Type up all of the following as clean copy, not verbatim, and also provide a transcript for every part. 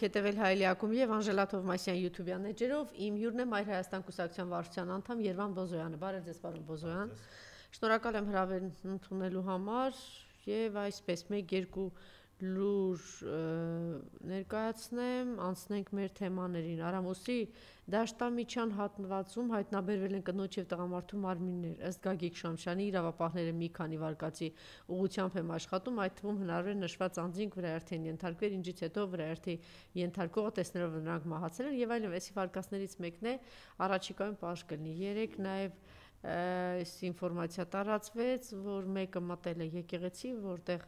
հետևել Հայելի Ակումբի եւ Անժելա Թովմասյան YouTube-յան էջերով։ Իմ հյուրն է Մայր Հայաստան կուսակցության վարչության անդամ Երվան Բոզոյանը։ Բարև ձեզ, պարոն Բոզոյան։ Շնորհակալ եմ հրավերն ընդունելու համար եւ այսպես 1-2 լուր ներկայացնեմ, անցնենք մեր թեմաներին։ Արամուսի Դաշտամիջյան հատվածում հայտնաբերվել են կնոջ եւ տղամարդու մարմիններ։ Ըստ Գագիկ Շամշյանի իրավապահները մի քանի վարկածի ուղղությամբ են աշխատում, այդ թվում հնարավոր է նշված անձինք վրաերթի են ենթարկվել, ինչից հետո վրաերթի ենթարկողը տեսնելով նրանք մահացել են եւ այլն։ Այս վարկածներից մեկն է առաջիկայում պարզ կլինի։ Երեք նաեւ այս ինֆորմացիա տարածվեց, որ մեկը մտել է եկեղեցի, որտեղ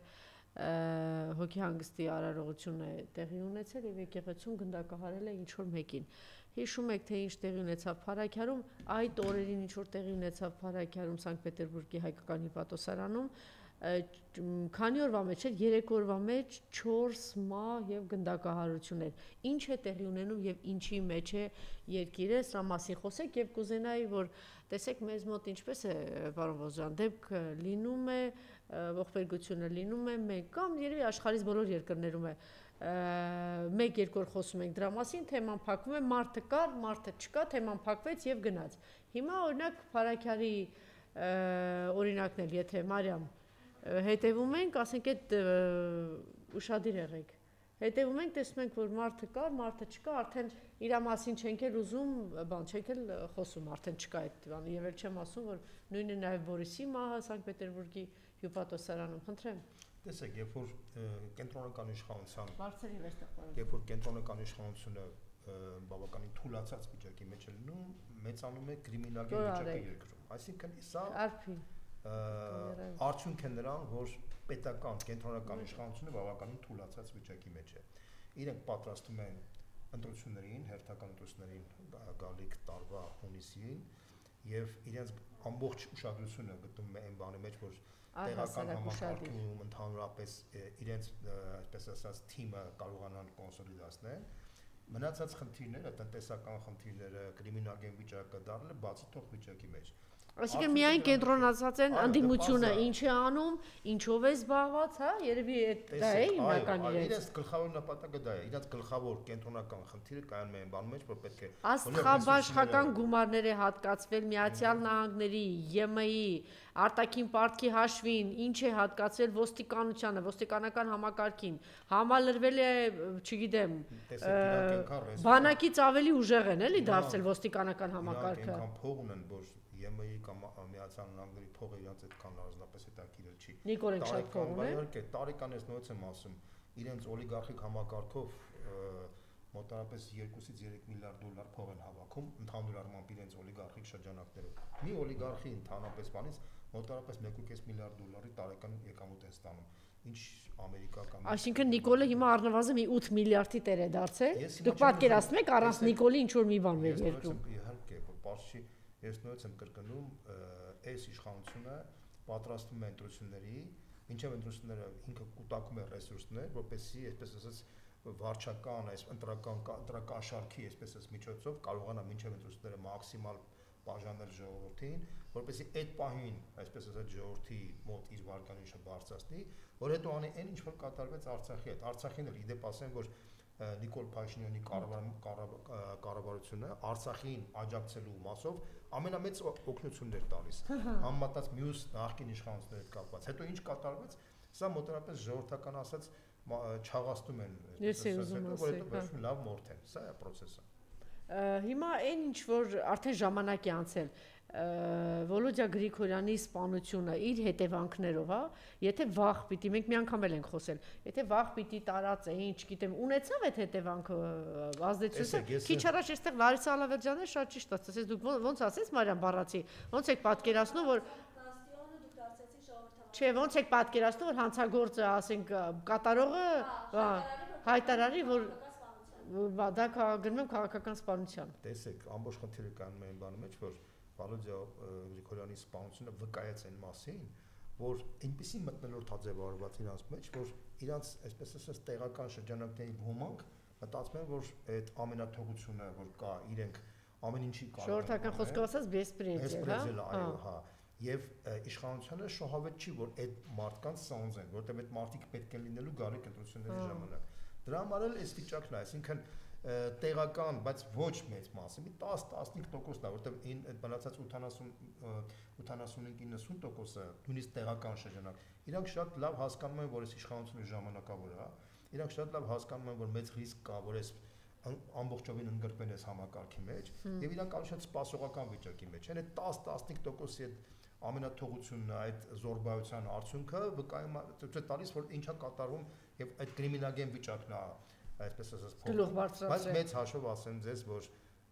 հոգեհանգստի արարողություն է տեղի ունեցել եւ եկեղեցում գնդակահարել է ինչ-որ մեկին։ Հիշում եք, թե ինչ տեղի ունեցավ Փարաքյարում, այդ օրերին ինչ-որ տեղի ունեցավ Փարաքյարում Սանկտ Պետերբուրգի հայկական հիպատոսարանում, քանի օրվա մեջ էր, 3 օրվա մեջ 4 մահ եւ գնդակահարություններ։ Ինչ է տեղի ունենում եւ ինչի մեջ է երկիրը, սրա մասին խոսեք եւ կուզենայի, որ տեսեք մեզ մոտ ինչպես է, պարոն Բոզոյան, դեպքը լինում է, ողբերգությունը լինում է մեկ կամ երևի աշխարհից բոլոր երկրներում է 1-2 օր խոսում ենք դրա մասին, թեման փակվում է, մարդը կար, մարդը չկա, թեման փակվեց եւ գնաց։ Հիմա օրինակ Փարաքյարի օրինակն էլ, եթե Մարիամ հետևում ենք, ասենք այդ ուշադիր եղեք։ Հետևում ենք, տեսնում ենք, որ մարդը կար, մարդը չկա, արդեն իր մասին չենք էլ ուզում, բան չենք էլ խոսում, արդեն չկա այդ բանը, եւ էլ չեմ ասում, որ նույնը նաեւ Բորիսի մահը Սանկտ Պետերբուրգի հյուպատոսարանում, խնդրեմ։ Տեսեք, երբ որ կենտրոնական իշխանության, բարձրի վերստեղ, երբ որ կենտրոնական իշխանությունը բավականին թուլացած վիճակի մեջ է լինում, մեծանում է կրիմինալների վիճակը երկրում։ Այսինքն սա արդյունք է նրան, որ պետական կենտրոնական իշխանությունը բավականին թուլացած վիճակի մեջ է։ Իրենք պատրաստում են ընտրություններին, հերթական ընտրություններին գալիք տարվա հունիսին եւ իրենց ամբողջ ուշադրությունը գտնում է այն բանի մեջ, որ տեղական համակարգում ընդհանրապես իրենց այսպես ասած թիմը կարողանան կոնսոլիդացնել։ Մնացած խնդիրները, տնտեսական խնդիրները, կրիմինալային վիճակը դառել է բացի թող վիճակի մեջ։ Այսինքն միայն կենտրոնացած են անդիմությունը ինչ է անում, ինչով է զբաղված, հա, երևի դա է հիմնական իրենց։ Իրենց գլխավոր նպատակը դա է, իրենց գլխավոր կենտրոնական խնդիրը կայանում է այն բանում մեջ, որ պետք է աստղաբաշխական գումարներ է հատկացվել Միացյալ Նահանգների, ԵՄ-ի, արտաքին պարտքի հաշվին, ինչ է հատկացվել ոստիկանությանը, ոստիկանական համակարգին, համալրվել է, չգիտեմ, բանակից ավելի ուժեղ են էլի դարձել ոստիկանական համակարգը։ Այնքան փող ունեն, որ ԵՄ-ի կամ Միացյալ Նահանգների փողը իրենց այդքան առանձնապես հետաքրքիր չի։ Նիկոլեն շատ փող ունի։ Իհարկե, տարեկան նույնից եմ ասում, իրենց օլիգարխիկ համակարգով մոտավորապես 2-ից 3 միլիարդ դոլար փող են հավաքում ընդհանուր առմամբ իրենց օլիգարխիկ շրջանակներով։ Մի օլիգարխի ընդհանրապես բանից մոտավորապես 1.5 միլիարդ դոլարի տարեկան եկամուտ են ստանում։ Ինչ Ամերիկա կամ Այսինքն Նիկոլը հիմա առնվազն մի 8 միլիարդի տեր է դարձել։ Դուք պատկերացնում եք առանց Նիկոլի ինչ որ մի բան մեր երկրում։ Իհարկե, պարզի ես նույնից եմ կրկնում, այս իշխանությունը պատրաստում է ընտրությունների, ինչև ընտրությունները ինքը կուտակում է ռեսուրսներ, որպեսզի, այսպես ասած, վարչական, այս ընտրական շարքի, այսպես ասած, միջոցով կարողանա մինչև ընտրությունները մաքսիմալ բաժանել ժողովրդին, որպեսզի այդ պահին, այսպես ասած, ժողովրդի մոտ իր վարկանիշը բարձրացնի, որ հետո անի այն ինչ որ կատարվեց Արցախի հետ։ Արցախին էլ իդեպ ասեմ, որ Նիկոլ Փաշինյանի կառավարությունը Արցախին աջակցելու մասով ամենամեծ օգնություններ տալիս, համեմատած մյուս նախկին իշխանությունների հետ կապված։ Հետո ինչ կատարվեց, սա մոտավորապես ժողովրդական ասած չաղաստում են, որ հետո վերջում լավ մորթ են։ Սա է process-ը։ Հիմա այն ինչ որ արդեն ժամանակ է անցել, Վոլոդյա Գրիգորյանի սպանությունը իր հետևանքներով, հա, եթե վաղ պիտի, մենք մի անգամ էլ ենք խոսել, եթե վաղ պիտի տարածեին, չգիտեմ, ունեցավ այդ հետևանքը ազդեցությունը։ Քիչ առաջ այստեղ Լարիսա Ալավերջյանը շատ ճիշտ ասաց, դուք ոնց ասես Մարիամ Բառացի, ոնց եք պատկերացնում, որ Չէ, ոնց եք պատկերացնում, որ հանցագործը, ասենք, կատարողը հայտարարի, որ դա գնում եմ քաղաքական սպանության։ Տեսեք, ամբողջ խնդիրը կանում է այն բանի մեջ, որ Վոլոդյա Գրիգորյանի սպանությունը վկայեց այն մասին, որ այնպեսի մթնոլորտ հաձևավորված իրանց մեջ, որ իրանց, այսպես ասած, տեղական շրջանակների ոմանք մտածում են, որ այդ ամենաթողությունը, որ կա, իրենք ամեն ինչի կարող են։ Ժողովրդական խոսքով ասած բեսպրեդել, այո, հա։ Եվ իշխանությունը շահավետ չի, որ այդ մարդկանց սանձեն, որտեղ այդ մարդիկ պետք է լինելու գալիք ընտրությունների ժամանակ։ Դրա համար էլ այս վիճակն է, այսինքն տեղական, բայց ոչ մեծ մասը, մի 10-15%-ն է, որտեղ այդ մնացած 85-90%-ը նույնիսկ տեղական շրջանակ, իրանք շատ լավ հասկանում են, որ այս իշխանությունը ժամանակավոր է, իրանք շատ լավ հասկանում են, որ մեծ ռիսկ կա, որ այս ամբողջովին ընդգրկվեն այս համակարգի մեջ, եւ իրանք շատ սպասողական վիճակի մեջ են, այդ 10-15%-ի այդ ամենաթողությունն է, այդ զորբայության արդյունքը վկայում է տալիս, որ ինչ է կատարվում եւ այդ կրիմինալգեն վիճակն է, այսպես ասած, բայց մեծ հաշվով ասեմ ձեզ, որ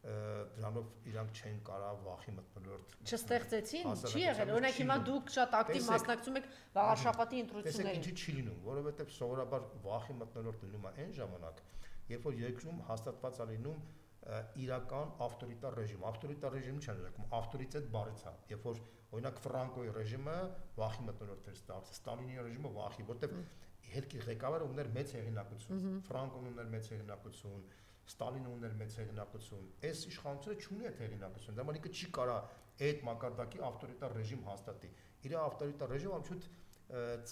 դրանով իրանք չեն կարող վախի մթնոլորտ չստեղծեցին, չի եղել, օրինակ հիմա դուք շատ ակտիվ մասնակցում եք վաղաշաբաթի ընտրություններին։ Տեսեք, ինչի չի լինում, որովհետեւ սովորաբար վախի մթնոլորտ լինում է այն ժամանակ, երբ որ երկրում հաստատված է լինում իրական ավտորիտար ռեժիմ։ Ավտորիտար ռեժիմը չի նշանակում, ավտորիտետ բառից է, երբ որ օրինակ Ֆրանկոյի ռեժիմը վախի մթնոլորտ էր ստացել, Ստալինի ռեժիմը վախի, որտեղ հետքի ղեկավարը ուներ մեծ հեղինակություն, Ֆրանկոն ուներ մեծ հեղինակություն, Ստալինը ուներ մեծ հեղինակություն, այս իշխանությունը չունի այդ հեղինակությունը, դա մալիկը չի կարա այդ մակարդակի ավտորիտար ռեժիմ հաստատի։ Իր ավտորիտար ռեժիմը ամբողջ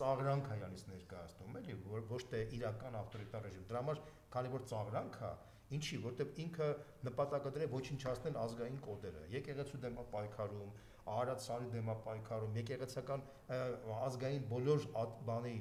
ծաղրանք է յանից ներկայացնում, էլի, ոչ թե իրական ավտորիտար ռեժիմ։ Դրա համար, քանի որ ծաղրանք է, ինչի, որտեղ ինքը նպատակը դրել ոչնչացնել ազգային կոդերը, եկեղեցու դեմ պայքարում, Արարատսարի դեմ պայքարում, եկեղեցական ազգային բոլոր բանի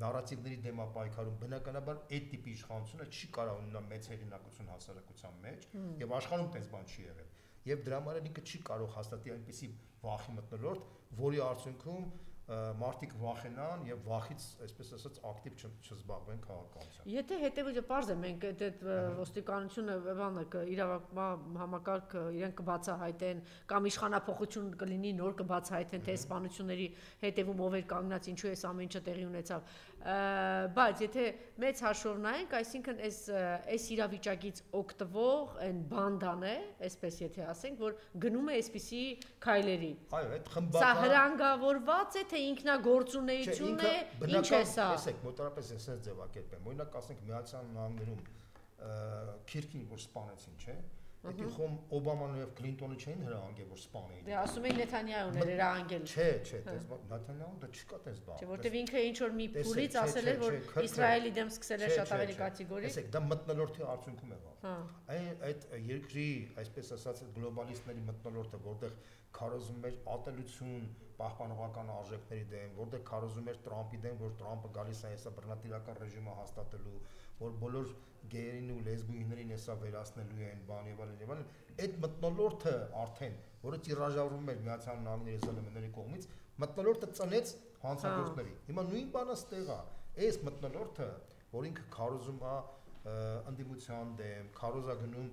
նարատիվների դեմ պայքարում, բնականաբար այդ տիպի իշխանությունը չի կարող ունենալ մեծ հեղինակություն հասարակության մեջ եւ աշխարհում տես բան չի եղել։ Եվ դրա համար ինքը չի կարող հաստատի այնպիսի վախի մթնոլորտ, որի արդյունքում մարդիկ վախենան եւ վախից, այսպես ասած, ակտիվ չզբաղվեն քաղաքականությամբ։ Եթե հետևը պարզ է, մենք այդ ոստիկանությունը բանը իրավական համակարգը իրենք կբացահայտեն կամ իշխանափոխություն կլինի, նոր կբացահայտեն թե սպանությունների հետևում ով էր կանգնած, ինչու այս ամեն ինչը տեղի ունեցավ։ Բայց եթե մեծ հաշվով նայենք, այսինքն այս իրավիճակից օգտվող այն բանդան է, այսպես եթե ասենք, որ գնում է այսպիսի քայլերի։ Այո, այդ խմբական Սա հրանգավորված է, թե ինքնագործունեություն է, ինչ է սա։ Տեսեք, մոտավորապես այսպես ձևակերպեմ։ Օրինակ ասենք Միացյալ Նահանգներում Քիրքին որ սպանեցին, չէ՞։ Դա խոմ Օբաման եւ Կլինտոնը չէին հրահանգել որ սպանեին։ Դե ասում են Նեթանյահուն էր հրահանգել։ Չէ, տես Նեթանյահուն դա չկա տես բան։ Չէ, որտեվ ինքը ինչ որ մի փուլից ասել էր, որ Իսրայելի դեմ սկսել է շատ ավելի կատեգորիկ։ Տեսեք, դա մթնոլորտի արդյունքում եղավ։ Այդ երկրի, այսպես ասած, գլոբալիստների մթնոլորտը, որտեղ քարոզում էր ատելություն պահպանողական արժեքների դեմ, որտեղ քարոզում էր Տրամպի դեմ, որ Տրամպը գալիս է հեսա բռնատիրական ռեժիմը հաստատելու, որ բոլոր գեյերին ու լեսբուիներին հեսա վերացնելու են, բան եւ այլն, այդ մթնոլորտը արդեն, որը տիրաժավորվում էր Միացյալ Նահանգների ԶԼՄ-ների կողմից, մթնոլորտը ծնեց հանցագործների։ Հիմա նույն բանը ստեղ է, այս մթնոլորտը, որ ինքը քարոզում է ընդդիմության դեմ, քարոզա գնում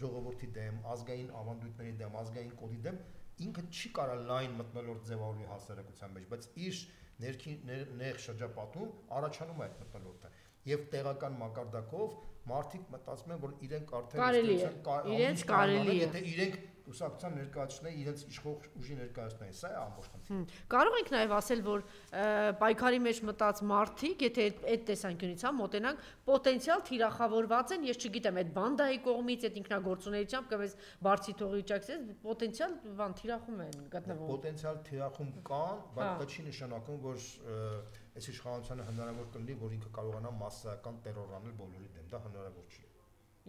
ժողովրդի դեմ, ազգային ավանդույթների դեմ, ազգային կոդի դեմ, ինքը չի կարող լայն մթնոլորտ ձևավորի հասարակության մեջ, բայց իր ներքին շրջապատում առաջանում է այդ մթնոլորտը եւ տեղական մակարդակով մարդիկ մտածում են, որ իրենք արդեն իրենց կարելի է, եթե իրենք կուսակցության ներկայացնեն, իրենց իշխող ուժի ներկայացնեն, սա է ամբողջ խնդիրը։ Կարող ենք նաեւ ասել, որ պայքարի մեջ մտած մարդիկ, եթե այդ տեսանկյունից մոտենանք, պոտենցիալ թիրախավորված են, ես չգիտեմ, այդ բանդայի կողմից, այդ ինքնագործունեությամբ կամ այս բարձի թողիճակից, պոտենցիալ բան թիրախում են գտնվում։ Պոտենցիալ թիրախում կան, բայց դա չի նշանակում, որ այս իշխանությունը հնարավոր կլինի, որ ինքը կարողանա մասսայական տերոր անել բոլորի դեմ, դա հնարավոր չի։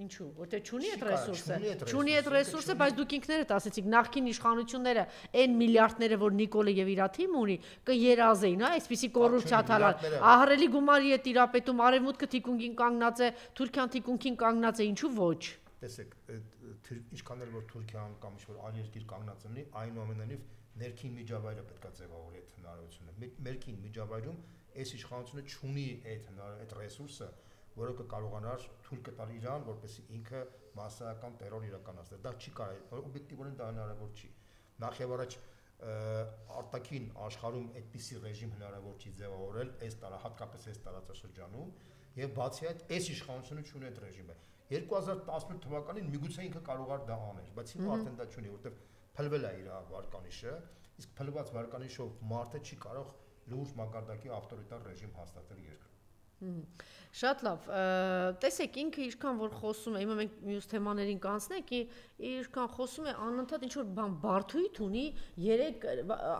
Ինչու՞, որտեղ չունի այդ ռեսուրսը, չունի այդ ռեսուրսը, բայց դուք ինքներդ ասեցիք, նախկին իշխանությունները այն միլիարդները, որ Նիկոլը եւ իր թիմը ունի, կերազեին, այսպիսի կոռուպցիա թալան, ահռելի գումարի է տիրապետում, արևմուտքը թիկունքին կանգնած է, Թուրքիան թիկունքին կանգնած է, ինչու ոչ։ Տեսեք, ինչքան էլ որ Թուրքիան կամ ինչ-որ այլ երկիր կանգնած լինի, այնուամենայնիվ ներքին միջավայրը պետք է ձևավորի այդ հնարավորությունը։ Ներքին միջավայրում այս իշխանությունը չունի այդ ռեսուրսը, որը կկարողանար թույլ կտալ իրան, որպեսզի ինքը մասսայական տերոր իրականացներ։ Դա չի կարող, օբյեկտիվորեն դա հնարավոր չի։ Նախ եւ առաջ արտաքին աշխարհում այդպիսի ռեժիմ հնարավոր չի ձևավորել, հատկապես այս տարածաշրջանում, եւ բացի այդ, այս իշխանությունը չունի այդ ռեժիմը։ 2018 թվականին միգուցե ինքը կարող էր դա անել, բայց հիմա արդեն դա չունի, որովհետեւ փլվել է իր վարկանիշը, իսկ փլված վարկանիշով մարդը չի կարող լուրջ մակարդակի ավտորիտար ռեժիմ հաստատել երկրում։ Շատ լավ, տեսեք ինքը ինչքան որ խոսում է, հիմա մենք մյուս թեմաներին կանցնենք, ինչքան խոսում է անընդհատ ինչ որ բան բարդույթ ունի 3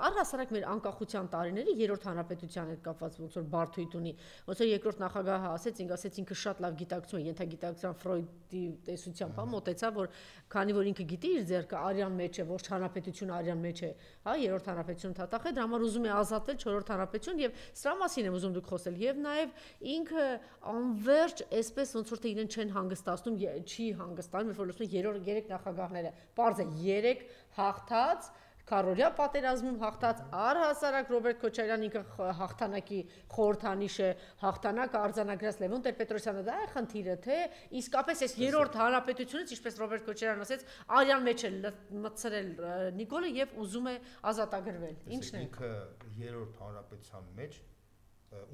առհասարակ մեր անկախության տարիների երրորդ հանրապետության հետ կապված ոնց որ բարդույթ ունի, ոնց որ երկրորդ նախագահը ասեց ինքը շատ լավ գիտակցում է, ենթագիտակցության Ֆրոյդի տեսությամբ, մոտեցավ, որ քանի որ ինքը գիտի իր ձեռքը արյան մեջ է, ողջ հանրապետությունը արյան մեջ է, հա, երրորդ հանրապետությունը թաթախել, դրա համար ուզում է ազատել չորրորդ հանրապետություն եւ սրա մասին եմ ուզում դուք խոսել եւ նաեւ ինքը անverջ այսպես ոնց որ թե իրեն չեն հանգստացնում, չի հանգստանում, որ լսում են 3 նախագահները, պարզ է 3 հաղթած, քառորյա պատերազմում հաղթած առհասարակ Ռոբերտ Քոչարյան ինքը հաղթանակի խորհրդանիշ է, հաղթանակ արձանագրած Լևոն Տեր-Պետրոսյանը, դա է խնդիրը, թե իսկապես այս երրորդ հանրապետությունից, ինչպես Ռոբերտ Քոչարյանն ասեց, արյան մեջ է մտցրել Նիկոլը եւ ուզում է ազատագրվել։ Ինչն է։ Ինքը երրորդ հանրապետության մեջ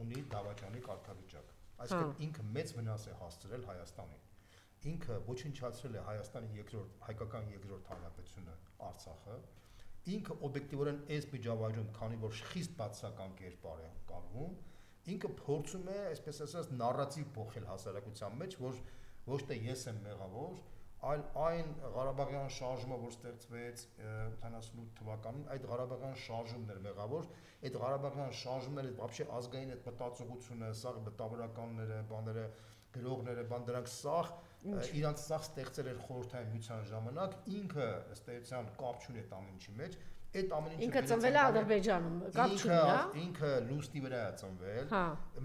ունի դավաճանի կարգավիճակ։ Այսինքն ինքը մեծ վնաս է հասցրել Հայաստանին։ Ինքը ոչնչացրել է Հայաստանի հայկական երկրորդ հանրապետությունը Արցախը։ Ինքը օբյեկտիվորեն այս միջավայրում, քանի որ խիստ բացական կերպար է կանվում, ինքը փորձում է, այսպես ասած, նարատիվ փոխել հասարակության մեջ, որ ոչ թե ես եմ մեղավոր, այլ այն Ղարաբաղյան շարժումը, որ ստեղծվեց 88 թվականին, այդ Ղարաբաղյան շարժումն էր մեղավոր, այդ Ղարաբաղյան շարժումները вообще ազգային այդ մտածողությունը, սաղ մտավորականները, բաները, գրողները, դրանք սաղ իրանց սաղ ստեղծել էր խորհրդային միության ժամանակ, ինքը ըստ էության կապ չունի այդ ամեն ինչի մեջ, այդ ամեն ինչը ինքը ծնվել է Ադրբեջանում, կապ չունի, հա։ Ինքը լուսնի վրա է ծնվել,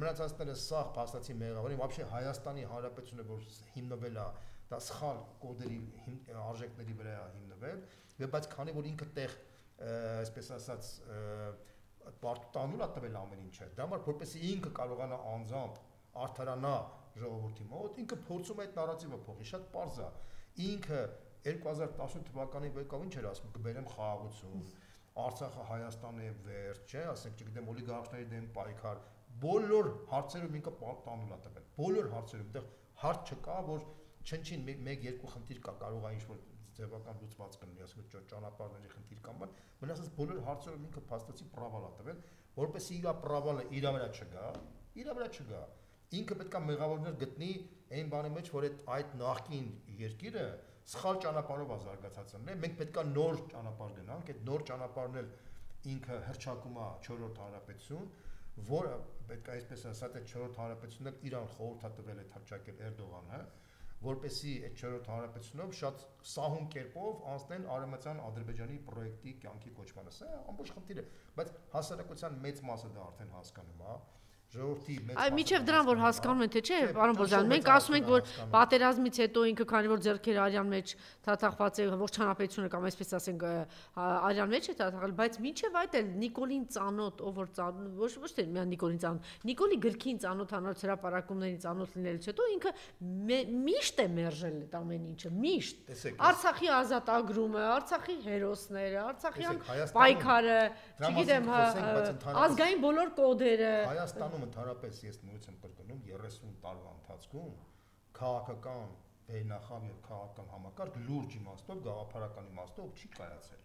մնացածները սաղ փաստացի մեղավոր են, вообще Հայաստանի Հանրապետությունը, որ հիմնվել է, դա սխալ կոդերի արժեքների վրա է հիմնվել, բայց քանի որ ինքը տեղ, այսպես ասած, պարտանուր է տվել ամեն ինչը, դա համար որպեսզի ինքը կարողանա անձամբ արդարանա ժողովրդի մոտ, ինքը փորձում է այդ նարատիվը փոխի, շատ պարզ է։ Ինքը 2018 թվականին եկավ ինչ էր ասում, կբերեմ խաղաղություն, Արցախը Հայաստանի է վերջ, չէ, ասենք, չգիտեմ, օլիգարխների դեմ պայքար, բոլոր հարցերում ինքը տանուլ է տվել, բոլոր հարցերում, այդտեղ հարց չկա, որ չնչին 1-2 խնդիր կա, կարող է ինչ-որ ձևական լուծված կլինի, ասենք, ճանապարհների խնդիր կամ բան, մնացած բոլոր հարցերում ինքը փաստացի պրավալ է տվել, որպեսզի իր պրավալը իր վրա չգա, ինքը պետք է մեղավորներ գտնի այն բանի մեջ, որ այդ նախկին երկիրը սխալ ճանապարհով է զարգացած ըլի, մենք պետք է նոր ճանապարհ գնանք, այդ նոր ճանապարհն էլ ինքը հրճակում է 4-րդ հանրապետություն, որը պետք է այսպես ասած այդ 4-րդ հանրապետությունն էլ իրան խորհուրդ է տվել այդ հրճակել Էրդողանը, որպեսզի այդ 4-րդ հանրապետությունով շատ սահուն կերպով անցնեն Արևմտյան Ադրբեջանի պրոյեկտի կյանքի կոչմանը, սա ամբողջ խնդիր է, բայց հասարակության մեծ մասը դա արդեն հասկանում է, ժողովրդի մեծ մասը։ Մինչև դրան որ հասկանում են թե չէ, պարոն Բոզյան, մենք ասում ենք, որ պատերազմից հետո ինքը քանի որ ձեռքերը արյան մեջ թաթախված է, ողջ հանրապետությունը կամ այսպես ասենք արյան մեջ է թաթախել, բայց մինչև այդ էլ Նիկոլին ծանոթ, ով որ ոչ թե միայն Նիկոլին ծանոթ, Նիկոլի գրքին ծանոթ հանրաց հրապարակումներին ծանոթ լինելուց հետո ինքը միշտ է մերժել այդ ամեն ինչը, միշտ։ Արցախի ազատագրումը, Արցախի հերոսները, Արցախյան պայքարը, չգիտեմ, ազգային բոլոր կոդերը։ Հայաստանում ընդհանրապես ես նույնիսկ եմ կրկնում 30 տարվա ընթացքում քաղաքական վերնախավ եւ քաղաքական համակարգ լուրջ իմաստով, գաղափարական իմաստով չի կայացել։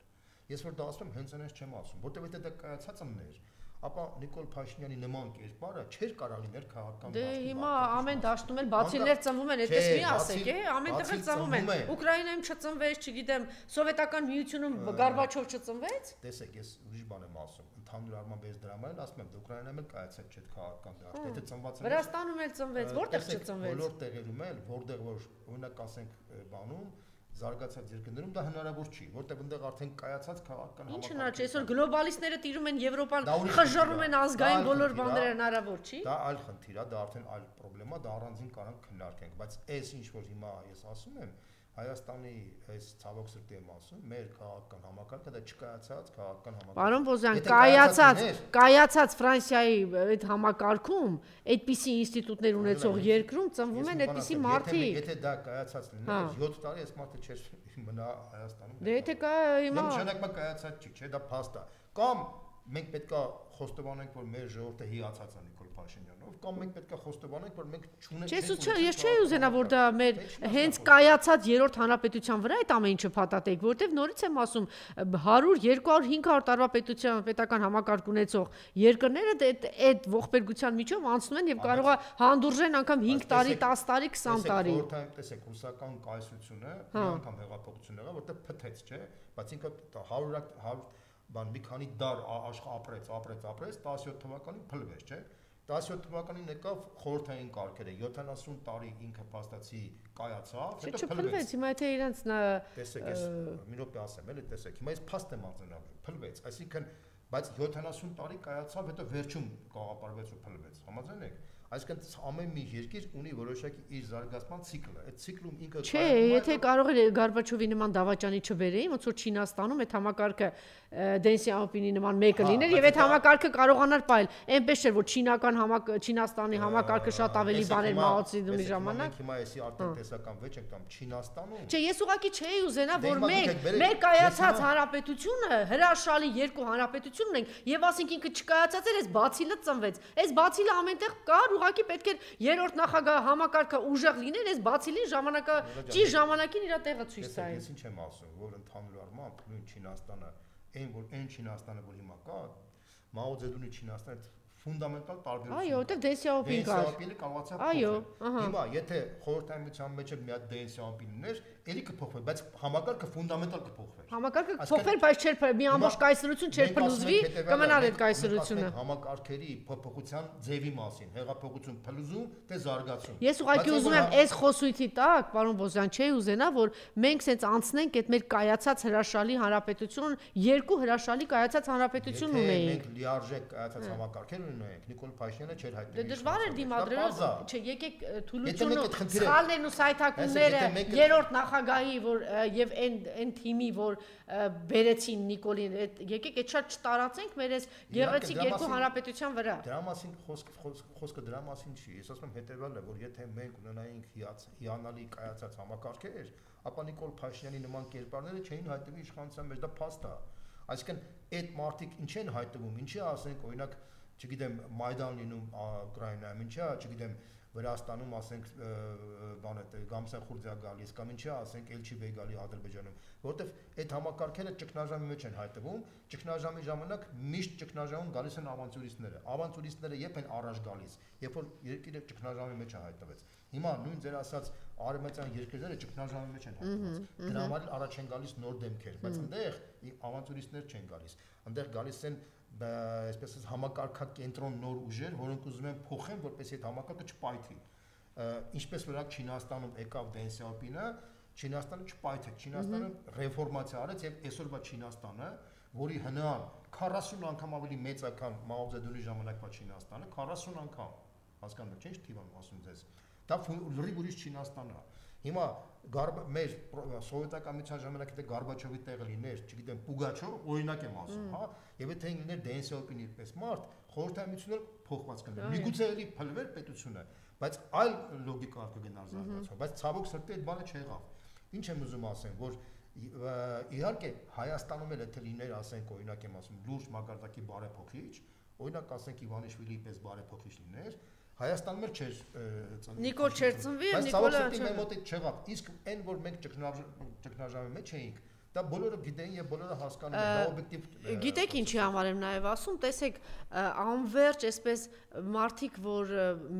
Ես որ դա ասում եմ, հենց այնպես չեմ ասում, որտեղ դա կայացած ամներ, ապա Նիկոլ Փաշինյանի նման կերպարը չէր կարող լինել քաղաքական դե հիմա ամեն դաշտում էլ բացիներ ծնվում են, այդպես մի ասեք, ամենտեղ էլ ծնվում են։ Ուկրաինայում չծնվեց, չգիտեմ, Սովետական միությունում Գորբաչով չծնվեց։ Տեսեք, ես ուրիշ բան եմ ասում, ընդհանուր առմամբ ես դրա համար ասում եմ, Ուկրաինայում էլ կայացել չէ քաղաքական դաշտ, եթե ծնված է։ Վրաստանում էլ ծնվեց, որտեղ չծնվեց։ Բոլոր տեղերում էլ, որտեղ որ օրինակ ասենք բանում զարգացած երկրներում դա հնարավոր չի, որտեղ այնտեղ արդեն կայացած քաղաքական համակարգ։ Ինչն է, այսօր գլոբալիստները տիրում են Եվրոպան, խժռում են ազգային բոլոր բաները հնարավոր չի։ Դա այլ խնդիր է, դա արդեն այլ խնդրեմ է, դա առանձին կարող քննարկենք, բայց այս ինչ որ հիմա ես ասում եմ, Հայաստանի այս ցավոք սրտի եմ ասում, մեր քաղաքական համակարգը դա չկայացած քաղաքական համակարգ։ Պարոն Բոզյան, կայացած Ֆրանսիայի այդ համակարգում այդպիսի ինստիտուտներ ունեցող երկրում ծնվում են այդպիսի մարդիկ։ Եթե դա կայացած լիներ, 7 տարի այս մարդը չէր մնա Հայաստանում։ Դե եթե կա հիմա նշանակմա կայացած չի, չէ, դա փաստ է։ Կամ մենք պետքա խոստովանենք, որ մեր ժողովուրդը հիացած է Նիկոլ Փաշինյանով, կամ մենք պետքա խոստովանենք, որ մենք չունենք։ Ես չէի ուզենա, որ դա մեր հենց կայացած երրորդ հանրապետության վրա այդ ամեն ինչը փաթաթեք, որտեվ նորից եմ ասում 100, 200, 500 տարվա պետական համակարգ ունեցող երկրները այդ ողբերգության միջով անցնում են եւ կարող է հանդուրժեն անգամ 5 տարի, 10 տարի, 20 տարի։ Տեսեք, ռուսական կայսրությունը մի անգամ հեղափոխություն եղավ, որտեղ փթեց, չէ՞, բայց ինքը 100 բան մի քանի դար ապրեց, 17 թվականին փլվեց, չէ՞։ 17 թվականին եկավ խորհրդային կարգերը, 70 տարի ինքը փաստացի կայացավ, հետո փլվեց։ Հիմա եթե իրանց տեսեք, ես մի րոպե ասեմ, էլի տեսեք, հիմա ես փաստ եմ արձանագրում, փլվեց, այսինքն բայց 70 տարի կայացավ, հետո վերջում կաղապարվեց ու փլվեց։ Համաձայն եք։ Այսինքն ամեն մի երկիր ունի որոշակի իր զարգացման ցիկլը։ Այդ ցիկլում ինքը Չէ, եթե կարող էր Գորբաչովի նման դավաճանի չբերեին, ոնց որ Չինաստանում այդ համակարգը Դեն Սյաոպինի նման մեկը լիներ եւ այդ համակարգը կարողանար պայել։ Այնպես չէր, որ Չինաստանի համակարգը շատ ավելի բան էր Մաո Ցեդունի ժամանակ։ Հիմա էսի արդեն տեսական վեճ ենք տամ Չինաստանում։ Չէ, ես ուղղակի չէի ուզենա, որ մեր կայացած հանրապետությունը հրաշալի երկու հանրապետություն ունենք եւ ասենք ինքը չկայացած էր, այս բացիլը ծնվեց։ Այս բացիլը ամենտեղ կար, ուղղակի պետք էր երրորդ նախագահ համակարգը ուժեղ լիներ, այս բացիլին ժամանակը ճիշտ ժամանակին իր տեղը ցույց տա։ Ես ինչ եմ ասում, որ ընդհանուր առմամբ նույն Չինաստանը, այն Չինաստանը, որ հիմա կա, Մաո Ցեդունի Չինաստանը ֆունդամենտալ տարբերություն։ Այո, որտեղ Դեն Սյաոպին կար։ Դեն Սյաոպինը կարողացավ փոխել։ Հիմա եթե խորհրդային մեջ մի հատ Դեն Սյաոպին ուներ, էլի կփոխվի, բայց համակարգը ֆունդամենտալ կփոխվի։ Համակարգը փոխվել, բայց չէր մի ամբողջ կայսրություն չէր փլուզվի, կմնար այդ կայսրությունը։ Համակարգերի փոփոխության ձևի մասին, հեղափոխություն փլուզում, թե զարգացում։ Ես ուղղակի ուզում եմ այս խոսույթի տակ, պարոն Բոզյան, չէի ուզենա, որ մենք սենց անցնենք այդ մեր կայացած հրաշալի հանրապետություն, երկու հրաշալի կայացած հանրապետություն ունեինք։ Մենք լիարժեք կայացած համակարգեր ունենք, Նիկոլ Փաշինյանը չէր հայտնի։ Դե դժվար էր դիմադրել, չէ, եկեք թուլությունը, սխալներն ու սայթակումները երրորդ նախագահի, որ եւ այն թիմի, որ բերեցին Նիկոլին, եկեք այդ շատ չտարածենք մեր այս գեղեցիկ երկու հանրապետության վրա։ Դրա մասին խոսքը դրա մասին չի։ Ես ասում եմ հետեւյալն է, որ եթե մենք ունենայինք հիանալի կայացած համակարգեր, ապա Նիկոլ Փաշինյանի նման կերպարները չէին հայտնվի իշխանության մեջ, դա փաստ է։ Այսինքն այդ մարտիկ ինչ են հայտնվում, ինչի ասենք օրինակ, չգիտեմ, Մայդան լինում Ուկրաինայում, ինչա, չգիտեմ, Վրաստանում ասենք բան է Գամսա Խուրձիա գալիս կամ ինչի ասենք Էլչիբեյ գալի Ադրբեջանում, որովհետև այդ համակարգերը ճգնաժամի մեջ են հայտնվում, ճգնաժամի ժամանակ միշտ ճգնաժամում գալիս են ավանտյուրիստները։ Ավանտյուրիստները երբ են առաջ գալիս, երբ որ երկիրը ճգնաժամի մեջ է հայտնվեց։ Հիմա նույն ձեր ասած արևմտյան երկրները ճգնաժամի մեջ են հայտնված։ Դրա համար առաջ են գալիս նոր դեմքեր, բայց այնտեղ ավանտյուրիստներ չեն գալիս։ Այնտեղ գալիս են այսպես ասած համակարգակենտրոն նոր ուժեր, որոնք ուզում են փոխեն, որպեսզի այդ համակարգը չպայթի։ Ինչպես որ Չինաստանում եկավ Դեն Սյաոպինը, Չինաստանը չպայթեց, Չինաստանը ռեֆորմացիա արեց եւ այսօրվա Չինաստանը, որի հնան 40 անգամ ավելի մեծ է, քան Մաո Ցեդունի ժամանակվա Չինաստանը, 40 անգամ, հասկանում եք, չէ՞, թիվ եմ ասում ձեզ։ Դա լրիվ ուրիշ Չինաստան է։ Հիմա մեր սովետական միության ժամանակ եթե Գորբաչովի տեղը լիներ, չգիտեմ, Պուգաչով, օրինակ եմ ասում, հա, եւ եթե լիներ Դեն Սյաոպինի պես մարդ, խորհրդային միությունը փոխված կլիներ։ Միգուցե էլի փլվեր պետությունը, բայց այլ լոգիկա կգնար զարգացող, բայց ցավոք սրտի այդ բանը չեղավ։ Ինչ եմ ուզում ասեմ, որ իհարկե Հայաստանում էլ եթե լիներ, ասենք, օրինակ եմ ասում, լուրջ մակարդակի բարեփոխիչ, օրինակ ասենք Իվանիշվիլիի պես բարեփոխիչ լիներ, Հայաստանում էլ չէր ծնվի։ Նիկոլ չէր ծնվի, Նիկոլը ծնվի մեր մոտ չեղավ։ Իսկ այն որ մենք ճգնաժամի մեջ էինք, դա բոլորը գիտեին եւ բոլորը հասկանում են, դա օբյեկտիվ։ Գիտեք ինչի համար եմ նաեւ ասում, տեսեք, անverջ այսպես մարդիկ, որ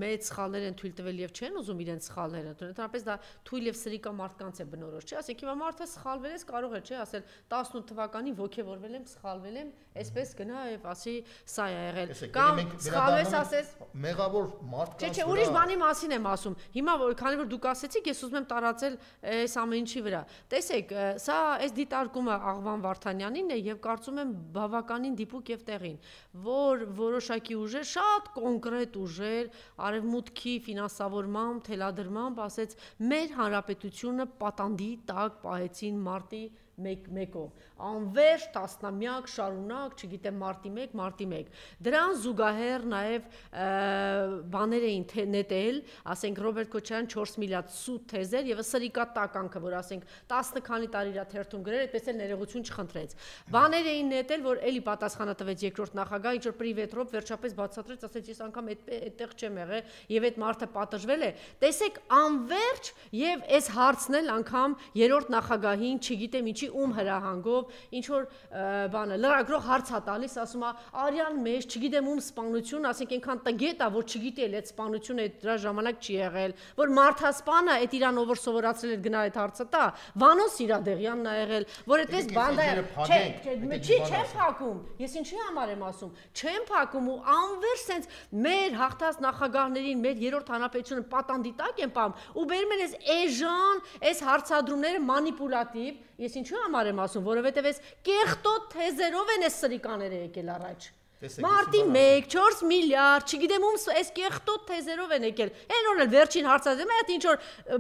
մեծ սխալներ են թույլ տվել եւ չեն ուզում իրենց սխալները, ընդհանրապես դա թույլ եւ սրիկա մարդկանց է բնորոշ, չէ՞, ասենք հիմա մարդը սխալվել է, կարող է, չէ, ասել 18 թվականին ոգևորվել եմ, սխալվել եմ, այսպես գնա եւ ասի սա է եղել։ Կամ սխալվես ասես մեղավոր մարդ կա։ Չէ, ուրիշ բանի մասին եմ ասում։ Հիմա քանի որ դուք ասեցիք, ես ուզում եմ տարածել այս ամեն ինչի վրա։ Տեսեք, սա այս դիտարկումը Աղվան Վարդանյանին է եւ կարծում եմ բավականին դիպուկ եւ տեղին, որ որոշակի ուժեր, շատ կոնկրետ ուժեր, արևմուտքի ֆինանսավորմամբ, թելադրմամբ ասեց, մեր հանրապետությունը պատանդի տակ պահեցին մարտի մեկով, անվերջ տասնամյակ շարունակ, չգիտեմ, մարտի 1, դրան զուգահեռ նաև բաներ էին նետել, ասենք Ռոբերտ Քոչարյան 4 միլիարդ սուտ թեզեր եւ սրիկա տականքը, որ ասենք 10 քանի տարի իրա թերթում գրել, այդպես էլ ներողություն չխնդրեց։ Բաներ էին նետել, որ էլի պատասխանը տվեց երկրորդ նախագահ, ինչ որ պրիվետրով վերջապես բացատրեց, ասեց ես անգամ այդտեղ չեմ եղել եւ այդ մարդը պատժվել է։ Տեսեք, անվերջ եւ այս հարցն էլ անգամ երրորդ նախագահին, չգիտեմ ինչի ում հրահանգով, ինչ որ բանը լրագրող հարց է տալիս, ասում է արյան մեջ, չգիտեմ ում սպանություն, ասենք այնքան տգետ է, որ չգիտի էլ այդ սպանությունը այդ դրա ժամանակ չի եղել, որ մարդասպանը այդ իրան ով որ սովորացրել էր գնա այդ հարցը տա, Վանոս Սիրադեղյանն է եղել, որ այդպես բանդա չեմ փակում, ես ինչի համար եմ ասում, չեմ փակում ու անվերջ sense մեր հաղթած նախագահներին, մեր երրորդ հանրապետությունը պատանդի տակ են պահում ու բերում են էժան, այս հարցադրումները մանիպուլատիվ, ես ինչու համար եմ ասում, որովհետև այս կեղտոտ թեզերով են այս սրիկաները եկել առաջ։ Մարտի 1, 4 միլիարդ, չգիտեմ ում այս կեղտոտ թեզերով են եկել։ Այն օրը վերջին հարցադրում է, ինչ որ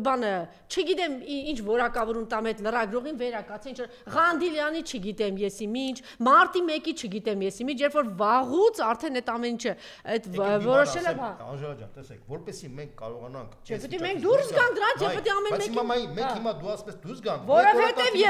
բանը, չգիտեմ ինչ որակավորում տամ այդ լրագրողին վերակաց, ինչ որ Ղանդիլյանի չգիտեմ եսի ինչ, Մարտի 1-ի չգիտեմ եսի ինչ, երբ որ վաղուց արդեն այդ ամեն ինչը այդ որոշել է, հա։ Անժելա ջան, տեսեք, որպեսզի մենք կարողանանք Պետք է մենք դուրս գանք դրանից, պետք է ամեն մեկին։ Մենք հիմա դու ասես դուրս գանք։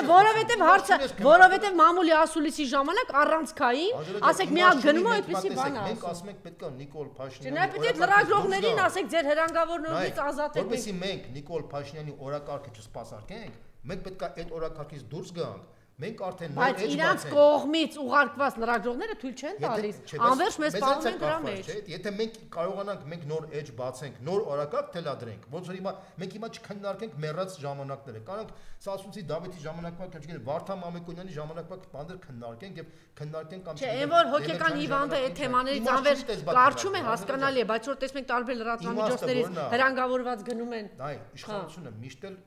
Որովհետև հարցը, որովհետև մամուլի ասուլիսի ժամանակ առանցքային, ասեք մի հատ գնում այդպեսի բան ասում։ Մենք ասում ենք պետք է Նիկոլ Փաշինյանի Չնայած պետք է լրագրողներին ասեք ձեր հրանգավորներից ազատել։ Որպեսզի մենք Նիկոլ Փաշինյանի օրակարգը չսպասարկենք, մենք պետք է այդ օրակարգից դուրս գանք։ Մենք արդեն նոր էջ բացենք։ Բայց իրանց կողմից ուղարկված լրագրողները թույլ չեն տալիս։ Անվերջ մեզ սպառում են դրա մեջ։ Եթե մենք կարողանանք մենք նոր էջ բացենք, նոր օրակարգ թելադրենք, ոնց որ մենք հիմա չքննարկենք մեռած ժամանակները, կարանք Սասունցի Դավիթի ժամանակվա, չգիտեմ, Վարդան Մամիկոնյանի ժամանակվա բաներ քննարկենք եւ քննարկենք կամ չէ, այն որ հոգեկան հիվանդը այդ թեմաներից անվերջ կարճում է, հասկանալի է, բայց որ տեսնենք տարբեր լրատվամիջոցներից հրանգավորված գնում են։ Այ իշխանությունը միշտ էլ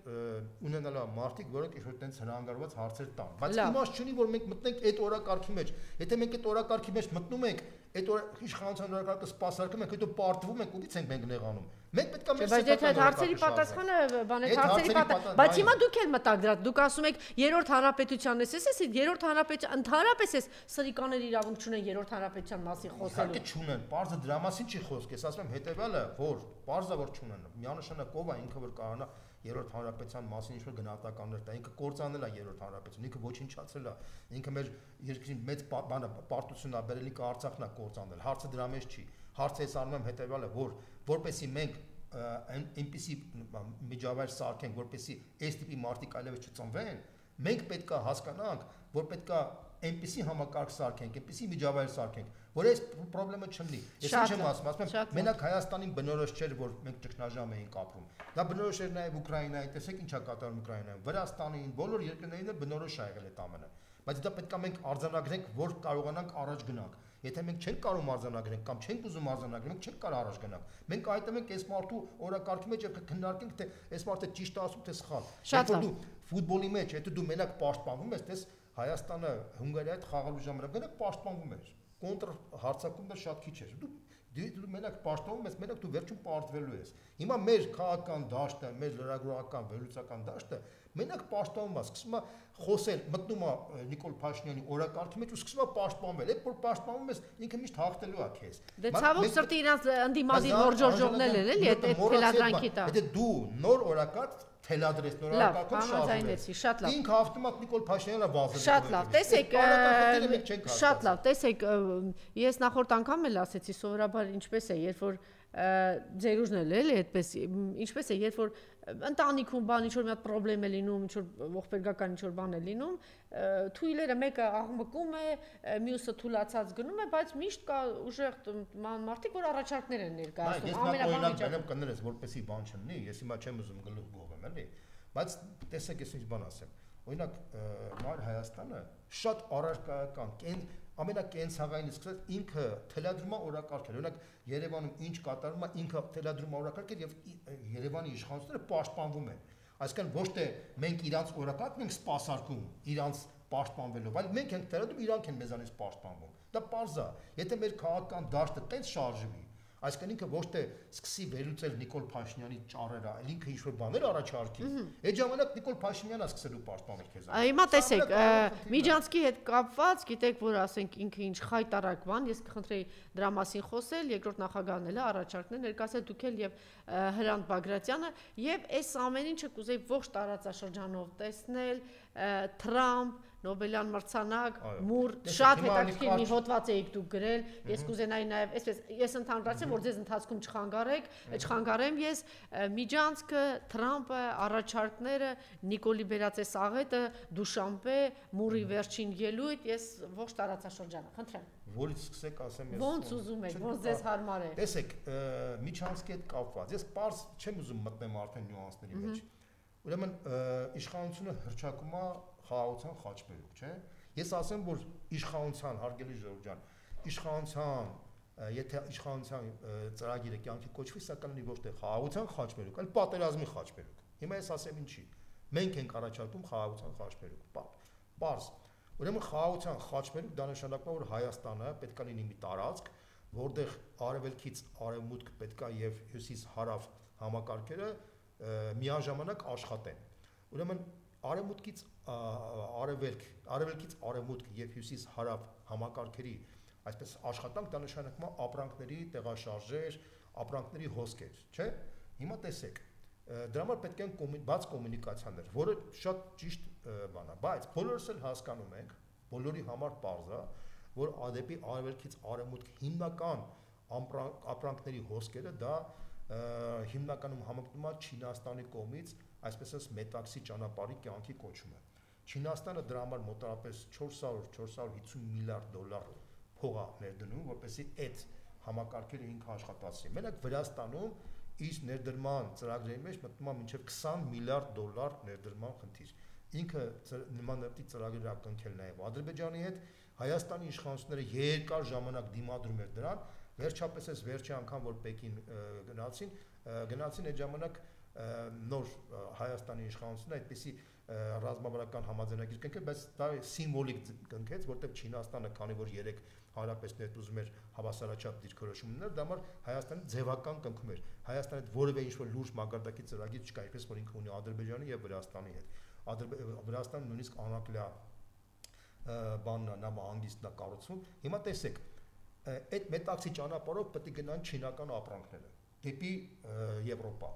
ունենալու է մարդիկ, որոնք ինչ-որ տենց հրանգավորված հարցեր տան։ Բայց իմաստ չունի, որ մենք մտնենք այդ օրակարգի մեջ։ Եթե մենք այդ օրակարգի մեջ մտնում ենք, այդ իշխանության օրակարգը սպասարկում ենք, հետո պարտվում ենք, ուղից ենք մենք նեղանում։ Մենք պետք է մեր բայց այդ հարցերի պատասխանը բաներ հարցերի պատասխան, բայց հիմա դուք էլ մտակ դրա, դուք ասում եք երրորդ հանրապետությանն էս, էս երրորդ հանրապետության ընդհանրապես էս սրիկաներ իրավունք չունեն երրորդ հանրապետության մասին խոսելու։ Իհարկե չունեն, պարզը դրա մասին չի խոսք, ես ասում եմ հետեւյալը, որ պարզը որ չունեն, միանշանակով է ինքը որ կարողանա երրորդ հանրապետության մասին ինչ-որ գնահատականներ տա, ինքը կործանել է երրորդ հանրապետություն, ինքը ոչնչացրել է, ինքը մեր երկրի մեծ բանը պարտությունն է բերել, ինքը Արցախն է կործանել, հարցը դրա մեջ չի, հարցը ես անում եմ հետեւյալը, որ որպեսի մենք այնպիսի միջավայր սարքենք, որպեսի այս տիպի մարդիկ այլևս չծնվեն, մենք պետք է հասկանանք, որ պետք է այնպիսի համակարգ սարքենք, այնպիսի միջավայր սարքենք, որ այս խնդրը չլինի։ Ես ինչ եմ ասում եմ, մենակ Հայաստանին բնորոշ չէր, որ մենք ճգնաժամ էինք ապրում։ Դա բնորոշ էր նաև Ուկրաինայի, տեսեք ինչ է կատարում Ուկրաինայում, Վրաստանին, բոլոր երկրներին էլ բնորոշ է եղել այդ ամենը։ Բայց դա պետք է մենք արձանագրենք, որ կարողանանք առաջ գնանք։ Եթե մենք չենք կարող արձանագրենք կամ չենք ուզում արձանագրենք, մենք չենք կարող առաջ գնանք։ Մենք այդտեղ այս մարդու օրակարգի մեջ քննարկենք, թե այս մարդը ճիշտ է ասում, թե սխալ։ Եթե դու ֆուտբոլի մեջ, եթե դու մենակ պաշտպանվում ես, տես Հայաստանը Հունգարիայի հետ խաղալու ժամանակ մենակ պաշտպանվում էր։ Կոնտր հարձակումն շատ քիչ էր։ Դու մենակ պաշտպանվում ես, մենակ դու վերջում պարտվելու ես։ Հիմա մեր քաղաքական դաշտը, մեր լրագրողական, վերլուծական դաշտը մենակ պաշտպանվում է, սկսում է խոսել, մտնում է Նիկոլ Փաշինյանի օրակարգի մեջ ու սկսում է պաշտպանվել։ Այդ որ պաշտպանվում ես, ինքը միշտ հաղթելու է քեզ։ Դե ցավոք սրտի իրանց ընդդիմադիր հորջորջողներ են, էլի, այդ թելադրանքի տակ։ Եթե դու նոր օրակարգ թելադրես նոր օրակարգով շարժվես։ Շատ լավ։ Ինքը ավտոմատ Նիկոլ Փաշինյանը վազել։ Շատ լավ։ Տեսեք, շատ լավ։ Տեսեք, ես նախորդ անգամ էլ ասեցի, սովորաբար ինչպես է, երբ որ ձեր ուժն էլ էլի այդպես, ինչպես է, երբ որ ընտանիքում բան ինչ որ մի հատ խնդրեմ է լինում, ինչ որ ողբերգական ինչ որ բան է լինում, թույլերը մեկը աղմկում է, մյուսը թուլացած գնում է, բայց միշտ կա ուժեղ մարդիկ, որ առաջարկներ են ներկայացնում, ամենաբանը կներես, որպեսի բան չլինի, ես հիմա չեմ ուզում գլուխ գողեմ, էլի, բայց տեսեք, ես ինչ բան ասեմ։ Օրինակ, Մայր Հայաստանը շատ առարկայական, ամենակենցաղայինից սկսած ինքը թելադրում է օրակարգեր։ Օրինակ Երևանում ինչ կատարվում է, ինքը թելադրում է օրակարգեր եւ Երևանի իշխանությունները պաշտպանվում են։ Այսինքն ոչ թե մենք իրանց օրակարգն ենք սպասարկում, իրանց պաշտպանվելով, այլ մենք ենք թելադրում, իրանք են մեզանից պաշտպանվում։ Դա պարզ է։ Եթե մեր քաղաքական դաշտը տենց շարժվի, Այսինքն ինքը ոչ թե սկսի վերլուծել Նիկոլ Փաշինյանի ճառերը, այլ ինքը ինչ-որ բաներ առաջարկի։ Այդ ժամանակ Նիկոլ Փաշինյանը սկսելու պաշտպանել քեզ։ Հիմա տեսեք, Միջանցքի հետ կապված, գիտեք, որ ասենք ինքը ինչ խայտարակ բան, ես կխնդրեի դրա մասին խոսել, երկրորդ նախագահն էլ առաջարկներ ներկայացնել, դուք էլ եւ Հրանտ Բագրատյանը, եւ այս ամեն ինչը կուզեի ողջ տարածաշրջանով տեսնել, Թրամփ, Նոբելյան մրցանակ, Մուր, շատ հետաքրքիր մի հոդված էիք դուք գրել, ես կուզենայի նաև, այսպես ես ընդհանրացեմ, որ ձեզ ընթացքում չխանգարեմ ես, Միջանցքը, Թրամփը, առաջարկները, Նիկոլի բերած այս աղետը, Դուշամպե, Մուրի վերջին ելույթ, ես ողջ տարածաշրջանը, խնդրեմ։ Որից սկսեք, ասեմ ես։ Ոնց ուզում եք, ոնց ձեզ հարմար է։ Տեսեք, Միջանցքի հետ կապված, ես պարզ չեմ ուզում մտնեմ արդեն նյուանսների մեջ։ Ուրեմն իշխանությունը հռչակում է խաղաղության խաչմերուկ, չէ՞։ Ես ասեմ, որ իշխանության, հարգելի Ժողովուրդ ջան, իշխանության, եթե իշխանության ծրագիրը կյանքի կոչվի, սակայն ոչ թե խաղաղության խաչմերուկ, այլ պատերազմի խաչմերուկ։ Հիմա ես ասեմ ինչի։ Մենք ենք առաջարկում խաղաղության խաչմերուկ։ Պարզ։ Ուրեմն խաղաղության խաչմերուկ դա նշանակում է, որ Հայաստանը պետք է լինի մի տարածք, որտեղ արևելքից արևմուտք պետք է եւ հյուսիս-հարավ համակարգերը միաժամանակ աշխատեն։ Ուրեմն արևմուտքից արևելք, արևելքից արևմուտք եւ հյուսիս-հարավ համակարգերի այսպես աշխատանք դա նշանակում է ապրանքների տեղաշարժեր, ապրանքների հոսքեր, չէ՞։ Հիմա տեսեք, դրա համար պետք է բաց կոմունիկացիաներ, որը շատ ճիշտ բան է, բայց բոլորս էլ հասկանում ենք, բոլորի համար պարզ է, որ դեպի արևելքից արևմուտք հիմնական ապրանքների հոսքերը դա հիմնականում համընկնում է Չինաստանի կողմից, այսպես ասած մետաքսի ճանապարհի կյանքի կոչումը։ Չինաստանը դրա համար մոտավորապես 400-450 միլիարդ դոլար փող է ներդնում, որպեսզի այդ համակարգերը ինքը աշխատացնի։ Մենակ Վրաստանում իր ներդրման ծրագրերի մեջ մտնում է մինչև 20 միլիարդ դոլար ներդրման խնդիր։ Ինքը նման ծրագրեր ա կնքել նաև Ադրբեջանի հետ, Հայաստանի իշխանությունները երկար ժամանակ դիմադրում էր դրան, վերջապես այս վերջի անգամ որ Պեկին գնացին այդ ժամանակ նոր Հայաստանի իշխանությունը այդպիսի ռազմավարական համաձայնագիր կնքել, բայց դա սիմվոլիկ կնքեց, որտեղ Չինաստանը, քանի որ 3 հանրապետություններ ուզում էր հավասարաչափ դիրքորոշում ուներ, դա համար Հայաստանը ձևական կնքում էր։ Հայաստանը հետ որևէ ինչ-որ լուրջ մակարդակի ծրագիր չկա, ինչպես որ ինքը ունի Ադրբեջանի եւ Վրաստանի հետ։ Վրաստանը նույնիսկ անակլյա բանն է, նա հանգիստն է կառուցում։ Հիմա տեսեք, այդ մետաքսի ճանապարհով պետք է գնան չինական ապրանքները դեպի Եվրոպա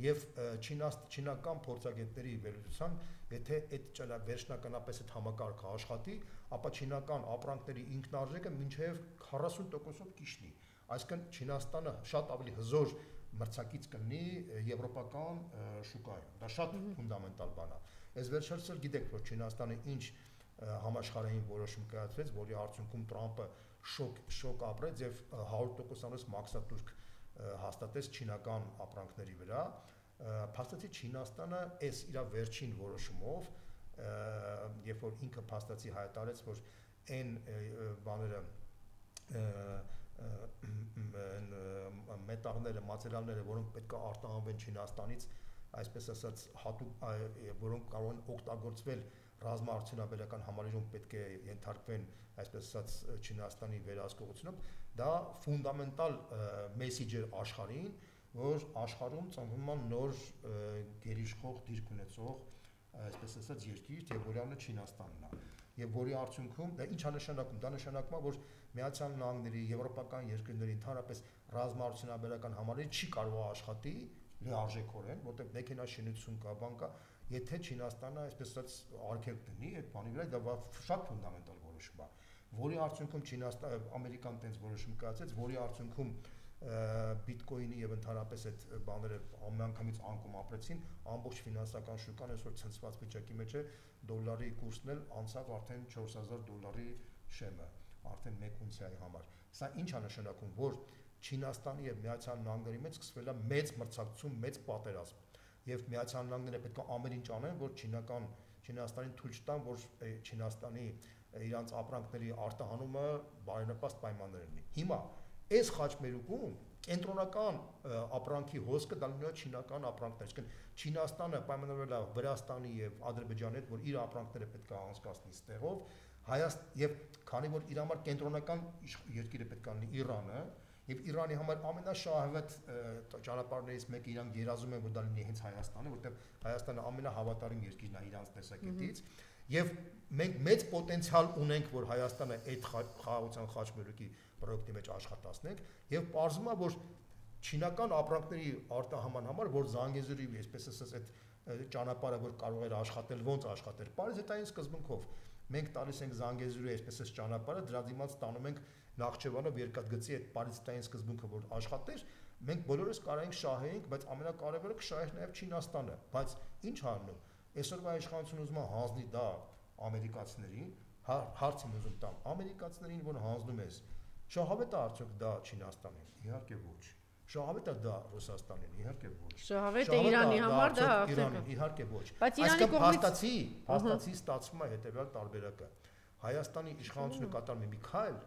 եւ չինական փորձագետների վերլուծության, եթե այդ վերջնականապես այդ համակարգը աշխատի, ապա չինական ապրանքների ինքնարժեքը մինչեւ 40%-ով կիշնի։ Այսինքն Չինաստանը շատ ավելի հզոր մրցակից կլինի եվրոպական շուկայում։ Դա շատ ֆունդամենտալ բան է։ Այս վերջերս գիտեք, որ Չինաստանը ինչ համաշխարհային որոշում կայացրեց, որի արդյունքում Թրամփը շոկ ապրեց եւ 100%-անոց մաքսատուրք հաստատեց չինական ապրանքների վրա, փաստացի Չինաստանը այս իր վերջին որոշումով, երբ որ ինքը փաստացի հայտարարեց, որ այն բաները մետաղները, մատերիալները, որոնք պետք է արտահանվեն Չինաստանից, այսպես ասած հատուկ, որոնք կարող են օգտագործվել ռազմաարդյունաբերական համալիրում պետք է ենթարկվեն, այսպես ասած Չինաստանի վերահսկողությունով, դա ֆունդամենտալ մեսիջ էր աշխարհին, որ աշխարհում ծնվում է նոր գերիշխող դիրք ունեցող, այսպես ասած երկիր, եւ որի անունը Չինաստանն է։ Եվ որի արդյունքում դա ինչ է նշանակում, դա նշանակում է, որ Միացյալ Նահանգների, եվրոպական երկրների ընդհանրապես ռազմաարդյունաբերական համալիրը չի կարող աշխատի լիարժեքորեն, որտեղ մեքենաշինություն կա, բան կա, եթե Չինաստանը այսպես ասած արգելք դնի այդ բանի վրա, դա շատ ֆունդամենտալ որոշում է, որի արդյունքում Չինաստանը, Ամերիկան տենց որոշում կայացրեց, որի արդյունքում բիտկոինի եւ ընդհանրապես այդ բաները ամենանգամից անկում ապրեցին, ամբողջ ֆինանսական շուկան այսօր ցնցված վիճակի մեջ է, դոլարի կուրսն էլ անցավ արդեն $4000 շեմը, արդեն 1 ունցիայի համար։ Սա ինչ է նշանակում, որ Չինաստանի եւ Միացյալ Նահանգների մեջ սկսվել է մեծ մրցակցություն, մեծ պատերազմ։ Եվ Միացյալ Նահանգները պետք է ամեն ինչ անեն, որ Չինաստանին թույլ չտան, որ Չինաստանի իրանց ապրանքների արտահանումը բարենպաստ պայմաններ ունի։ Հիմա այս խաչմերուկում կենտրոնական ապրանքի հոսքը դա լինում է չինական ապրանքներ, այսինքն Չինաստանը պայմանավորվել է Վրաստանի եւ Ադրբեջանի հետ, որ իր ապրանքները պետք է անցկացնի ստեղով, եւ քանի որ իր համար կենտրոնական երկիրը պետք է լինի Իրանը, Եվ Իրանի համար ամենաշահավետ ճանապարհներից մեկը իրանք երազում են, որ դա լինի հենց Հայաստանը, որտեղ Հայաստանը ամենահավատարիմ երկիրն է իրանց տեսակետից, եւ մենք մեծ պոտենցիալ ունենք, որ Հայաստանը այդ խաղաղության խաչմերուկի պրոյեկտի մեջ աշխատացնենք, եւ պարզվում է, որ չինական ապրանքների արտահանման համար, որ Զանգեզուրի, այսպես ասած, այդ ճանապարհը, որ կարող էր աշխատել, ոնց աշխատել, պարզետային սկզբունքով մենք տալիս ենք Զանգեզուրի այսպես այս ճանապարհը, դրա դիմաց տանում ենք Նախճեվանով երկաթգծի այդ պարզետային սկզբունքը, որ աշխատեր, մենք բոլորս կարող ենք շահենք, բայց ամենակարևորը կշահեր նաև Չինաստանը, բայց ինչ անում, այսօրվա իշխանությունը ուզում է հանձնի դա ամերիկացիներին, հարցին ուզում տամ, ամերիկացիներին, որ հանձնում ես, շահավետ է արդյոք դա Չինաստանին, իհարկե ոչ, շահավետ է դա Ռուսաստանին, իհարկե ոչ, շահավետ է Իրանի համար դա Իրանին, իհարկե ոչ, բայց Իրանի կողմից փաստացի ստացվում է հետևյալ տարբերակը, Հայաստանի իշխանությունը կատարում է մի քայլ,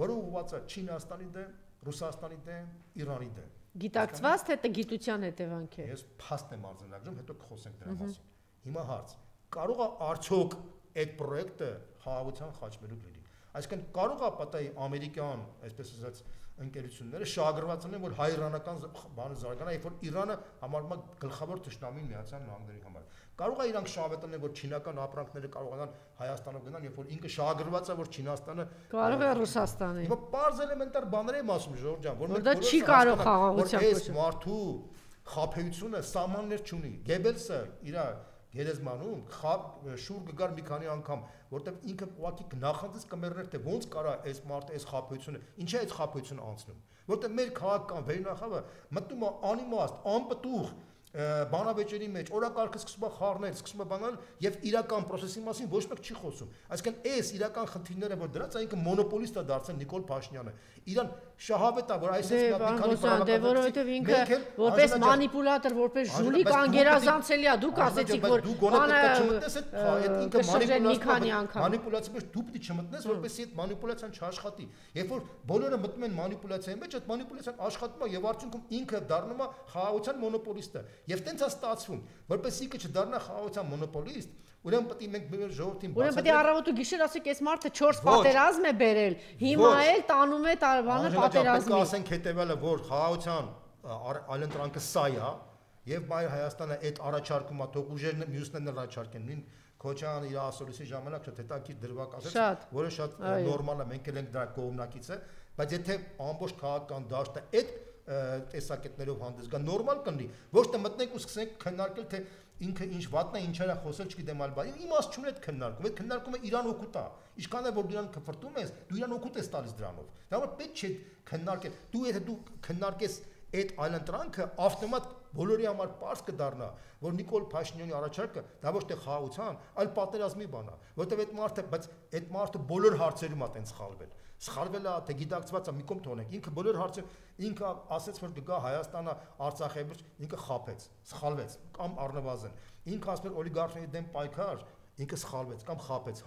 որը ուղղված է Չինաստանի դեմ, Ռուսաստանի դեմ, Իրանի դեմ։ Գիտակցված թե գիտության հետևանք է։ Ես փաստ եմ արձանագրում, հետո կխոսենք դրա մասին։ Հիմա հարց. կարող է արդյոք այդ պրոյեկտը խաղաղության խաչմերուկ լինի։ Այսինքն կարող է պատահի ամերիկյան, այսպես ասած, ընկերությունները շահագրգռված են, որ հայ-իրանական բանը զարգանա, երբ որ Իրանը համարվում է գլխավոր թշնամին Միացյալ Նահանգների համար։ Կարող է իրանք շահավետել, որ չինական ապրանքները կարողանան Հայաստանով գնան, երբ որ ինքը շահագրգռված է, որ Չինաստանը կարող է Ռուսաստանի։ Հիմա պարզ էլեմենտար բաներ եմ ասում, Ժորժ ջան, որ դա չի կարող խաղաղության կոչել։ Մարդու խաբեությունը սահմաններ չունի։ Գեբելսը իր գերեզմանում շուր կգար մի քանի անգամ, որտեղ ինքը ուղղակի նախանձից կմեռներ, թե ոնց կարա այս մարդը այս խաբեությունը, ինչի է այս խաբեությունը անցնում, որտեղ մեր քաղաքական վերնախավը մտնում է անիմաստ, անպտուղ բանավեճերի մեջ, օրակարգը սկսում է խառնել, սկսում է բանալ եւ իրական process-ի մասին ոչ մեկ չի խոսում։ Այսինքն այս իրական խնդիրները, որ դրանց այնքը մոնոպոլիստ է դարձել Նիկոլ Փաշինյանը, իրան շահավետ է, որ այսպես մի քանի բան, որովհետեւ ինքը որպես մանիպուլատոր, որպես ժուլիկ անգերազանցելի է, դուք ասեցիք, որ բանը ինքը մանիպուլյացիա մեջ դու պիտի չմտնես, որպեսզի այդ մանիպուլյացիան չաշխատի։ Երբ որ բոլորը մտնում են մանիպուլյացիայի մեջ, այդ մանիպուլյացիան աշխատում է եւ արդյունքում ինքը դառնում է խաղաղության մոնոպոլիստը։ Եվ տենց է ստացվում, որպեսզի ինքը չդառնա խաղաղության մոնոպոլիստ, ուրեմն պետք է մենք մեր ժողովրդին բացատրենք։ Ուրեմն պետք է առավոտ ու գիշեր ասեք, այս մարդը 4 պատերազմ է բերել, հիմա էլ տանում է տարվանը պատերազմի։ Պետք է ասենք հետեւյալը, որ խաղաղության այլընտրանքը սա է, եւ մայր Հայաստանը այդ առաջարկումը թող ուժերն մյուսներն առաջարկեն, նույն Քոչարյանը իր ասորիսի ժամանակ շատ հետաքրքիր դրվագ ասաց, որը շատ նորմալ է, մենք էլ ենք դրա կողմնակիցը, բայց եթե ամբողջ քաղաքական դաշտը այդ տեսակետներով հանդես գա նորմալ կլինի, ոչ թե մտնենք ու սկսենք քննարկել, թե ինքը ինչ վատնա, ինչերա խոսել, չգիտեմ այլ բան։ Իմաստ չունի այդ քննարկում, այդ քննարկումը իրան օգուտ է։ Ինչքան է որ դու իրան կֆրտում ես, դու իրան օգուտ ես տալիս դրանով։ Դա որ պետք չէ քննարկել։ Դու եթե դու քննարկես այդ այլընտրանքը ավտոմատ բոլորի համար པարզ կդառնա, որ Նիկոլ Փաշինյանի առաջարկը դա ոչ թե խաղաղության, այլ պատերազմի բան է, որտեղ այդ մարդը, բայց այդ մարդը բոլոր հարցերում է տենց սխալվել։ Սխալվել է, թե գիտակցված է, մի կողմ թողնենք, ինքը բոլոր հարցեր, ինքը ասեց, որ կգա Հայաստանը, Արցախը, ինքը խաբեց, սխալվեց, կամ առնվազն, ինքը ասում էր օլիգարխների դեմ պայքար, ինքը սխալվեց, կամ խաբեց,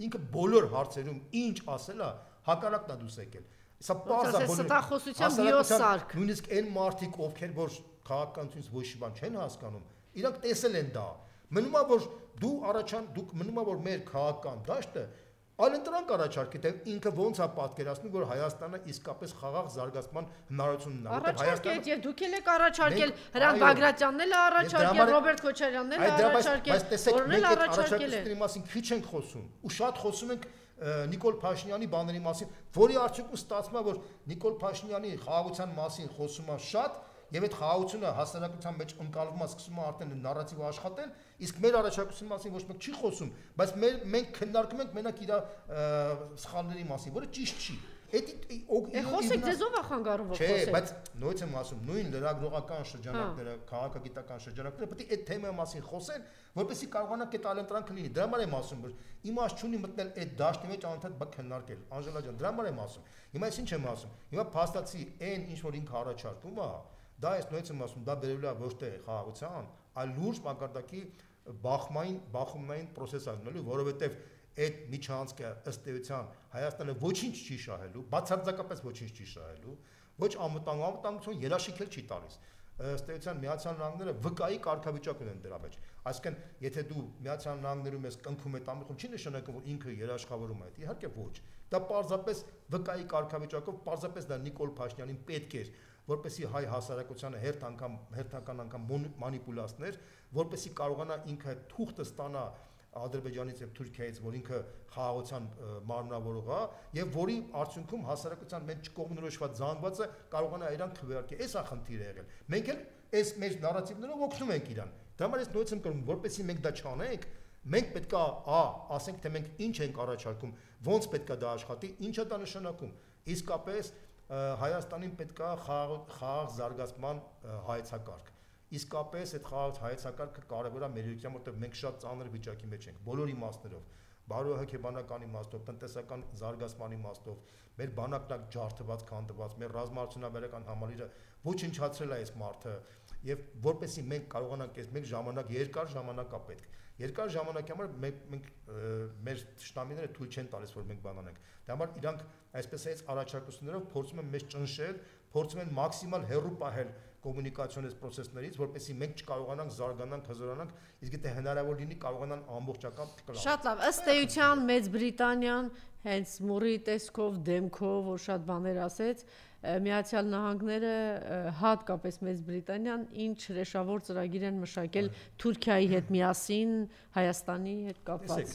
ինքը բոլոր հարցերում ինչ ասել է, հակառակն է դուս եկել։ Սա պարզ է ստախոսության բիոսարք։ Նույնիսկ այն մարդիկ, ովքեր որ քաղաքականությունից ոչ մի բան չեն հասկանում, իրանք տեսել են դա։ Մնում է որ դուք մնում է որ մեր քաղաքական դաշտը այլընտրանք առաջարկի, թե ինքը ոնց է պատկերացնում, որ Հայաստանը իսկապես խաղաղ զարգացման հնարավորություն ունի։ Առաջարկել եւ դուք եք առաջարկել, Հրանտ Բագրատյանն էլ առաջարկել, Ռոբերտ Քոչարյանն էլ առաջարկել, որն էլ առաջարկել են։ Այս մասին քիչ ենք խոսում, ու շատ խոսում ենք Նիկոլ Փաշինյանի բաների մասին, որի արդյունքում ստացվում է, որ Նիկոլ Փաշինյանի խաղաղության մասին խոսում է շատ, եւ այդ խաղաղությունը հասարակության մեջ ընկալվում է, սկսում է արդեն նարատիվ աշխատել, իսկ մեր առաջարկության մասին ոչ մեկ չի խոսում, բայց մենք քննարկում ենք մենակ իր սխալների մասին, որը ճիշտ չի։ Խոսեք ձեզ ով է խանգարում որ խոսեք։ Չէ, բայց նույնիսկ եմ ասում, նույն լրագրողական շրջանակները, քաղաքագիտական շրջանակները պետք է այդ թեմայի մասին խոսեն, որպեսզի կարողանանք այդ այլընտրանքը լինի։ Դրա համար եմ ասում, որ իմաստ չունի մտնել այդ դաշտի մեջ անընդհատ բակ քննարկել։ Անժելա ջան, դրա համար եմ ասում։ Հիմա ինչ եմ ասում։ Հիմա փաստացի այն ինչ որ ինքը առաջարկում է, դա ես նույնիսկ եմ ասում, դա բերելու է ոչ թե խաղաղության, այլ լուրջ մակարդակի բախումնային process ազնելու, որովհետև այդ միջանցքը ըստ էության Հայաստանը ոչինչ չի շահելու, բացարձակապես ոչինչ չի շահելու, ոչ անվտանգություն երաշխիքել չի տալիս։ ըստ էության Միացյալ Նահանգները վկայի կարգավիճակ ունեն դրա մեջ։ Այսինքն, եթե դու Միացյալ Նահանգներում ես կնքում այդ ամբողջը, չի նշանակում, որ ինքը երաշխավորում է այդ։ Իհարկե ոչ։ Դա պարզապես վկայի կարգավիճակով, պարզապես դա Նիկոլ Փաշինյանին պետք էր, որպեսի հայ հասարակությանը հերթական անգամ մանիպուլացներ, որպեսի կարողանա ինքը թուղթը ստանա Ադրբեջանից եւ Թուրքիայից, որ ինքը խաղաղության մարմնավորող է, եւ որի արդյունքում հասարակության մեջ չկողմնորոշված զանգվածը կարողանա իրան քվեարկել։ Էս է խնդիրը եղել։ Մենք էլ այս մեր նարատիվներով օգնում ենք իրան։ Դա համար ես նույնպես եմ կրում, որպեսզի մենք դա չանենք, մենք պետքա ասենք թե մենք ինչ ենք առաջարկում, ոնց պետքա դա աշխատի, ինչա դա նշանակում։ Իսկապես Հայաստանին պետքա խաղաղ զարգացման հայեցակարգ։ Իսկապես այդ խաղաղ հայեցակարգը կարևոր է մեր երկրում, որտեղ մենք շատ ծանր վիճակի մեջ ենք, բոլոր իմաստներով, բարոյահոգեբանական իմաստով, տնտեսական զարգացման իմաստով, մեր բանակն ջարդված, քանդված, մեր ռազմաարդյունաբերական համալիրը ոչնչացրել է այս մարդը, եւ որպեսզի մենք կարողանանք այս մեկ ժամանակ, երկար ժամանակ է պետք։ Երկար ժամանակի համար մենք մեր ճշտամիները թույլ չեն տալիս, որ մենք բան անենք։ Դա համար իրանք այսպես այս առաջարկություններով փորձում են մեզ ճնշել, փորձում են մաքսիմալ հեռու պահել կոմունիկացիոն այս process-ներից, որպեսզի մենք չկարողանանք զարգանանք, հզորանանք, իսկ եթե հնարավոր լինի կարողանան ամբողջական կլան։ Շատ լավ, ըստ էության Մեծ Բրիտանիան հենց մուրի տեսքով, դեմքով, որ շատ բաներ ասեց, Միացյալ Նահանգները, հատկապես Մեծ Բրիտանիան, ինչ հրեշավոր ծրագիր են մշակել Թուրքիայի հետ միասին, Հայաստանի հետ կապված։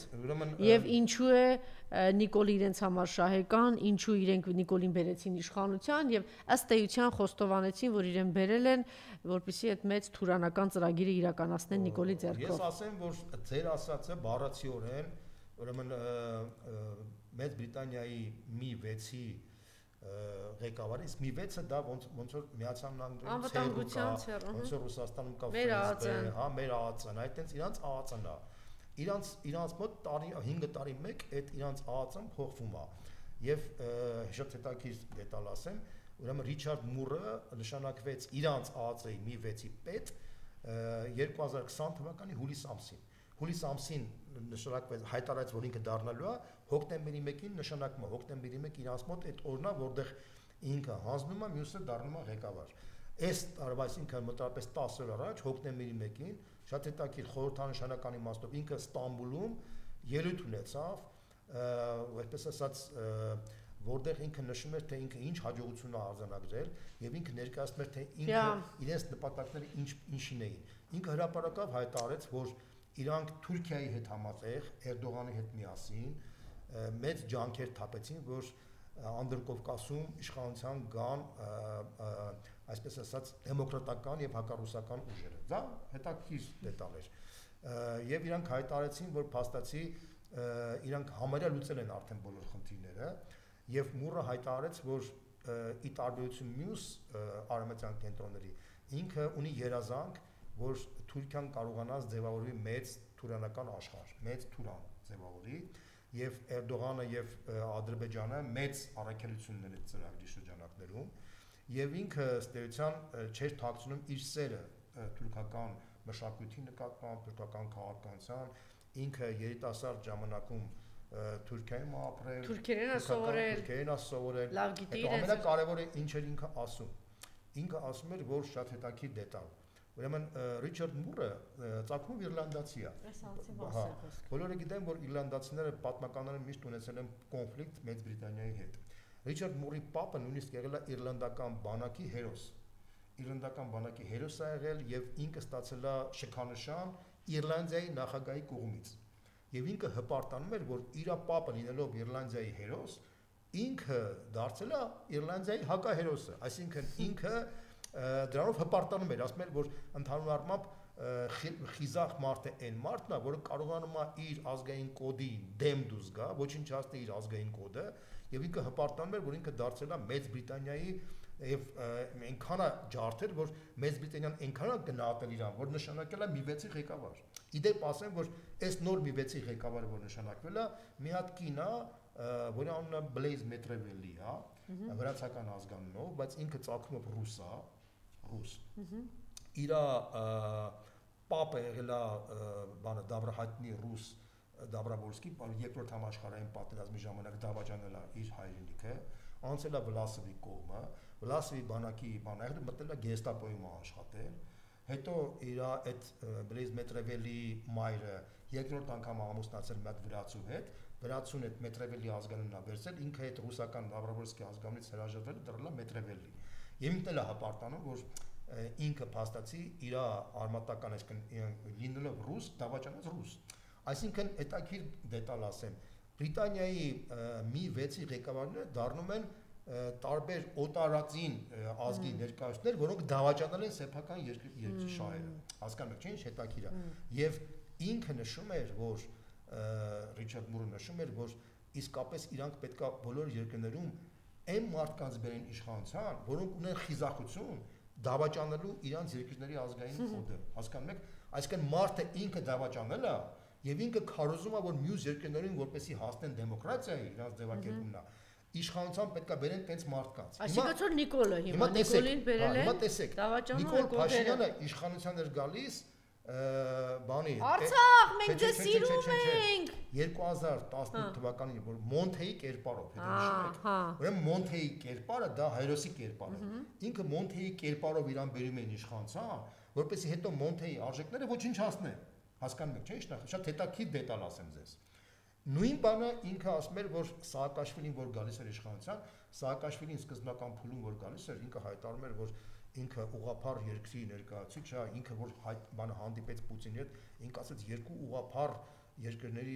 Եվ ինչու է Նիկոլը իրենց համար շահեկան, ինչու իրենք Նիկոլին բերեցին իշխանության եւ ըստ էության խոստովանեցին, որ իրեն բերել են, որպեսզի այդ մեծ թուրանական ծրագիրը իրականացնեն Նիկոլի ձեռքով։ Ես ասեմ, որ ձեր ասածը բառացիորեն, ուրեմն Մեծ Բրիտանիայի մի 6-ի ղեկավարից մի 6-ը դա ոնց որ Միացյալ Նահանգներում անվտանգության ցեր, ոնց որ Ռուսաստանում կա մեր ԱԱԾ-ն, հա, մեր ԱԱԾ-ն, այդտենց իրանց ԱԱԾ-ն է։ Իրանց մոտ 5 տարի մեկ այդ իրանց ԱԱԾ-ն փոխվում է։ Եվ շատ հետաքրքիր դետալ ասեմ, ուրեմն Ռիչարդ Մուրը նշանակվեց իրանց ԱԱԾ-ի մի 6-ի պետ 2020 թվականի հուլիս ամսին։ Հուլիս ամսին նշանակվեց հայտարարեց, որ ինքը դառնալու է, հոկտեմբերի 1-ին նշանակում է հոկտեմբերի 1 իրանց մոտ այդ օրն է, որտեղ ինքը հանձնում է, մյուսը դառնում է ղեկավար։ Այս տարվա ինքը մոտավորապես 10 օր առաջ հոկտեմբերի 1-ին շատ հետաքրքիր խորհրդանշանական իմաստով ինքը Ստամբուլում ելույթ ունեցավ, այդպես ասած, որտեղ ինքը նշում էր, թե ինքը ինչ հաջողություն է արձանագրել եւ ինքը ներկայացնում էր, թե ինքը իրենց նպատակները ինչին էին։ Ինքը հրապարակավ հայտարարեց, որ իրանք Թուրքիայի հետ համատեղ Էրդողանի հետ միասին մեծ ջանքեր թափեցին, որ Անդրկովկասում իշխանության գան այսպես ասած դեմոկրատական եւ հակառուսական ուժերը։ Դա հետաքրքիր դետալ էր։ Եվ իրանք հայտարարեցին, որ փաստացի իրանք համարյա լուծել են արդեն բոլոր խնդիրները եւ Մուրը հայտարարեց, որ ի տարբերություն մյուս արևմտյան կենտրոնների ինքը ունի երազանք, որ Թուրքիան կարողանա ձևավորի մեծ թուրանական աշխարհ, մեծ թուրան ձևավորի եւ Էրդողանը եւ Ադրբեջանը մեծ առաքելություններ են ծրագրի շրջանակներում եւ ինքը ըստ էության չէր թաքցնում իր սերը թուրքական մշակույթի նկատմամբ, թուրքական քաղաքականության, ինքը երիտասարդ ժամանակում Թուրքիայում ապրել, թուրքերեն ասովորել, լավ գիտի իրենց։ Ամենակարևորը ինչ էր ինքը ասում։ Ինքը ասում էր, որ շատ հետաքրքիր դետալ։ Ուրեմն Ռիչարդ Մուրը ծագումով իռլանդացի է։ Բոլորը գիտեն, որ իռլանդացիները պատմականորեն միշտ ունեցել են կոնֆլիկտ Մեծ Բրիտանիայի հետ։ Ռիչարդ Մուրի պապը նույնիսկ եղել է իռլանդական բանակի հերոս։ Իռլանդական բանակի հերոս է եղել եւ ինքը ստացել է շքանշան Իռլանդիայի նախագահի կողմից։ Եվ ինքը հպարտանում էր, որ իր պապը լինելով Իռլանդիայի հերոս, ինքը դարձել է Իռլանդիայի հակահերոսը, այսինքն ինքը դրանով հպարտանում էր, ասում էր, որ ընդհանուր առմամբ խիզախ մարդը այն մարդն է, որը կարողանում է իր ազգային կոդի դեմ դուրս գա, ոչնչացնել իր ազգային կոդը, եւ ինքը հպարտանում էր, որ ինքը դարձել է Մեծ Բրիտանիայի եւ այնքան է ջարդել, որ Մեծ Բրիտանիան այնքան է գնահատել իրան, որ նշանակել է մի 6-ի ղեկավար։ Իդեպ ասեմ, որ այս նոր մի 6-ի ղեկավարը, որ նշանակվել է, մի հատ կին է, որի անունը Բլեյզ Մետրևելի է, վրացական ազգանունով, բայց ինքը ծագումով ռուս է, ռուս։ Իր պապը եղել է բանը դաբրահատնի ռուս Դաբրավոլսկի, երկրորդ համաշխարհային պատերազմի ժամանակ դավաճանել է իր հայրենիքը, անցել է Վլասովի կողմը, Վլասովի բանակի բանայը մտել է գեստապոյում աշխատել, հետո իր այդ Բլեյզ Մետրևելի մայրը երկրորդ անգամ ամուսնացել մի հատ վրացու հետ, վրացուն այդ Մետրևելի ազգանունն է վերցել, ինքը այդ ռուսական Նավրովսկի ազգանունից հրաժարվել դրել է Մետրևելի։ Եվ ինքն էլ է հպարտանում, որ ինքը փաստացի իր արմատական այսինքն լինելով ռուս, դավաճանած ռուս։ Այսինքն հետաքրքիր դետալ ասեմ, Բրիտանիայի մի 6-ի ղեկավարները դառնում են տարբեր օտարածին ազգի ներկայացուցիչներ, որոնք դավաճանել են սեփական երկրի շահերը։ Հասկանում եք, չէ՞, ինչ հետաքրքիր է։ Եվ ինքը նշում էր, որ Ռիչարդ Մուրը նշում էր, որ իսկապես իրանք պետքա բոլոր երկրներում այն մարդկանց բերեն իշխանության, որոնք ունեն խիզախություն դավաճանելու իրանց երկրների ազգային կոդը։ Հասկանում եք, այսինքն մարդը ինքը դավաճանել է եւ ինքը քարոզում է, որ մյուս երկրներին որպեսի հասնեն դեմոկրատիայի, իրանց ձևակերպումն է, իշխանության պետքա բերեն տենց մարդկանց։ Այսինքն որ Նիկոլը հիմա Նիկոլին բերել են, հիմա տեսեք, Նիկոլ Փաշինյանը իշխանության էր գալիս բանի Արցախ, մենք ձեզ սիրում ենք 2018 թվականին, որ Մոնթեի կերպարով հետո ուրեմն Մոնթեի կերպարը դա հայրոսի կերպար է։ Ինքը Մոնթեի կերպարով իրան բերում են իշխանության, որպեսզի հետո Մոնթեի արժեքները ոչնչացնեն։ Հասկանում եք, չէ՞, շատ հետաքրքիր դետալ ասեմ ձեզ։ Նույն բանը ինքը ասում էր, որ Սաակաշվիլին որ գալիս էր իշխանության, Սաակաշվիլին սկզբնական փուլում որ գալիս էր, ինքը հայտարարում էր, որ ինքը ուղղափառ երկրի ներկայացուցիչ է, ինքը որ բանը հանդիպեց Պուտինի հետ, ինքը ասաց երկու ուղղափառ երկրների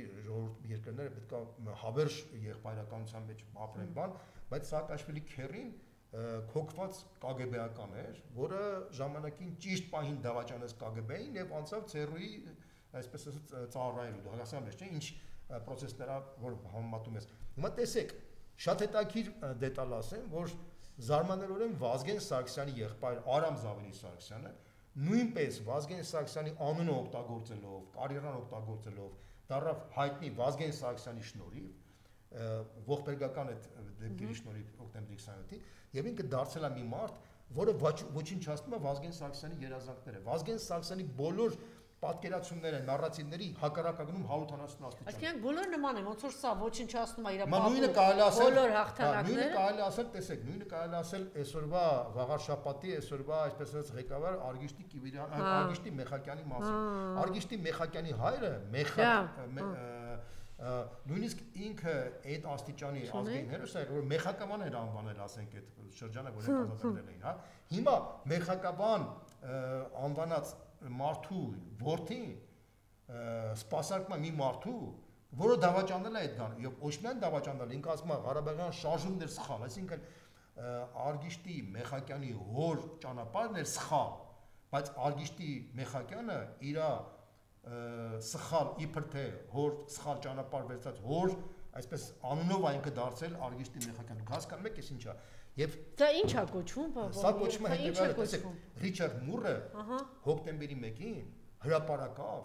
երկրները պետք է հավերժ եղբայրականության մեջ ապրեն բան, բայց Սաակաշվիլի քերին քոքված կագբեական էր, որը ժամանակին ճիշտ պահին դավաճանեց կագբեին եւ անցավ ՑՌՈ-ի, այսպես ասած, ծառայելու, հասկանում եք, չէ՞, ինչ պրոցեսներ որ համեմատում ես։ Հիմա տեսեք, շատ հետաքրքիր դետալ ասեմ, որ զարմանալիորեն Վազգեն Սարգսյանի եղբայր Արամ Զավենի Սարգսյանը նույնպես Վազգեն Սարգսյանի անունը օգտագործելով, կարիերան օգտագործելով, դառավ հայտնի Վազգեն Սարգսյանի շնորհիվ, ողբերգական այդ դեպքերի շնորհիվ օկտեմբերի 27-ի, եւ ինքը դարձել է մի մարդ, որը ոչնչացնում է Վազգեն Սարգսյանի երազանքները։ Վազգեն Սարգսյանի բոլոր պատկերացումները, նարատիվների հակառակագնում 180 աստիճան։ Այսինքն բոլոր նման է, ոնց որ սա ոչնչացնում է իր բոլոր հաղթանակները։ Նույնը կարելի ասել, տեսեք, նույնը կարելի ասել այսօրվա Վաղարշապատի, այսօրվա այսպես ասած ղեկավար Արգիշտի Կիվիրյան, Արգիշտի Մեխակյանի մասին։ Արգիշտի Մեխակյանի հայրը նույնիսկ ինքը այդ աստիճանի ազգային հերոս է, որ Մեխակաբան էր անվանել, ասենք այդ շրջանը, որ ազատագրել էին, հա։ Հիմա Մեխակաբան անվանած մարդու որդին սպասարկում է մի մարդու, որը դավաճանել է այդ բանը, եւ ոչ միայն դավաճանել, ինքը ասում է Ղարաբաղյան շարժումն էր սխալ, այսինքն Արգիշտի Մեխակյանի հոր ճանապարհն էր սխալ, բայց Արգիշտի Մեխակյանը իր սխալ իբր թե հոր սխալ ճանապարհ վերցած հոր, այսպես անունով այնքը դարձել Արգիշտի Մեխակյանը, հասկանում եք, էս ինչա։ Եվ դա ի՞նչ է կոչվում, բաբա։ Սա կոչվում է հետևյալը, տեսեք, Ռիչարդ Մուրը հոկտեմբերի 1-ին հրապարակավ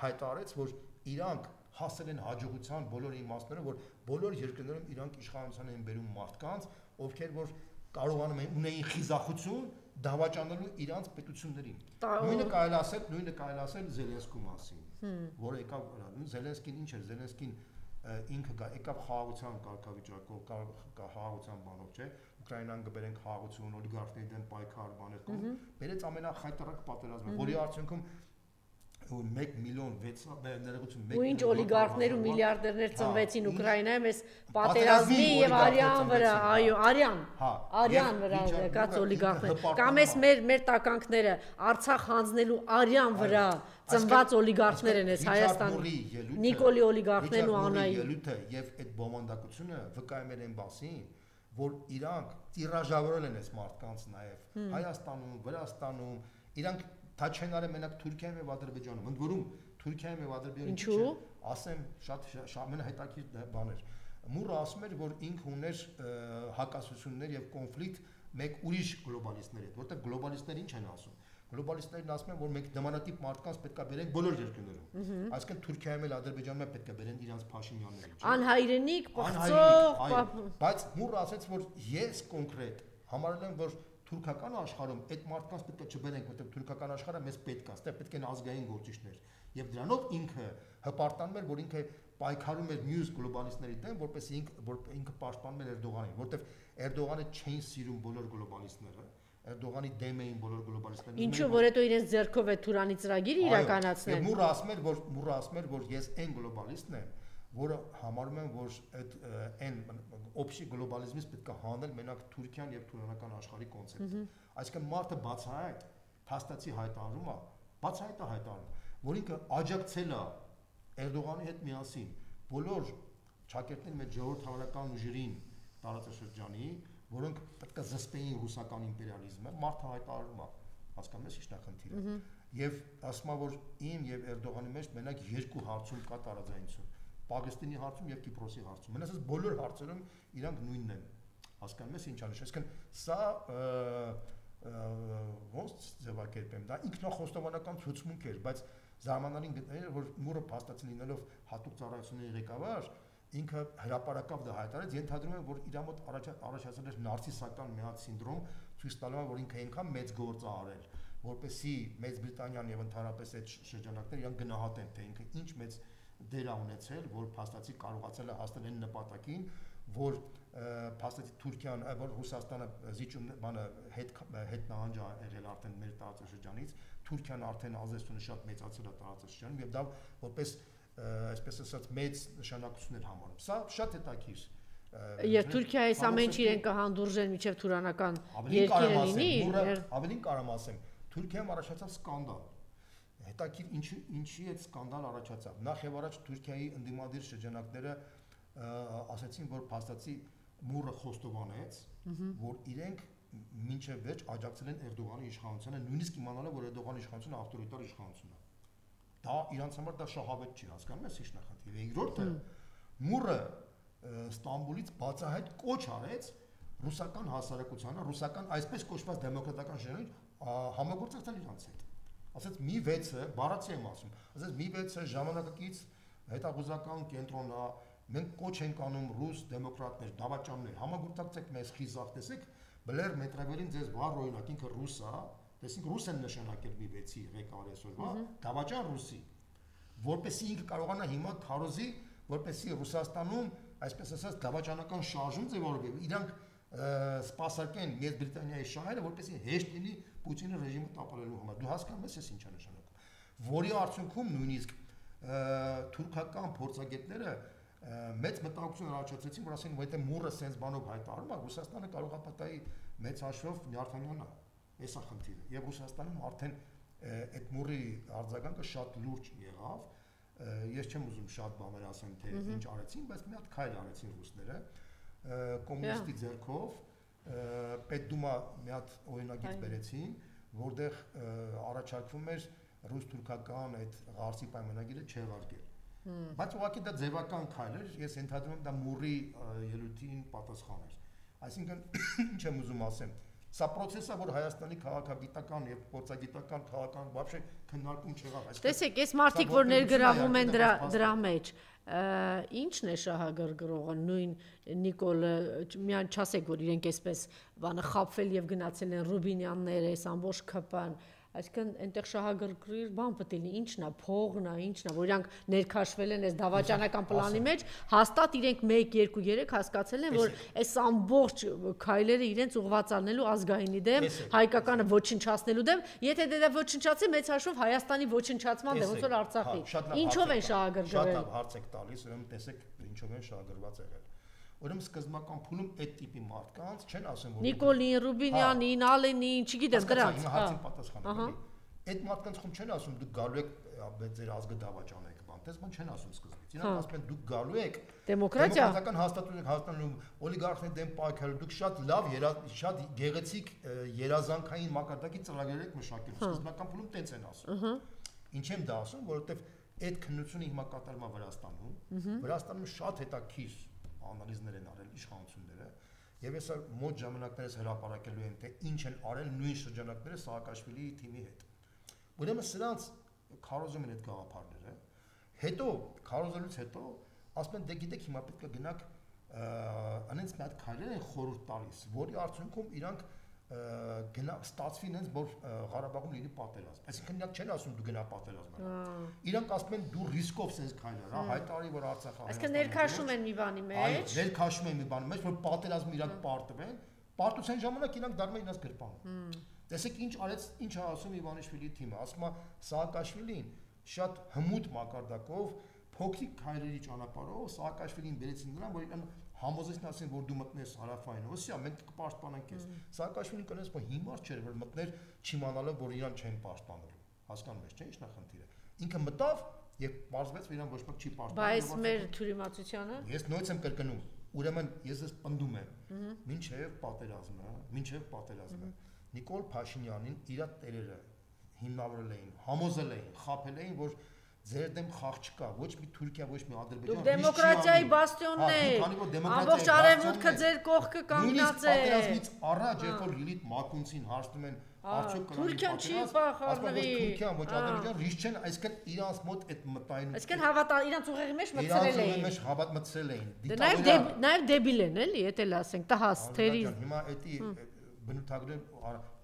հայտարարեց, որ իրանք հասել են հաջողության բոլոր իմաստները, որ բոլոր երկրներում իրանք իշխանության են բերում մարդկանց, ովքեր որ կարողանում են ունեին խիզախություն դավաճանելու իրանց պետություններին։ Նույնը կարելի ասել Զելենսկու մասին, որը եկավ Զելենսկին ինչ էր, Զելենսկին ինքը եկավ խաղաղության կարգավիճակով, խաղաղության բանով, չէ՞, Ուկրաինան գբերենք խաղաղություն, օլիգարխների դեմ պայքար բաներ կողմ, բերեց ամենախայտարակ պատերազմը, որի արդյունքում 1 միլիոն 600 ներողություն 1 ու ինչ օլիգարխներ ու միլիարդերներ ծնվեցին Ուկրաինայում այս պատերազմի եւ արյան վրա, այո, արյան վրա եկած օլիգարխներ, կամ այս մեր տականքները Արցախ հանձնելու արյան վրա ծնված օլիգարխներ են այս Հայաստանի Նիկոլի օլիգարխներն ու Անայի ելույթը եւ այդ բովանդակությունը վկայում են այն բասին, որ իրանք տիրաժավորել են այս մարդկանց նաեւ Հայաստանում, Վրաստանում, իրանք Թաչենարը մենակ Թուրքիայում եւ Ադրբեջանում, ընդ որում Թուրքիայում եւ Ադրբեջանում ինչու՞, ասեմ, շատ ամենահետաքրքիր բաներ։ Մուրը ասում էր, որ ինքը ուներ հակասություններ եւ կոնֆլիկտ մեկ ուրիշ գլոբալիստների հետ, որտեղ գլոբալիստները ինչ են ասում։ Գլոբալիստներն ասում են, որ մենք նմանատիպ մարդկանց պետք է բերենք բոլոր երկրներում։ Այսինքն Թուրքիայում եւ Ադրբեջանում պետք է բերեն իրանց Փաշինյաններին։ Անհայրենիք, պղծող, բայց Մուրը ասաց, որ ես կոնկրետ համարել եմ, որ թուրքական աշխարհում այդ մարդկանց պետք է չբերենք, որտեղ թուրքական աշխարհը մեզ պետք է, այստեղ պետք են ազգային գործիչներ։ Եվ դրանով ինքը պարտանում էր, որ ինքը պայքարում էր մյուս գլոբալիստների դեմ, որպես ինքը պաշտպանում էր Էրդողանին, որտեվ Էրդողանը չէին սիրում բոլոր գլոբալիստները, Էրդողանի դեմ էին բոլոր գլոբալիստները։ Ինչու որ հետո իրենց ձեռքով է Թուրանի ծրագիրը իրականացնել։ Մուրը ասում էր, որ ես այն գլոբալիստն եմ, որը համարում եմ, որ այդ այն օբշի գլոբալիզմից պետք է հանել մենակ Թուրքիան եւ թուրանական աշխարհի կոնցեպտը։ Այսինքն մարդը բացահայտ փաստացի հայտարարում է, բացահայտ է հայտարարում, որ ինքը աջակցել է Էրդողանի հետ միասին բոլոր ճակերտների մեջ ժողովրդավարական ուժերին տարածաշրջանի, որոնք պետք է զսպեին ռուսական իմպերիալիզմը, մարդը հայտարարում է, հասկանում ես ի՞նչն է խնդիրը։ Եվ ասում է, որ իմ եւ Էրդողանի մեջ մենակ երկու հարցում կա տարաձայնություն։ Պաղեստինի հարցում եւ Կիպրոսի հարցում։ Մենակ այս բոլոր հարցերում իրանք նույնն են։ Հասկանում ես ինչ անիշ։ Այսինքն սա ոնց ձևակերպեմ, դա ինքնախոստովանական ցուցմունք էր, բայց զարմանալին գտնել որ Մուրը փաստացի լինելով հատուկ ծառայությունների ղեկավար, ինքը հրապարակավ դա հայտարարեց, ենթադրում եմ, որ իր մոտ առաջացել էր նարցիսական մի հատ սինդրոմ, ցույց տալով որ ինքը այնքան մեծ գործ է արել, որպեսզի Մեծ Բրիտանիան եւ ընդհանրապես այդ շրջանակները իրան գնահատեն, թե ինքը ինչ մեծ դեր է ունեցել, որ փաստացի կարողացել է հասնել այն նպատակին, որ փաստացի Թուրքիան, որ Ռուսաստանը զիջում բանը հետ նահանջ է եղել արդեն մեր տարածաշրջանից, Թուրքիան արդեն ազդեցությունը շատ մեծացել է տարածաշրջանում եւ դա որպես այսպես ասած մեծ նշանակություն էր համարում։ Սա շատ հետաքրքիր։ Եվ Թուրքիայի ամեն ինչ իրեն կհանդուրժեն միջև թուրանական երկիրը լինի։ Ավելին կարամ ասեմ, Թուրքիայում առաջացավ սկանդալ։ Հետաքրքիր ինչի այդ սկանդալ առաջացավ։ Նախ եւ առաջ Թուրքիայի ընդդիմադիր շրջանակները ասացին, որ փաստացի Մուրը խոստովանեց, որ իրենք մինչև վերջ աջակցել են Էրդողանի իշխանությանը, նույնիսկ իմանալով, որ Էրդողանի իշխանությունը ավտորիտար իշխանություն է։ Դա իրանց համար դա շահավետ չի, հասկանում ես ի՞նչն է խնդիրը։ Երկրորդը Մուրը Ստամբուլից բացահայտ կոչ արեց ռուսական հասարակությանը, ռուսական այսպես կոչված դեմոկրատական ժողովին համագործակցել իրանց հետ։ Ասած մի 6-ը, բառացի եմ ասում, ասած մի 6-ը ժամանակակից հետախուզական կենտրոն է, մենք կոչ ենք անում ռուս դեմոկրատներ, դավաճաններ, համագործակցեք մեզ խիզախ, տեսեք, Բլեր Մետրավելին ձեզ վառ օրինակ ինքը ռուս է, տեսեք ռուս են նշանակել մի 6-ի ղեկավար այսօրվա, դավաճան ռուսի, որպեսզի ինքը կարողանա հիմա քարոզի, որպեսզի Ռուսաստանում, այսպես ասած, դավաճանական շարժում ձևավորվի, իրանք սպասարկեն Մեծ Բրիտանիայի շահերը, որպեսզի հեշտ լինի Պուտինի ռեժիմը տապալելու համար։ Դու հասկանում ես ինչ է նշանակում։ Որի արդյունքում նույնիսկ թուրքական փորձագետները մեծ մտահոգություն առաջացրեցին, որ ասեն, որ եթե Մուրը սենց բանով հայտարարում է, Ռուսաստանը կարող է պատահի մեծ հաշվով նյարդայանա։ Էս է խնդիրը։ Եվ Ռուսաստանում արդեն այդ Մուրի արձագանքը շատ լուրջ եղավ։ Ես չեմ ուզում շատ բաներ ասեմ, թե ինչ արեցին, բայց մի հատ քայլ արեցին ռուսները կոմունիստի ձեռքով Պետդումա մի հատ օրինագիծ բերեցին, որտեղ առաջարկվում էր ռուս-թուրքական այդ ղարսի պայմանագիրը չեղարկել։ Բայց ուղղակի դա ձևական քայլ էր, ես ենթադրում եմ դա Մուրի ելույթին պատասխան էր։ Այսինքն ինչ եմ ուզում ասեմ, սա process է, որ Հայաստանի քաղաքագիտական եւ փորձագիտական քաղաքական вообще քննարկում չեղավ։ Տեսեք, այս մարդիկ, որ ներգրավում են դրա մեջ, ինչն է շահագրգռողը, նույն Նիկոլը, միայն չասեք, որ իրենք այսպես բանը խաբվել եւ գնացել են Ռուբինյաններ, այս ամբողջ ԿՊ-ն, այսինքն այնտեղ շահագրգռիր բան պետք է լինի, ինչն է, փողն է, ինչն է, որ իրանք ներքաշվել են այս դավաճանական պլանի մեջ, հաստատ իրենք 1, 2, 3 հասկացել են, որ այս ամբողջ քայլերը իրենց ուղղված անելու ազգայինի դեմ, հայկականը ոչնչացնելու դեմ, եթե դա ոչնչացի, մեծ հաշվով Հայաստանի ոչնչացման դեմ, ոնց որ Արցախի։ Ինչով են շահագրգռել։ Շատ հարց եք տալիս, ուրեմն տեսեք ինչով են շահագրված եղել։ Ուրեմն սկզբնական փուլում այդ տիպի մարդկանց չեն ասում որ Նիկոլին, Ռուբինյանին, Ալենին, չգիտեմ դրանց։ Հարցին պատասխանում եմ։ Այդ մարդկանց խում չեն ասում դուք գալու եք ձեր ազգը դավաճանեք, բան, դες բան չեն ասում սկզբից։ Իրանք ասում են դուք գալու եք դեմոկրատիական հաստատություն եք հաստատելու օլիգարխների դեմ պայքարելու, դուք շատ լավ, շատ գեղեցիկ երազանքային մակարդակի ծրագրեր եք մշակել։ Սկզբնական փուլում տենց են ասում։ Ինչ եմ դա ասում, որովհետև այդ քննությունը հիմա կատարվում է Վրաստանում։ Վրաստանում շատ հետաքրքիր անալիզներ են արել իշխանությունները եւ ես մոտ ժամանակներս հրապարակելու եմ թե ինչ են արել նույն շրջանակները Սաակաշվիլիի թիմի հետ։ Ուրեմն սրանց քարոզում են այդ գաղափարները, հետո քարոզելուց հետո ասում են դե գիտեք հիմա պետք է գնաք անենց մի հատ քայլեր են խորհուրդ տալիս, որի արդյունքում իրանք ստացվի նենց որ Ղարաբաղում լինի պատերազմ։ Այսինքն նրանք չեն ասում դու գնա պատերազմը։ Իրանք ասում են դու ռիսկով սենց քայլեր, հա, հայտարարի որ Արցախը։ Այսինքն ներքաշում են մի բանի մեջ։ Այո, ներքաշում են մի բանի մեջ, որ պատերազմը իրանք պարտվեն, պարտության ժամանակ իրանք դառնում են իրենց գրպանը։ Տեսեք ինչ արեց, ինչ է ասում Իվանիշվիլիի թիմը, ասում է Սաակաշվիլին շատ հմուտ մակարդակով փոքրիկ քայլերի ճանապարհով Սաակաշվիլին բերեցին նրան, որ իրան համոզեցին ասեն որ դու մտնես հարավային Ռուսիա, մենք կպաշտպանենք քեզ։ Սաակաշվիլին կնես որ հիմար չէր որ մտներ չիմանալով որ իրան չեն պաշտպանելու։ Հասկանում ես, չէ՞, ի՞նչ է խնդիրը։ Ինքը մտավ եւ պարզվեց որ իրան ոչ ոք չի պաշտպանում։ Բայց մեր թյուրիմացությունը։ Ես նույնց եմ կրկնում, ուրեմն ես ես պնդում եմ, մինչեւ պատերազմը Նիկոլ Փաշինյանին իր տերերը հիմնավորել էին, համոզել էին, խաբել էին, որ ձեր դեմ խաղ չկա, ոչ մի Թուրքիա, ոչ մի Ադրբեջան։ Դուք դեմոկրատիայի բաստիոնն եք։ Ամբողջ արևմուտքը ձեր կողքը կանգնած է։ Պատերազմից առաջ, երբ որ Լիլիթ Մակունցին հարցնում են, արդյոք Թուրքիան չի պահանջվի։ Թուրքիան ոչ Ադրբեջան ռիսկ չեն, այսինքն իրանց մոտ այդ մտայնությունը։ Այսինքն հավատա իրանց ուղեղի մեջ մտցրել էին։ Իրանց մեջ մտցրել էին։ Նաև դեբիլ են էլի, եթե ասենք, տհաս թերի։ Հիմա էդի բնութագրել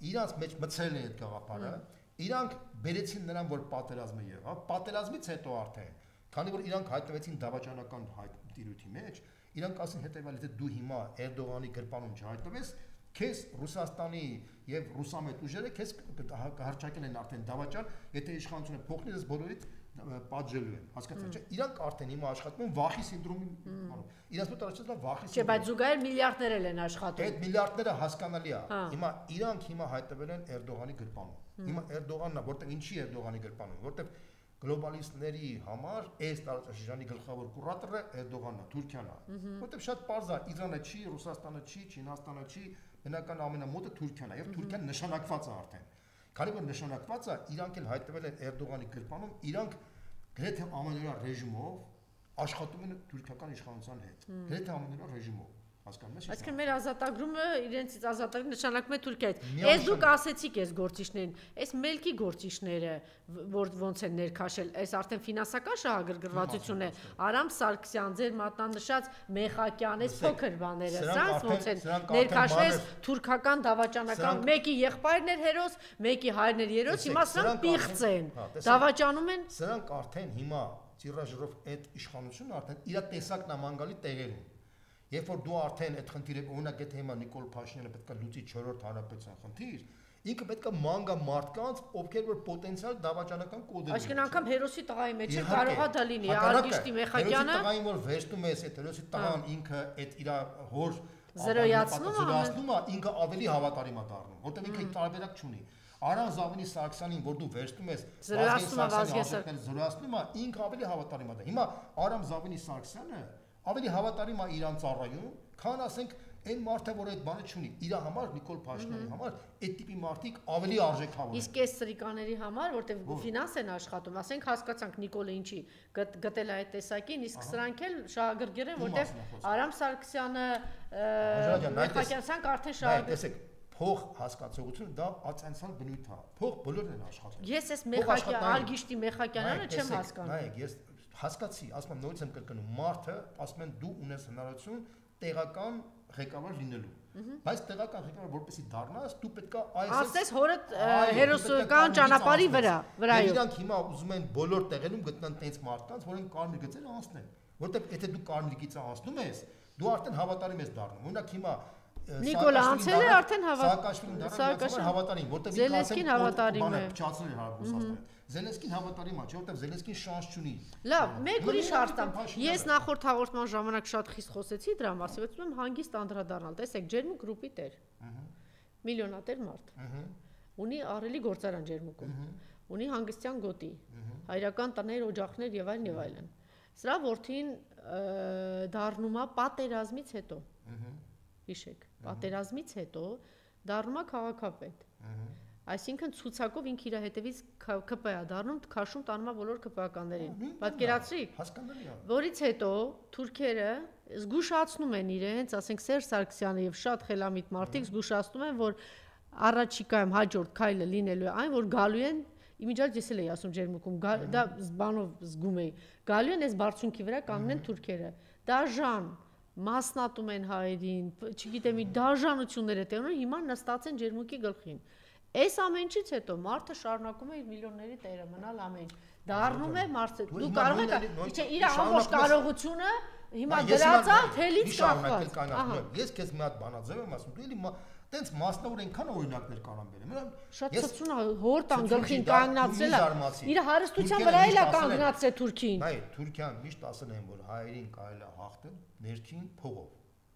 իրանց մեջ մտցրել են այդ գաղափարը։ Իրանք բերեցին նրան որ պատերազմը եղավ, պատերազմից հետո արդեն, քանի որ իրանք հայտնվեցին դավաճանական տիրույթի մեջ, իրանք ասին հետևյալը, թե դու հիմա Էրդողանի գրպանում չհայտնվես, քեզ Ռուսաստանի եւ ռուսամետ ուժերը քեզ կհարճակեն են արդեն դավաճան, եթե իշխանությունը փոխնի, ես բոլորիդ պատժելու են, հասկացա՞ք, չէ՞։ Իրանք արդեն հիմա աշխատում են վախի սինդրոմի բանով։ Իրանք մոտ առաջացած վախի սինդրոմ։ Չէ, բայց զուգահեռ միլիարդներ են աշխատում։ Այդ միլիարդները հասկանալի է։ Հիմա իրանք հիմա հայտնվել են Էրդողանի գրպանում։ Հիմա Էրդողանն է, որտեղ ինչի Էրդողանի գրպանում, որտեղ գլոբալիստների համար այս տարածաշրջանի գլխավոր կուրատորը Էրդողանն է, Թուրքիան է։ Որտեղ շատ պարզ է, Իրանը չի, Ռուսաստանը չի, Չինաստանը չի, բնական ամենամոտը Թուրքիան է, եւ Թուրքիան նշանակված է արդեն։ Քանի որ նշանակված է, իրանք էլ հայտնվել են Էրդողանի գրպանում, իրանք գրեթե ամենօրյա ռեժիմով աշխատում են թուրքական իշխանության հետ։ Գրեթե ամենօրյա ռեժիմով։ Հասկանում ես։ Այսինքն մեր ազատագրումը իրենցից ազատագրում նշանակում է Թուրքիայից։ Ես դուք ասեցիք այս գործիչներին, այս մելքի գործիչները, որ ոնց են ներքաշել, այս արդեն ֆինանսական շահագրգռվածություն է։ Արամ Սարգսյան, ձեր մատնանշած Մեխակյան, այս փոքր բաները, սրանց ոնց են ներքաշել թուրքական դավաճանական, մեկի եղբայրն էր հերոս, մեկի հայրն էր երոս, հիմա սրանք պիղծ են։ Դավաճանում են։ Սրանք արդեն հիմա տիրաժրով այդ իշխանությունը արդեն իր տեսակն ամանգալի տեղերում։ Երբ որ դու արդեն այդ խնդիրը օրինակ եթե հիմա Նիկոլ Փաշինյանը պետք է լուծի 4-րդ հանրապետության խնդիր, ինքը պետք է մանգա մարդկանց, ովքեր որ պոտենցիալ դավաճանական կոդ են։ Այսինքն անգամ հերոսի տղայի մեջ կարող է դա լինի, Արգիշտի Մեխակյանը։ Հերոսի տղային որ վերցնում ես, այդ հերոսի տղան ինքը այդ իր հոր զրոյացնում է, ինքը ավելի հավատարիմ է դառնում, որտեղ ինքը տարբերակ չունի։ Արամ Զավինի Սարգսյանին, որ դու վերցնում ես, զրոյացնում է, ինքը ավելի հավատարիմ է։ Հիմա Արամ Զավինի Սարգսյանը ավելի հավատարիմ է իրան ծառայում, քան ասենք այն մարդը, որ այդ բանը չունի, իր համար Նիկոլ Փաշինյանի համար այդ տիպի մարդիկ ավելի արժեքավոր են։ Իսկ այս սրիկաների համար, որտեղ ֆինանս են աշխատում, ասենք հասկացանք Նիկոլը ինչի գտել է այդ տեսակին, իսկ սրանք էլ շահագրգիռ են, որտեղ Արամ Սարգսյանը, Մեխակյանցանք արդեն շահագրգիռ։ Տեսեք, փող հասկացողությունը դա ացանցալ բնույթ է։ Փող բոլորն են աշխատում։ Ես այս Մեխակյան, Արգիշտի Մեխակյանանը չեմ հասկանում։ Նայեք, ես հասկացի, ասում եմ նորից եմ կրկնում, մարդը ասում են դու ունես հնարավորություն տեղական ղեկավար լինելու, բայց տեղական ղեկավար որպեսզի դառնաս, դու պետքա ասես հորդ հերոսական ճանապարհի վրայով։ Իրանք հիմա ուզում են բոլոր տեղերում գտնան տենց մարդկանց, որոնք կարմիր գծերը անցնեն, որտեղ եթե դու կարմիր գիծը անցնում ես, դու արդեն հավատարիմ ես դառնում։ Օրինակ հիմա Նիկոլը անցել է արդեն հավատարիմ, որտեղ Զելենսկին հավատարիմ է։ Փչացնել հարաբերությունները։ Զելենսկին հավատարիմ է, չէ՞ որտեղ Զելենսկին շանս չունի։ Լավ, մեկ ուրիշ հարց տամ։ Ես նախորդ հաղորդման ժամանակ շատ խիստ խոսեցի դրա մասին, ուզում եմ հանգիստ անդրադառնալ։ Տեսեք, Ջերմուկ գրուպի տեր։ Միլիոնատեր մարդ։ Ունի ահռելի գործարան Ջերմուկում։ Ունի հանգստյան գոտի, հայրական տներ, օջախներ եւ այլն եւ այլն։ Սրա որդին դառնում է պատերազմից հետո։ Հիշեք, պատերազմից հետո դառնում է քաղաքապետ։ Այսինքն ցուցակով ինքը իր հետևից ԿՊ-ա դառնում, քաշում տանում է բոլոր ԿՊ-ականներին։ Պատկերացրիք։ Հասկանալի է։ Որից հետո թուրքերը զգուշացնում են իրենց, ասենք Սերժ Սարգսյանը եւ շատ խելամիտ մարդիկ զգուշացնում են, որ առաջիկայում հաջորդ քայլը լինելու է այն, որ գալու են, իմիջիայլ ես էլ էի ասում Ջերմուկում, դա բանով զգում էի, գալու են այս բարձունքի վրա կանգնեն թուրքերը։ Դաժան մասնատում են հայերին, չգիտեմ, դաժանություններ է տեղում, հիմա նստած են ջերմուկի գլխին։ Այս ամենից հետո մարդը շարունակում է իր միլիոնների տերը մնալ ամեն։ Դառնում է մարդը, դու կարող ես իր ամբողջ կարողությունը հիմա դրածա թելից կախված։ Ես քեզ մի հատ բանաձև եմ ասում, դու էլի տենց մասնավոր այնքան օրինակներ կարան բերեմ։ Շատ ծծուն հորտան գլխին կանգնացրել է։ Իր հարստության վրա էլ է կանգնացրել Թուրքին։ Այ Թուրքիան միշտ ասել են, որ հայերին կարելի է հաղթել ներքին փողով։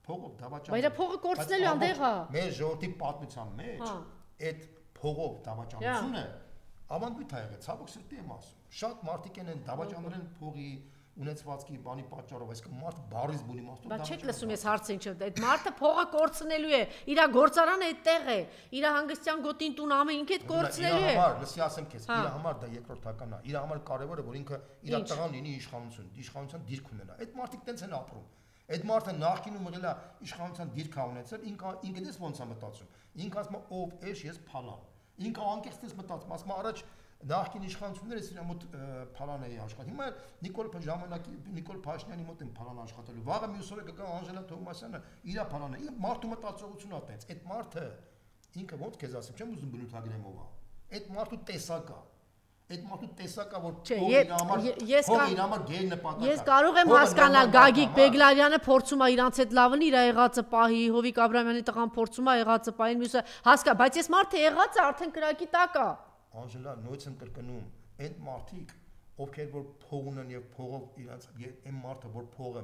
Փողով դավաճանելով։ Բայց փողը կորցնելու անդեղ է։ Մեր ժողովրդի պատմության մեջ այդ փողով դավաճանությունը ավանդույթ է եղել, ցավոք սրտի եմ ասում։ Շատ մարդիկ են դավաճանել են փողի ունեցվածքի բանի պատճառով, այսինքն մարդ բարիզ բունի մաստով դա չեք լսում ես հարցին չէ, այդ մարդը փողը կորցնելու է, իր գործարանը այդտեղ է, իր հանգստյան գոտին տուն ամեն ինքը այդ կորցնելու է։ Իր համար, լսի ասեմ քեզ, իր համար դա երկրորդական է, իր համար կարևոր է, որ ինքը իր տղան լինի իշխանության դիրք ունենա։ Այդ մարդիկ տենց են ապրում։ Այդ մարդը նախկինում եղել է իշխանության դիրք ունեցել, ինքը դες ոնց է մտածում։ Ինքը ասում է ով էշ ես փալան։ Ինքը անկեղծ դες մտածում, ասում է առաջ նախկին իշխանությունները իր մոտ փալան էի աշխատել։ Հիմա Նիկոլ Փաշինյանի մոտ են փալան աշխատելու։ Վաղը մյուս օրը կգա Անժելա Թովմասյանը իր փալանը։ Իր մարդու մտածողությունն է տենց։ Այդ մարդը ինքը ոնց քեզ ասեմ, չեմ ուզում բնութագրեմ ով է։ Այդ մարդու տեսակա։ Այդ մարդու տեսակա որ փողը իր համար գեր նպատակ է։ Ես կարող եմ հասկանալ Գագիկ Բեգլարյանը փորձում է իրանց այդ լավն իր եղածը պահի, Հովիկ Աբրահամյանի տղան փորձում է եղածը պահին, մյուսը հասկա, բայց ես մարդը եղածը արդեն կրակի տակ է։ Անժելա նույնց եմ կրկնում, այդ մարդիկ, ովքեր որ փող ունեն եւ փողով իրանց այն մարդը որ փողը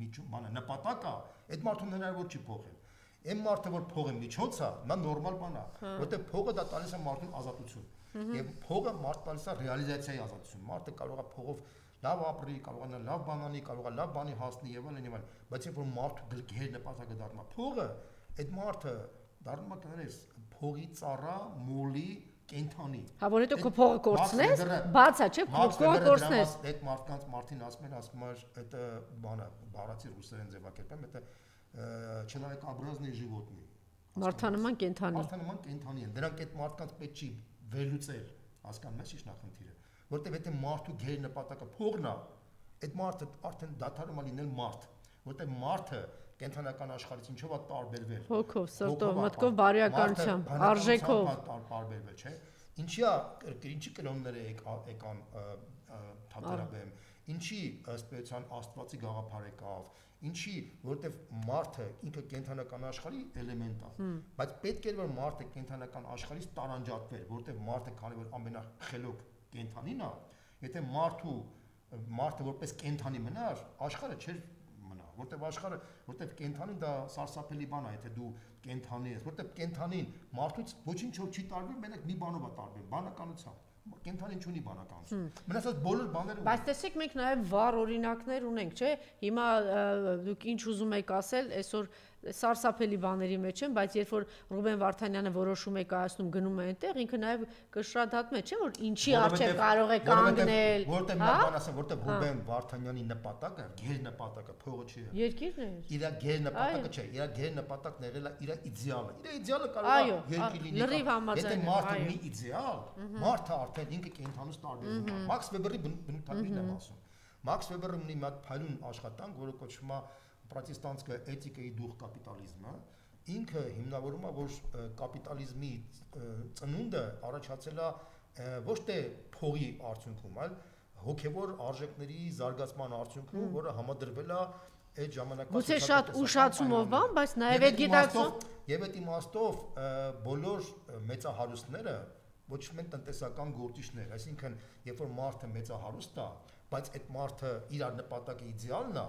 միջում բանը նպատակ է, այդ մարդուն հնարավոր չի փոխել։ Այն մարդը որ փողը միջոց է, նա նորմալ բան է, որտեղ փողը դա տալիս է մարդուն ազատություն։ Եվ փողը մարդ տալիս է ռեալիզացիայի ազատություն։ Մարդը կարող է փողով լավ ապրի, կարող է լավ բան անի, կարող է լավ բանի հասնի եւ այլն եւ այլն, բայց երբ որ մարդու գլխի նպատակը դառնում է փողը, այդ մարդը դառնում է կներես փողի ծառա, մոլի կենթանի։ Հա որ հետո քո փողը կորցնես, բացա, չէ՞, փողը կորցնես։ Այդ մարդկանց մարդին ասում են, это բանը, բառացի ռուսերեն ձևակերպեմ, это человекообразные животные։ Մարդանման կենթանի։ Մարդանման կենթանի են։ Դրանք այդ մարդկանց պետք չի վերլուծել, հասկանում ես ի՞նչ նախնդիրը։ Որտեւ եթե մարդու գեր նպատակը փողն է, այդ մարդը արդեն դադարում է լինել մարդ, որտեւ մարդը կենթանական աշխարհից ինչով է տարբերվել։ Հոգով, սրտով, մտքով, բարոյականությամբ, արժեքով տարբերվել, չէ՞։ Ինչի կրոնները եկան թատերաբեմ, ինչի ըստ էության Աստվածի գաղափար եկավ, ինչի, որտեվ մարդը ինքը կենթանական աշխարհի էլեմենտ է, բայց պետք է որ մարդը կենթանական աշխարհից տարանջատվեր, որտեվ մարդը քանի որ ամենախելոք կենթանին է, եթե մարդը որպես կենթանի մնար, աշխարհը չէր մնա, որտեվ կենթանին դա սարսափելի բան է, եթե դու կենթանի ես, որտեվ կենթանին մարդուց ոչինչով չի տարբեր, մենակ մի բանով է տարբեր, բանականությամբ։ Կենթանին չունի բանականություն։ Մնացած բոլոր բաները։ Բայց տեսեք, մենք նաև վառ օրինակներ ունենք, չէ՞։ Հիմա դուք ինչ ուզում եք ասել, այսօր սարսափելի բաների մեջ են, բայց երբ որ Ռուբեն Վարդանյանը որոշում է կայացնում գնում է այնտեղ, ինքը նաև կշռադատում է, չէ՞ որ ինչի արժեք կարող է կանգնել։ Որտեղ մի բան ասեմ, որտեղ Ռուբեն Վարդանյանի նպատակը, գեր նպատակը փողը չի։ Երկիրն է։ Իր գեր նպատակը չէ, իր գեր նպատակն եղել է իր իդեալը։ Իր իդեալը կարող է երկիր լինի։ Եթե մարդը ունի իդեալ, մարդը արդեն ինքը կենթանուց տարբերվում է։ Մաքս Վեբերի բնութագրին եմ ասում։ Մաքս Վեբերը ունի մի հատ փայլուն աշխատանք, որը կոչվում է պրոտեստանտская этика и дух կապիտալիզմը, ինքը հիմնավորում է, որ կապիտալիզմի ծնունդը առաջացել է ոչ թե փողի արդյունքում, այլ հոգևոր արժեքների զարգացման արդյունքում, որը համադրվել է այդ ժամանակվա գուցե շատ ուշացումով բան, բայց նաև այդ գիտակցում եւ այդ իմաստով բոլոր մեծահարուստները ոչ միայն տնտեսական գործիչներ, այսինքն երբ որ մարդը մեծահարուստ է, բայց այդ մարդը իր նպատակի իդեալն է,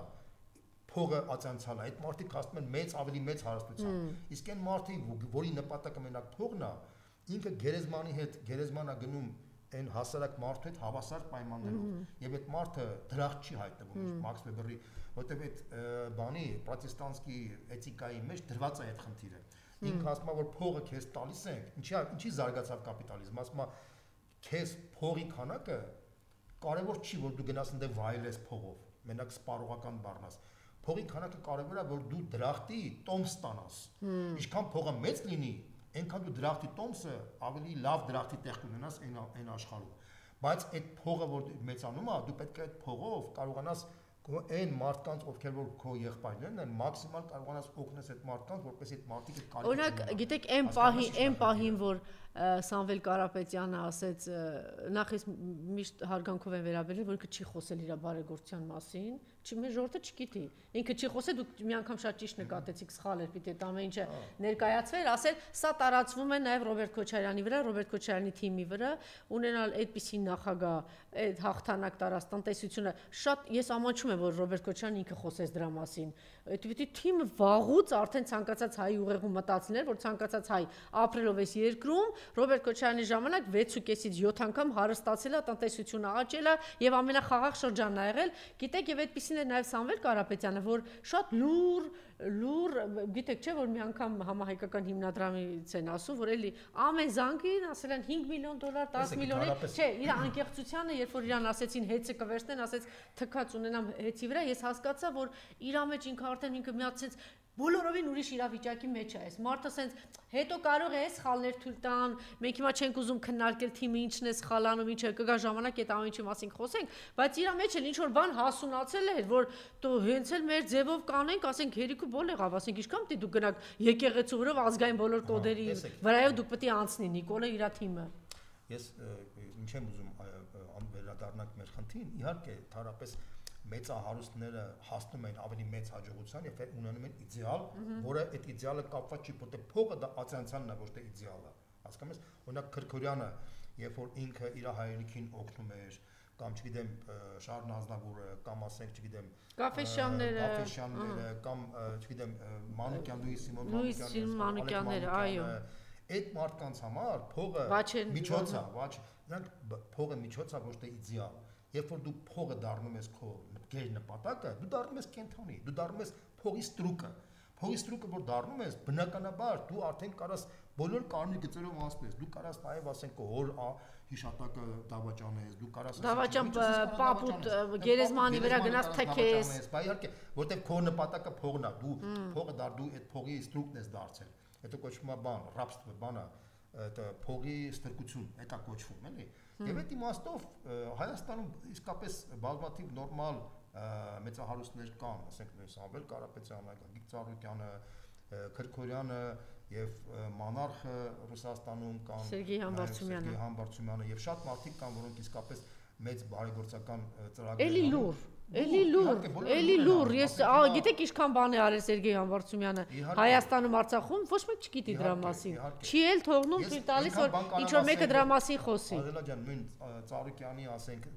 փողը ածանցալ է, այդ մարդիկ հասնում են ավելի մեծ հարստության։ Իսկ այն մարդի, որի նպատակը մենակ փողն է, ինքը գերեզմանի հետ գերեզմանա գնում այն հասարակ մարդու հետ հավասար պայմաններով։ Եվ այդ մարդը դրախտ չի հայտնվում Մաքս Վեբերի, որտեղ այդ բանի պրոտեստանտский էթիկայի մեջ դրված է այդ խնդիրը։ Ինքը ասում է, որ փողը քեզ տալիս ենք, ինչի զարգացավ կապիտալիզմը, ասում է, քեզ փողի քանակը կարևոր չի, որ դու գնաս այնտեղ վայելես փողով, մենակ սպառողական բառնաս։ Փողի քանակը կարևոր է, որ դու դրախտի տոմս ստանաս։ Ինչքան փողը մեծ լինի, այնքան դու դրախտի տոմսը ավելի լավ դրախտի տեղ կունենաս այն աշխարհում։ Բայց այդ փողը որ մեծանում է, դու պետք է այդ փողով կարողանաս Այն մարդկանց, ովքեր որ քո եղբայրներն են, մաքսիմալ կարողանաս օգնես այդ մարդկանց, որպեսզի այդ մարդիկ այդ կարիքը Օրինակ, գիտեք, այն պահին, որ Սամվել Կարապետյանը ասեց, նախ ես միշտ հարգանքով են վերաբերել, որ ինքը չի խոսել իր բարեգործության մասին, մեր ժողովուրդը չգիտի։ Ինքը չի խոսել, դուք մի անգամ շատ ճիշտ նկատեցիք, սխալ էր, պիտի այդ ամեն ինչը ներկայացվեր, ասել, սա տարածվում է նաև Ռոբերտ Քոչարյանի վրա, Ռոբերտ Քոչարյանի թիմի վրա, ունենալ այդպիսի նախագահ, այդ հաղթանակ տարած տնտեսությունը, շատ ես ամաչում եմ, որ Ռոբերտ Քոչարյանն ինքը խոսեց դրա մասին։ Այդ պիտի թիմը վաղուց արդեն ցանկացած հայի ուղեղում մտածներ, որ ցանկացած հայ ապրելով այս երկրում, Ռոբերտ Քոչարյանի ժամանակ 6.5-ից 7 անգամ հարստացել է, տնտեսությունը աճել է եւ ամենախաղաղ շրջանն ա եղել։ Գիտեք, եւ այդպիսին է նաև Սամվել Կարապետյանը, որ շատ լուր, գիտեք չէ, որ մի անգամ համահայկական հիմնադրամից են ասում, որ էլի ամեն զանգին ասել են $5 միլիոն, $10 միլիոն, չէ, իր անկեղծությանը, երբ որ իրան ասեցին հեծը կվերցնեն, ասեց թքած ունենամ հեծի վրա, ես հասկացա, որ իր մեջ ինքը արդեն ինքը միացեց բոլորովին ուրիշ իրավիճակի մեջ է այս մարդը, ասենց հետո կարող է սխալներ թույլ տան, մենք հիմա չենք ուզում քննարկել թիմը ինչն է սխալանում, ինչը կգա ժամանակ այդ ամեն ինչի մասին խոսենք, բայց իր մեջ էլ ինչ որ բան հասունացել էր, որ դու հենց էլ մեր ձևով կանենք, ասենք հերիքու բոլ եղավ, ասենք ինչքան պիտի դուք գնաք եկեղեցու վրով ազգային բոլոր կոդերի վրայով դուք պետք է անցնի Նիկոլը իր թիմը։ Ես ինչ եմ ուզում վերադառնանք մեր խնդրին, իհարկե թարապես մեծահարուստները հասնում են ավելի մեծ հաջողության եւ ունենում են իդեալ, որը այդ իդեալը կապված չի, որտեղ փողը դա ացանցանն է, ոչ թե իդեալը։ Հասկանում ես, օրինակ Քրքորյանը, երբ որ ինքը իր հայրենիքին օգնում էր, կամ չգիտեմ Շարլ Ազնավուրը, կամ ասենք չգիտեմ Կաֆեշյանները, կամ չգիտեմ Մանուկյան Լուիս Մանուկյանները, այո։ Այդ մարդկանց համար փողը միջոց է, նրանք փողը միջոց է, ոչ թե իդեալ։ Երբ որ դու փողը դառնում ես քո գեր նպատակը, դու դառնում ես կենթանի, դու դառնում ես փողի ստրուկը։ Փողի ստրուկը որ դառնում ես, բնականաբար դու արդեն կարաս բոլոր կարմիր գծերով անցնես, դու կարաս նաև ասենք հոր հիշատակը դավաճանես, դու կարաս դավաճան պապուտ գերեզմանի վրա գնաս թքես, բայց իհարկե, որտեղ քո նպատակը փողն է, դու փողը դու այդ փողի ստրուկն ես դարձել։ Հետո կոչվում է բան, ռաբստվը բանը, այդ փողի ստրկություն, դա կոչվում էլի։ Եվ այդ իմաստով Հայաստանում իսկապես բազմաթիվ նորմալ մեծահարուստներ կան, ասենք Սամվել Կարապետյանը, Գագիկ Ծառուկյանը, Քրքորյանը եւ մանարխը Ռուսաստանում կան, Սերգեյ Համբարձումյանը եւ շատ մարդիկ կան, որոնք իսկապես մեծ բարեգործական ծրագրեր Էլի լուր, ես գիտեք ինչքան բան է արել Սերգեյ Համբարձումյանը Հայաստանում, Արցախում, ոչ մեկ չգիտի դրա մասին։ Չի էլ թողնում ցույց տալիս, որ ինչ որ մեկը դրա մասին խոսի։ Արելա ջան, նույն Ծառուկյանի, ասենք,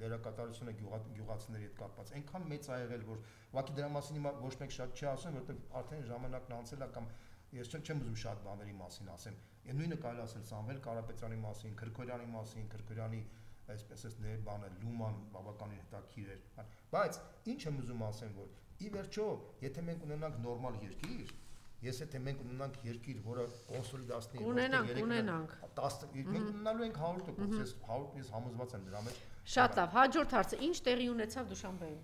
դերակատարությունը գյուղացիների հետ կապված այնքան մեծ ա եղել, որ ուղղակի դրա մասին հիմա ոչ մեկ շատ չի ասում, որովհետև արդեն ժամանակն անցել է կամ ես չեմ ուզում շատ բաների մասին ասեմ։ Նույնը կարելի ասել Սամվել Կարապետյանի մասին, Քրքորյանի մասին, Քրքորյանի այսպես ներ բանը լուման բավականին հետաքրքիր էր, բայց ինչ եմ ուզում ասեմ, որ ի վերջո, եթե մենք ունենանք նորմալ երկիր, եթե մենք ունենանք երկիր, որը կոնսոլիդացնի, ունենանք, մենք ունենալու ենք 100%, ես համոզված եմ դրա մեջ։ Շատ լավ, հաջորդ հարցը, ինչ տեղի ունեցավ Դուշանբեում։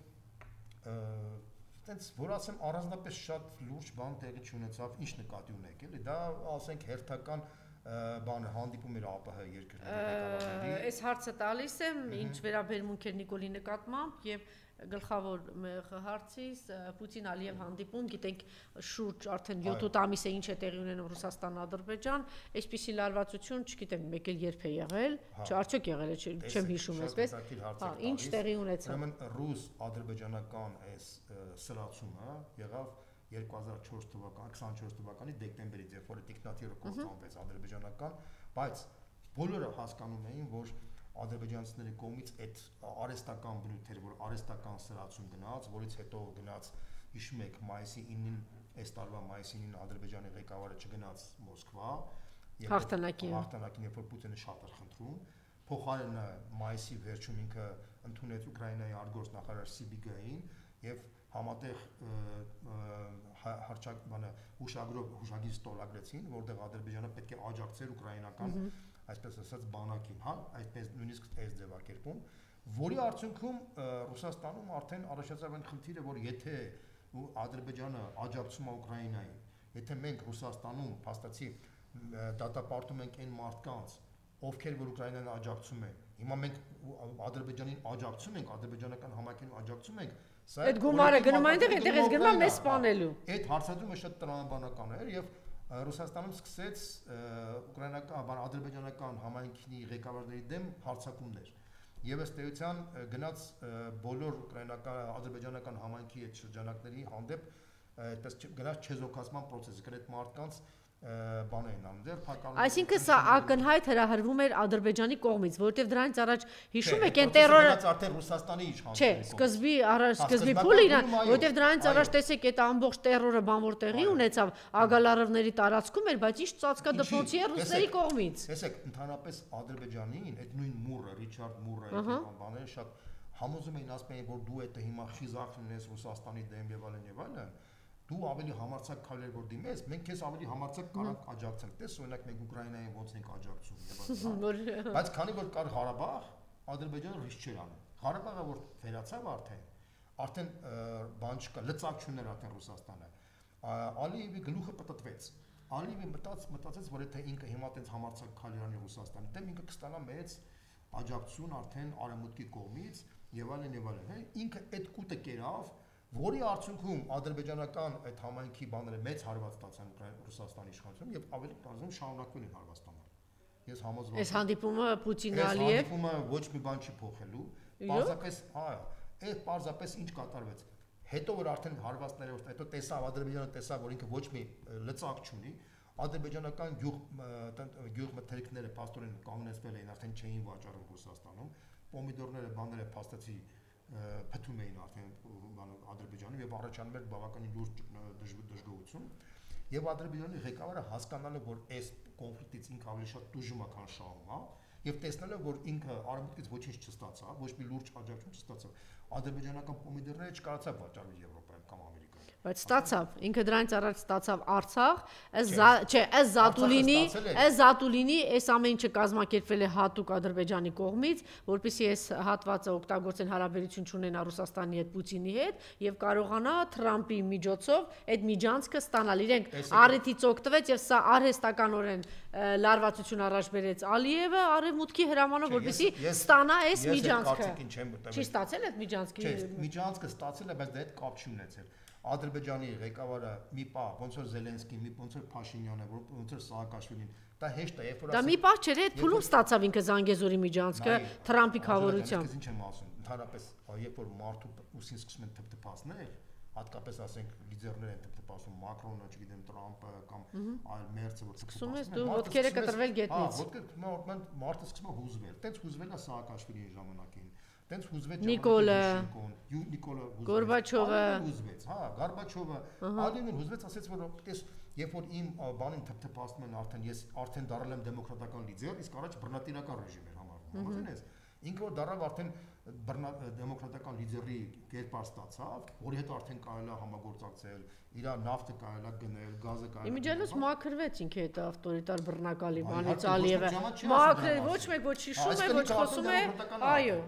Այդպես որ ասեմ, առանձնապես շատ լուրջ բան տեղի չունեցավ, ինչ նկատի ունեք, էլի, դա ասենք հերթական բանը հանդիպում էր ԱՊՀ երկրների ղեկավարների։ Այս հարցը տալիս եմ, ինչ վերաբերմունք էր Նիկոլի նկատմամբ եւ գլխավոր հարցից Պուտին-Ալիև հանդիպում, գիտենք շուրջ արդեն 7-8 ամիս է ինչ է տեղի ունենում Ռուսաստան-Ադրբեջան, այսպիսի լարվածություն, չգիտեմ, մեկ էլ երբ է եղել, արդյոք եղել է, չեմ հիշում այսպես, ինչ տեղի ունեցավ։ Ուրեմն ռուս-ադրբեջանական այս սրացումը եղավ 2004 թվականի 24 թվականի դեկտեմբերից, երբ որ տիկնատիրը կործանվեց ադրբեջանական, բայց բոլորը հասկանում էին, որ ադրբեջանցիների կողմից այդ արհեստական բնույթ էր, որ արհեստական սրացում գնաց, որից հետո գնաց, հիշում եք, մայիսի 9-ին, այս տարվա մայիսի 9-ին Ադրբեջանի ղեկավարը չգնաց Մոսկվա, հաղթանակին, երբ որ Պուտինը շատ էր խնդրում, փոխարենը մայիսի վերջում ինքը ընդունեց Ուկրաինայի արտգործնախարար Սիբիգային եւ համատեղ հուշագիր ստորագրեցին, որտեղ Ադրբեջանը պետք է աջակցեր ուկրաինական, այսպես ասած, բանակին, հա, այսպես նույնիսկ այս ձևակերպում, որի արդյունքում Ռուսաստանում արդեն առաջացավ այն խնդիրը, որ եթե Ադրբեջանը աջակցում է Ուկրաինային, եթե մենք Ռուսաստանում փաստացի դատապարտում ենք այն մարդկանց, ովքեր որ Ուկրաինան աջակցում են, Հիմա մենք Ադրբեջանին աջակցում ենք, ադրբեջանական համայնքին աջակցում ենք, սա այդ գումարը գնում այնտեղ, այնտեղ ես գնում մեզ սպանելու։ Այդ հարցադրումը շատ տրամաբանական էր եւ Ռուսաստանում սկսեց ուկրաինական, ադրբեջանական համայնքի ղեկավարների դեմ հարձակումներ։ Եվ ըստ էության գնաց բոլոր ուկրաինական, ադրբեջանական համայնքի այդ շրջանակների հանդեպ այդպես գնաց չեզոքացման process-ը, կրետ մարդկանց բաներն անում։ Այսինքն սա ակնհայտ հրահրվում էր Ադրբեջանի կողմից, որովհետև դրանից առաջ հիշում եք այն տերորը արդեն Ռուսաստանի իշխանությունների Չէ, սկզբի փուլը իրան, որովհետև դրանից առաջ տեսեք այդ ամբողջ տերորը բան որ տեղի ունեցավ, ագալարովների տարածքում էր, բայց ինչ ծածկա դպրոցի էր ռուսների կողմից։ Տեսեք, ընդհանրապես Ադրբեջանին այդ նույն Մուրը, Ռիչարդ Մուրը, այդ բաները շատ համոզում էին, ասում էին, որ դու այդ հիմա խիզախ լինես Ռուսաստանի դեմ եւ այլն, դու ավելի համարձակ քայլեր որ դիմես, մենք քեզ ավելի համարձակ կարանք աջակցենք։ Տես օրինակ մենք Ուկրաինային ոնց ենք աջակցում եւ այլն։ Բայց քանի որ կար Ղարաբաղ, Ադրբեջանը ռիսկ չէր անում։ Ղարաբաղը որ վերացավ արդեն բան չկա, լծակություններ արդեն Ռուսաստանը։ Ալիևի գլուխը պտտվեց։ Ալիևը մտածեց, որ եթե ինքը հիմա տենց համարձակ քայլեր անի Ռուսաստանի դեմ, ինքը կստանա մեծ աջակցություն արդեն արևմուտքի կողմից եւ այլն։ Ինքը այդ կուտը կերավ, որի արդյունքում ադրբեջանական այդ համայնքի բաները մեծ հարված ստացան Ռուսաստանի իշխանությունում եւ ավելի բարձրում շարունակվել են հարված ստանալ։ Ես համոզված եմ։ Այս հանդիպումը Պուտին-Ալիև։ Այս հանդիպումը ոչ մի բան չի փոխելու։ Պարզապես, այդ պարզապես ինչ կատարվեց։ Հետո որ արդեն հարվածները, հետո տեսավ Ադրբեջանը տեսավ, որ ինքը ոչ մի լծակ չունի, ադրբեջանական գյուղմթերքները փաստորեն կանգնեցվել էին, արդեն չէին վաճառում Ռուսաստանում, պոմիդորները, բաները փաստացի փթում էին արդեն Ադրբեջանում եւ առաջանում էր բավականին լուրջ դժգոհություն եւ Ադրբեջանի ղեկավարը հասկանալը որ այս կոնֆլիկտից ինքը ավելի շատ տուժում է քան շահում է եւ տեսնելով որ ինքը արևմուտքից ոչինչ չստացավ ոչ մի լուրջ աջակցություն չստացավ ադրբեջանական պոմիդորները չկարողացավ վաճառել Եվրոպայում կամ Ամերիկայում բայց ստացավ ինքը դրանից առաջ ստացավ Արցախ այս Զատուլինի այս ամեն ինչը կազմակերպվել է հատուկ Ադրբեջանի կողմից որպեսզի այս հատվածը օգտագործեն հարաբերություն չունենա Ռուսաստանի հետ Պուտինի հետ եւ կարողանա Թրամփի միջոցով այդ միջանցքը ստանալ իրենք առիթից օգտվեց եւ սա արհեստականորեն լարվածություն առաջ բերեց Ալիևը արևմուտքի հրամանով որպեսզի ստանա այս միջանցքը չի ստացել այդ միջանցքի միջանցքը ստացել է բայց դա հետ կապ չի ունեցել Ադրբեջանի ղեկավարը մի պահ ոնց որ Զելենսկին, ոնց որ Փաշինյանը, ոնց որ Սաակաշվիլին, դա հեշտ է, երբ որ դա մի պահ չէր, այդ փուլում ստացավ ինքը Զանգեզուրի միջանցքը Թրամփի խաղորությամբ։ Ինչ եմ ասում, ընդհանրապես, երբ որ մարդու ուսին սկսում են թփթփացնել, հատկապես ասենք լիդերներ են թփթփացում, Մակրոնը, չգիտեմ, Տրամփը կամ այլ Մերցը, որ սկսում ես դու ոտքերը կտրվել գետնից։ Մարդը սկսում է հուզվել, տենց հուզվել է Սաակաշվիլիի ժամանակին։ Տենց հուզվեց Նիկոլը Գորբաչովը հուզվեց, Գորբաչովը Ալիևին հուզվեց, ասեց որ տես երբ որ իմ բանին թփթփացնում են արդեն ես արդեն դառել եմ դեմոկրատական լիդեր, իսկ առաջ բռնատիրական ռեժիմ էր համարվում, համաձայնես։ Ինքը որ դառավ արդեն դեմոկրատական լիդերի կերպար ստացավ, որի հետ արդեն կարելի է համագործակցել, իր նավթը կարելի է գնել, գազը կարելի է։ Իմիջիայլոց մաքրվեց ինքը այդ ավտորիտար բռնակալի բանից Ալիևը։ Մաքրել ոչ մեկ ոչ հիշում է, ոչ խոսում է։ Այո։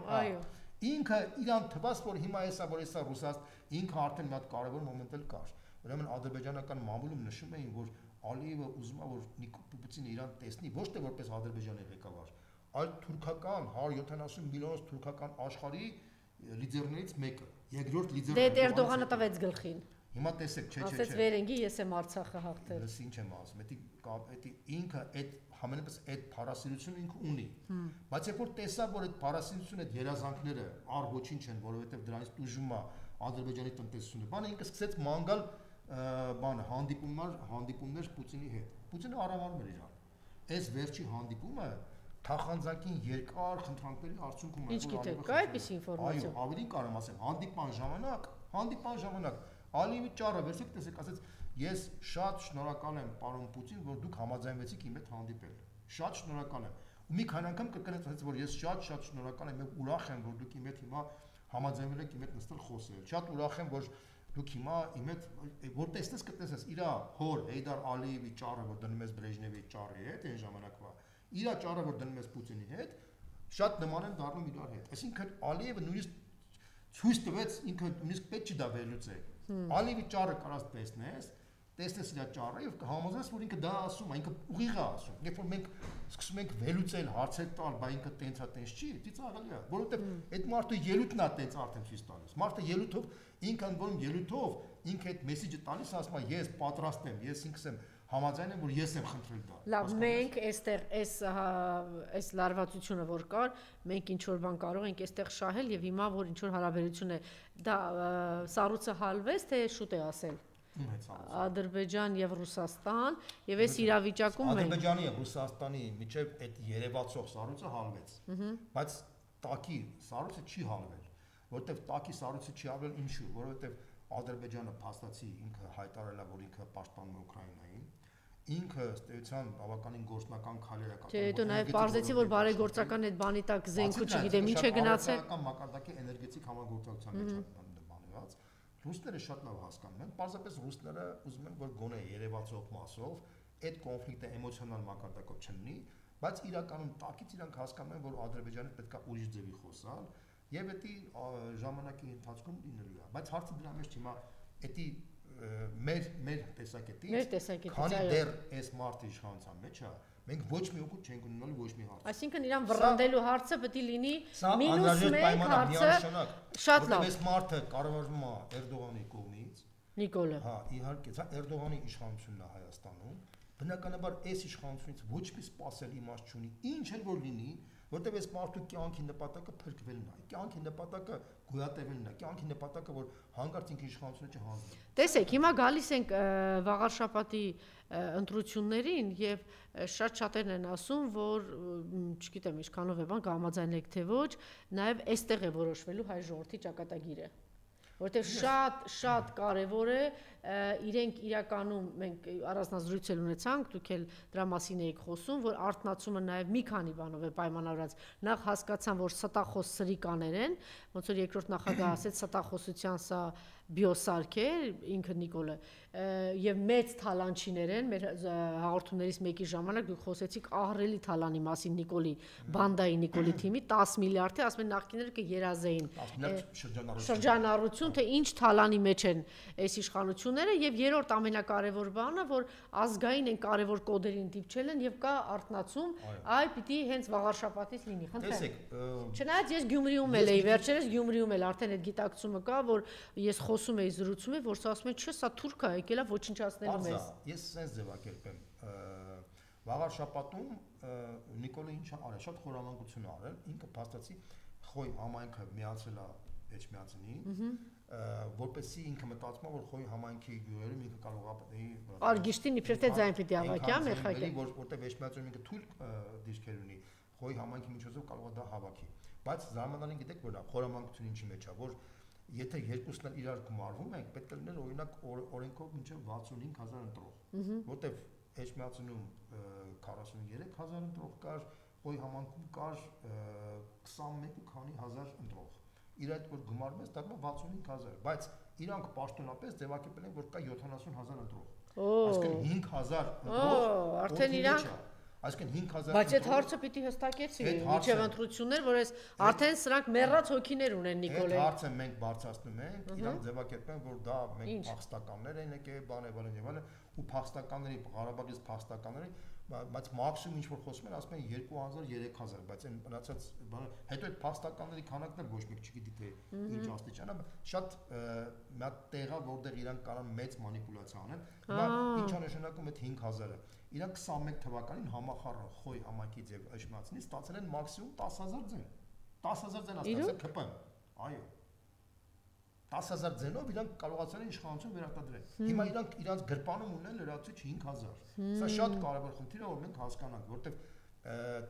Ինքը իրան թվաց որ հիմա էսա որ էսա Ռուսաստան ինքը արդեն մի հատ կարևոր մոմենտ էլ կար։ Ուրեմն ադրբեջանական մամուլում նշում էին որ Ալիևը ուզում է որ Պուտինը իրան տեսնի ոչ թե որպես Ադրբեջանի ղեկավար, այլ թուրքական 170 միլիոնոց թուրքական աշխարհի լիդերներից մեկը, երկրորդ լիդերը։ Դե Էրդողանը տվեց գլխին։ Հիմա տեսեք, չէ։ Ասեց վերենգի ես եմ Արցախը հաղթել։ Ես ինչ եմ ասում, դա ինքը այդ համենայնպես այդ փարասիրությունը ինքը ունի։ Բայց երբ որ տեսավ որ այդ փարասիրությունը, այդ երազանքները առ ոչինչ են, որովհետև դրանից տուժում է Ադրբեջանի տնտեսությունը, բանը ինքը սկսեց մանգալ բանը հանդիպումներ Պուտինի հետ։ Պուտինը արավարում էր իրան։ Այս վերջի հանդիպումը թախանձակին երկար խնդրանքների արդյունքում է։ Ինչ գիտեք, կա այդպես ինֆորմացիա։ Այո, ավելի կարող եմ ասեմ, հանդիպման ժամանակ Ալիևի ճառը վերցեք տեսեք, ասեց ես շատ շնորհակալ եմ պարոն Պուտին, որ դուք համաձայնվեցիք իմ հետ հանդիպել։ Շատ շնորհակալ եմ։ Ու մի քանի անգամ կրկնեց, ասեց որ ես շատ շնորհակալ եմ եւ ուրախ եմ, որ դուք իմ հետ հիմա համաձայնվել եք իմ հետ նստել խոսել։ Շատ ուրախ եմ, որ դուք հիմա իմ հետ որ տեսնես կտեսես իր հոր Հեյդար Ալիևի ճառը, որ դնում ես Բրեժնևի ճառի հետ այն ժամանակվա։ Իր ճառը, որ դնում ես Պուտինի հետ, շատ նման են դառնում իրար հետ։ Այսինքն Ալիևը նույնիսկ ցույց տվեց ինքը նույնիսկ պետք չի դա վերլուծել։ Ալիևի ճառը կարած տեսնես, տեսնես իր ճառը եւ կհամոզես, որ ինքը դա ասում է, ինքը ուղիղ է ասում։ Երբ որ մենք սկսում ենք վերլուծել, հարցեր տալ, բա ինքը տենց է, տենց չի, ծիծաղելի է, որովհետեւ այդ մարդը ելույթն է տենց արդեն ցույց տալիս։ Մարդը ելույթով ինքը անդորում ելույթով ինքը այդ մեսեջը տալիս, ասում է ես պատրաստ եմ, ես ինքս եմ համաձայն եմ, որ ես եմ խնդրել դա։ Լավ, մենք այստեղ այս լարվածությունը որ կար, մենք ինչ որ բան կարող ենք այստեղ շահել եւ հիմա որ ինչ որ հարաբերություն է, դա սառույցը հալվեց, թե շուտ է ասել։ Ադրբեջան եւ Ռուսաստան եւ այս իրավիճակում մենք Ադրբեջանի եւ Ռուսաստանի միջև այդ երևացող սառույցը հալվեց։ Բայց տակի սառույցը չի հալվել, որովհետեւ տակի սառույցը չի հալվել ինչու, որովհետեւ Ադրբեջանը փաստացի ինքը հայտարարել է, որ ինքը պաշտպանում է Ուկրաինային։ Ինքը ստեյության բավականին գործնական քայլեր է կատարում։ Չէ, հետո նաև բարձեցի, որ բարեգործական այդ բանի տակ զենքը չգիտեմ ինչ է գնացել։ Բավական մակարդակի էներգետիկ համագործակցության մեջ բանված։ Ռուսները շատ լավ հասկանում են, պարզապես ռուսները ուզում են, որ գոնե երևացող մասով այդ կոնֆլիկտը էմոցիոնալ մակարդակով չլինի, բայց իրականում տակից իրանք հասկանում են, որ Ադրբեջանը պետք է ուրիշ ձևի խոսալ եւ դա ժամանակի ընթացքում լինելու է։ Բայց հարցը դրա մեջ հիմա դա մեր տեսակետից քանի դեռ այս մարդը իշխանության մեջ է, մենք ոչ մի օգուտ չենք ունենալու ոչ մի հարց։ Այսինքն իրան վռնդելու հարցը պետք է լինի -1 հարցը շատ լավ։ Այս մարդը կառավարվում է Էրդողանի կողմից։ Նիկոլը։ Հա, իհարկե, սա Էրդողանի իշխանությունն է Հայաստանում։ Բնականաբար այս իշխանությունից ոչ մի սпасել իմաստ չունի, ինչ էլ որ լինի, որտեղ այս մարդու կյանքի նպատակը փրկվելն է, կյանքի նպատակը գոյատևելն է, կյանքի նպատակը որ հանկարծ ինքը իշխանությունը չհանձնի։ Տեսեք, հիմա գալիս ենք վաղար շաբաթի ընտրություններին եւ շատ-շատերն են ասում, որ չգիտեմ ինչքանով է բան կհամաձայնեք թե ոչ, նաեւ այստեղ է որոշվելու հայ ժողովրդի ճակատագիրը, որտեղ շատ կարևոր է իրենք իրականում մենք առանձնազրույց ունեցանք, դուք էլ դրա մասին եք խոսում, որ արտնացումը նաև մի քանի բանով է պայմանավորված։ Նախ հասկացան, որ ստախոս սրիկաներ են, ոնց որ երկրորդ նախագահը ասեց, ստախոսության սա բիոսարք է, ինքը Նիկոլը, եւ մեծ թալանչիներ են, մեր հաղորդումներից մեկի ժամանակ դուք խոսեցիք ահռելի թալանի մասին Նիկոլի, բանդայի Նիկոլի թիմի 10 միլիարդի, ասում են նախկիները կերազեին շրջանառություն, թե ինչ թալանի մեջ են այս իշխանությունները եւ երրորդ ամենակարևոր բանը, որ ազգային են կարևոր կոդերին դիպչել են եւ կա արտնացում, այ պիտի հենց վաղար շաբաթից լինի, խնդրեմ։ Չնայած ես Գյումրիում էլ էի, վերջերս Գյումրիում էլ արդեն այդ գիտակցումը կա, որ ես խոսում էի, զրուցում էի, որ սա ասում են, չէ, սա թուրք է, եկել է ոչնչացնելու մեզ։ Ես sense ձևակերպեմ։ Վաղար շաբաթում Նիկոլը ինչ արել, շատ խորամանկություն արել, ինքը փաստացի Խոյ համայնքը միացել է Էջմիածնին, որպեսզի ինքը մտածում է, որ Խոյ համայնքի գյուղերում ինքը կարող է Արգիշտին իբրև թե ձայն պիտի ավակյա մեխակե, որտեղ Էջմիածնում ինքը թույլ դիրքեր ունի, Խոյ համայնքի միջոցով կարող է դա հավաքի։ Բայց զարմանալին գիտեք որ խորամանկություն ինչի մեջ է, որ եթե երկուսն էլ իրար գումարվում են, պետք է լիներ օրինակ օրենքով մինչև 65000 ընտրող, որտեղ Էջմիածնում 43000 ընտրող կար, Խոյ համայնքում կար 21 քանի հազար ընտրող։ Իր այդ որ գումարում ես, դա 65000, բայց իրանք պաշտոնապես ձևակերպել են, որ կա 70000 ընտրող։ Այսինքն 5000 ընտրող, արդեն իրանք այսինքն 5000 Բայց այդ հարցը պիտի հստակեցի, միջև ընտրություններ, որ այս արդեն սրանք մեռած հոգիներ ունեն Նիկոլե։ Այդ հարցը մենք բարձրացնում ենք, իրանք ձևակերպեն, որ դա մենք փախստականներ են եկել, բան եւ այլն, ու փախստականների Ղարաբաղից փախստականների, բայց մաքսիմում ինչ որ խոսում են, ասում են 2000-3000, բայց այն մնացած բանը, հետո այդ փախստականների քանակն էլ ոչ մեկ չգիտի թե ինչ աստիճան է, շատ մի հատ տեղա, որտեղ իրանք կարող մեծ մանիպուլյացիա անեն, հիմա ինչ է նշանակում այդ 5000-ը։ Իրանք 21 թվականին համախառը Խոյ համայնքից եւ Էջմիածնից ստացել են մաքսիմում 10000 ձեն։ 10000 ձեն ստացել ԿՊ։ Այո։ 10000 ձենով իրանք կարողացան իշխանություն վերարտադրել։ Հիմա իրանք իրանց գրպանում ունեն լրացուցիչ 5000։ Սա շատ կարևոր խնդիր է, որ մենք հասկանանք, որովհետեւ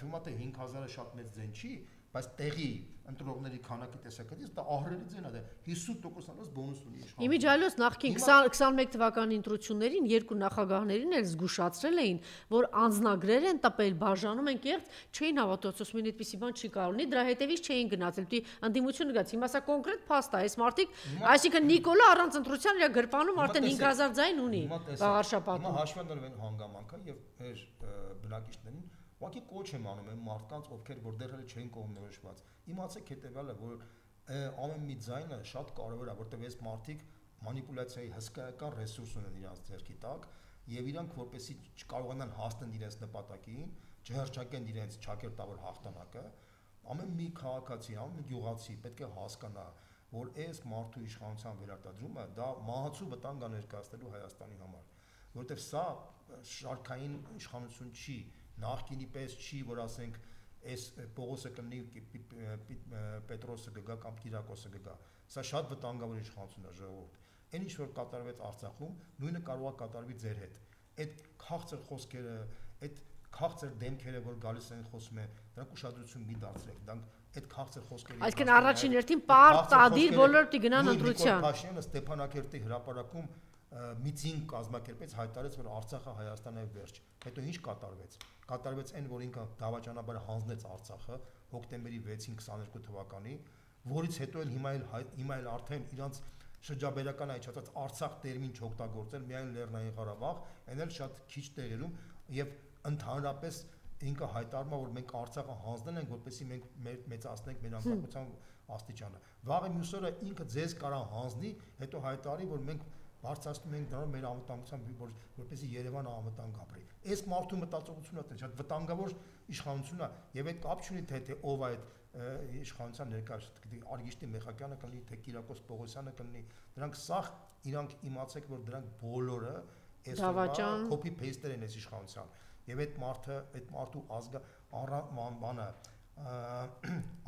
թվում է թե 5000-ը շատ մեծ ձեն չի, բայց տեղի ընտրողների քանակի տեսակետից դա ահռելի ձեն է, դա 50%-անոց բոնուս ունի իշխանությունը։ Իմիջիալոց նախքին 21 թվականի ընտրություններին երկու նախագահներին էլ զգուշացրել էին, որ անձնագրեր են տպել, բաժանում են կեղծ, չէին հավատացել, ասում են այդպիսի բան չի կարող լինի, դրա հետևից չէին գնացել, դի ընդդիմություն գաց։ Հիմա սա կոնկրետ փաստ է, այս մարդիկ, այսինքն Նիկոլը առանց ընտրության իր գրպանում արդեն 5000 ձայն ունի վաղար շաբաթում։ Հիմա հաշվանդրում են հանգամանքը եւ մեր բնակիչներին Ուղղակի կոչ եմ անում այն մարդկանց, ովքեր որ դեռ չէին կողմնորոշված։ Իմացեք հետեւյալը, որ ամեն մի ձայնը շատ կարևոր է, որտեղ այս մարդիկ մանիպուլյացիայի հսկայական ռեսուրս ունեն իրենց ձեռքի տակ եւ իրանք որպեսի չկարողանան հասնել իրենց նպատակին, չհրճակեն իրենց ճակերտավոր հաղթանակը, ամեն մի քաղաքացի, ամեն մի գյուղացի պետք է հասկանա, որ այս մարդու իշխանության վերարտադրումը դա մահացու վտանգ է ներկայացնելու Հայաստանի համար, որովհետեւ սա շարքային իշխանություն չի, նախկինի պես չի, որ ասենք այս Պողոսը կլինի, Պետրոսը կգա կամ Կիրակոսը կգա, սա շատ վտանգավոր իշխանություն է ժողովուրդ, այն ինչ որ կատարվեց Արցախում, նույնը կարող է կատարվի ձեր հետ, այդ քաղցր խոսքերը, այդ քաղցր դեմքերը, որ գալիս են խոսում են, դրանք ուշադրություն մի դարձրեք, դրանք այդ քաղցր խոսքերի այսինքն առաջին հերթին պարտադիր բոլորը գնան ընտրության։ Նիկոլ Փաշինյանը Ստեփանակերտի հրապարակում միցինգ կազմակերպեց, հայտարարեց, որ Արցախը Հայաստանի վերջ։ Հետո ինչ կատարվեց։ Կատարվեց այն, որ ինքը դավաճանաբար հանձնեց Արցախը հոկտեմբերի 6-ին 22 թվականի, որից հետո հիմա էլ արդեն իրանց շրջաբերական այչացած Արցախ տերմին չօգտագործել, միայն Լեռնային Ղարաբաղ, այն էլ շատ քիչ տեղերում եւ ընդհանրապես ինքը հայտարարում է, որ մենք Արցախը հանձնել ենք, որպեսզի մենք մեծացնենք մեր անկախության աստիճանը։ Վաղը մյուս օրը ինքը ձեզ կարա հանձնի, հետո հայտարարի, որ մենք բարձրացնում ենք դրանով մեր անվտանգության, որպեսզի Երևանը անվտանգ ապրի։ Այս մարդու մտածողությունը դա շատ վտանգավոր իշխանություն է, եւ այդ կապ չունի թե ով է այդ իշխանության ներկայացուցիչ, Արգիշտի Մեխակյանը կլինի, թե Կիրակոս Պողոսյանը կլինի, դրանք սաղ իրանք իմացեք, որ դրանք բոլորը այսօր copy paste-եր են այս իշխանության։ Եվ այդ մարդու բանը